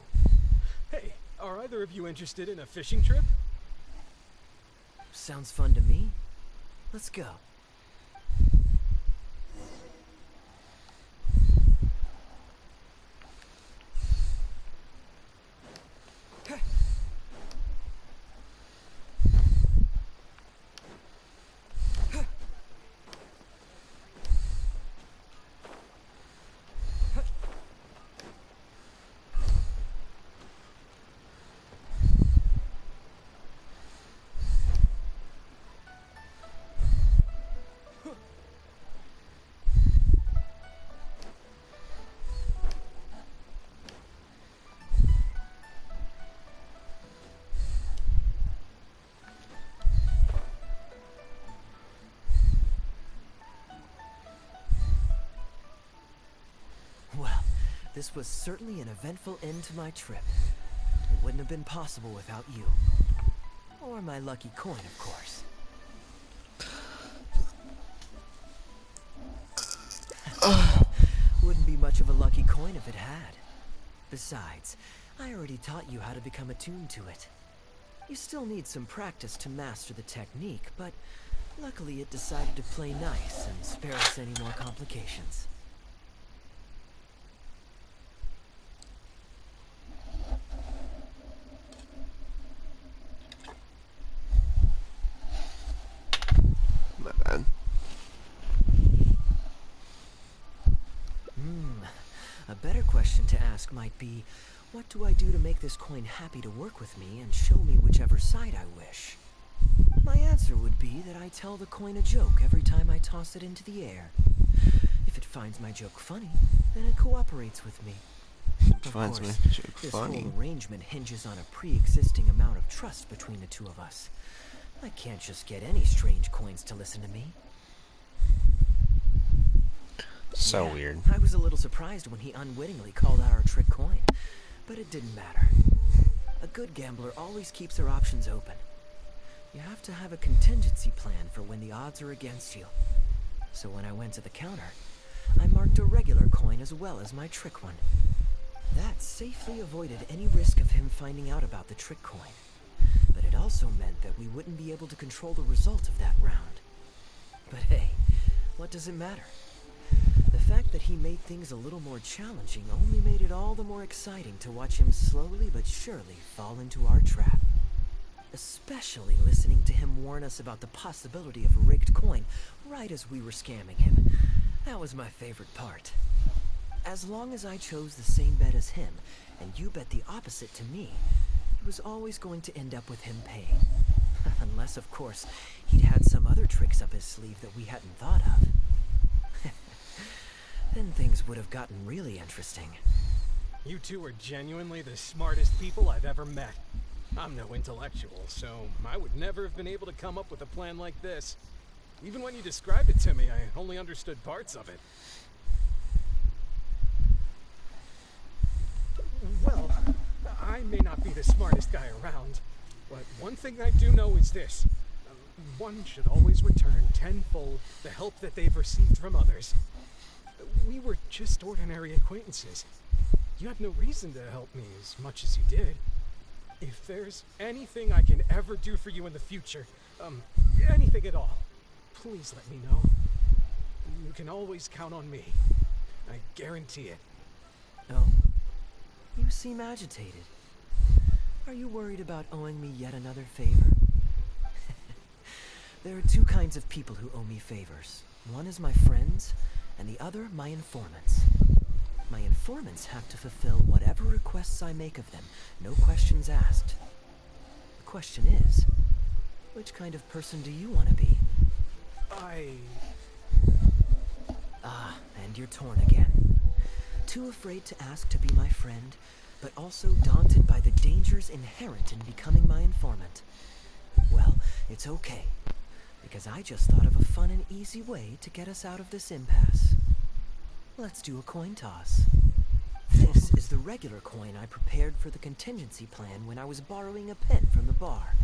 Hey, are either of you interested in a fishing trip? Sounds fun to me. Let's go. Well, this was certainly an eventful end to my trip. It wouldn't have been possible without you. Or my lucky coin, of course. Wouldn't be much of a lucky coin if it had. Besides, I already taught you how to become attuned to it. You still need some practice to master the technique, but luckily it decided to play nice and spare us any more complications. My bad. A better question to ask might be, What do I do to make this coin happy to work with me and show me whichever side I wish? My answer would be that I tell the coin a joke every time I toss it into the air. If it finds my joke funny, then it cooperates with me. Of course, this whole arrangement hinges on a pre-existing amount of trust between the two of us. I can't just get any strange coins to listen to me. So weird. I was a little surprised when he unwittingly called out our trick coin, but it didn't matter. A good gambler always keeps their options open. You have to have a contingency plan for when the odds are against you. So when I went to the counter, I marked a regular coin as well as my trick one. That safely avoided any risk of him finding out about the trick coin. But it also meant that we wouldn't be able to control the result of that round. But hey, what does it matter? The fact that he made things a little more challenging only made it all the more exciting to watch him slowly but surely fall into our trap. Especially listening to him warn us about the possibility of a rigged coin right as we were scamming him. That was my favorite part. As long as I chose the same bet as him, and you bet the opposite to me, it was always going to end up with him paying. Unless, of course, he'd had some other tricks up his sleeve that we hadn't thought of. Then things would have gotten really interesting. You two are genuinely the smartest people I've ever met. I'm no intellectual, so I would never have been able to come up with a plan like this. Even when you described it to me, I only understood parts of it. Well, I may not be the smartest guy around, but one thing I do know is this. One should always return tenfold the help that they've received from others. We were just ordinary acquaintances. You had no reason to help me as much as you did. If there's anything I can ever do for you in the future, anything at all, please let me know. You can always count on me. I guarantee it. Oh? You seem agitated. Are you worried about owing me yet another favor? There are two kinds of people who owe me favors. One is my friends, and the other my informants. My informants have to fulfill whatever requests I make of them, no questions asked. The question is, which kind of person do you want to be? Ah, and you're torn again. Too afraid to ask to be my friend, but also daunted by the dangers inherent in becoming my informant. Well, it's okay, because I just thought of a fun and easy way to get us out of this impasse. Let's do a coin toss. This is the regular coin I prepared for the contingency plan when I was borrowing a pen from the bar.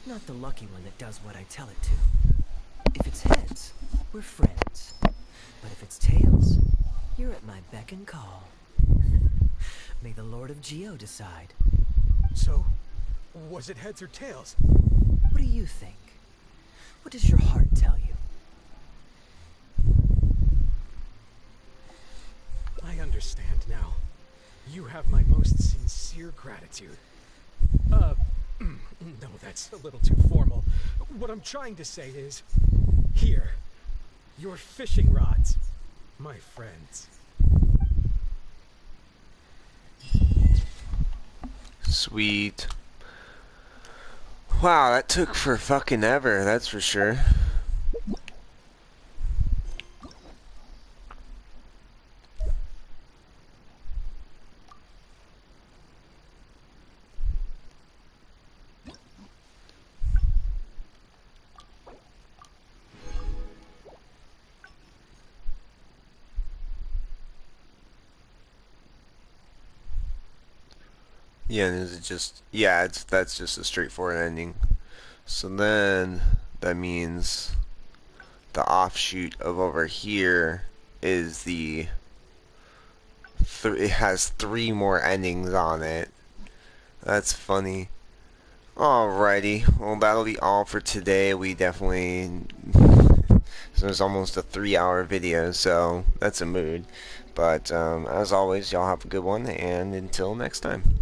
Not the lucky one that does what I tell it to. If it's heads, we're friends. But if it's tails, you're at my beck and call. May the Lord of Geo decide. So, was it heads or tails? What do you think? What does your heart tell you? I understand now. You have my most sincere gratitude. No, that's a little too formal. What I'm trying to say is, here, your fishing rods, my friends. Sweet. Wow, that took for fucking ever, that's for sure. Yeah, and is it just, yeah, that's just a straightforward ending. So then that means the offshoot of over here is it has 3 more endings on it. That's funny. Alrighty, well that'll be all for today. We definitely, so it's almost a 3-hour video, so that's a mood. But as always, y'all have a good one, and until next time.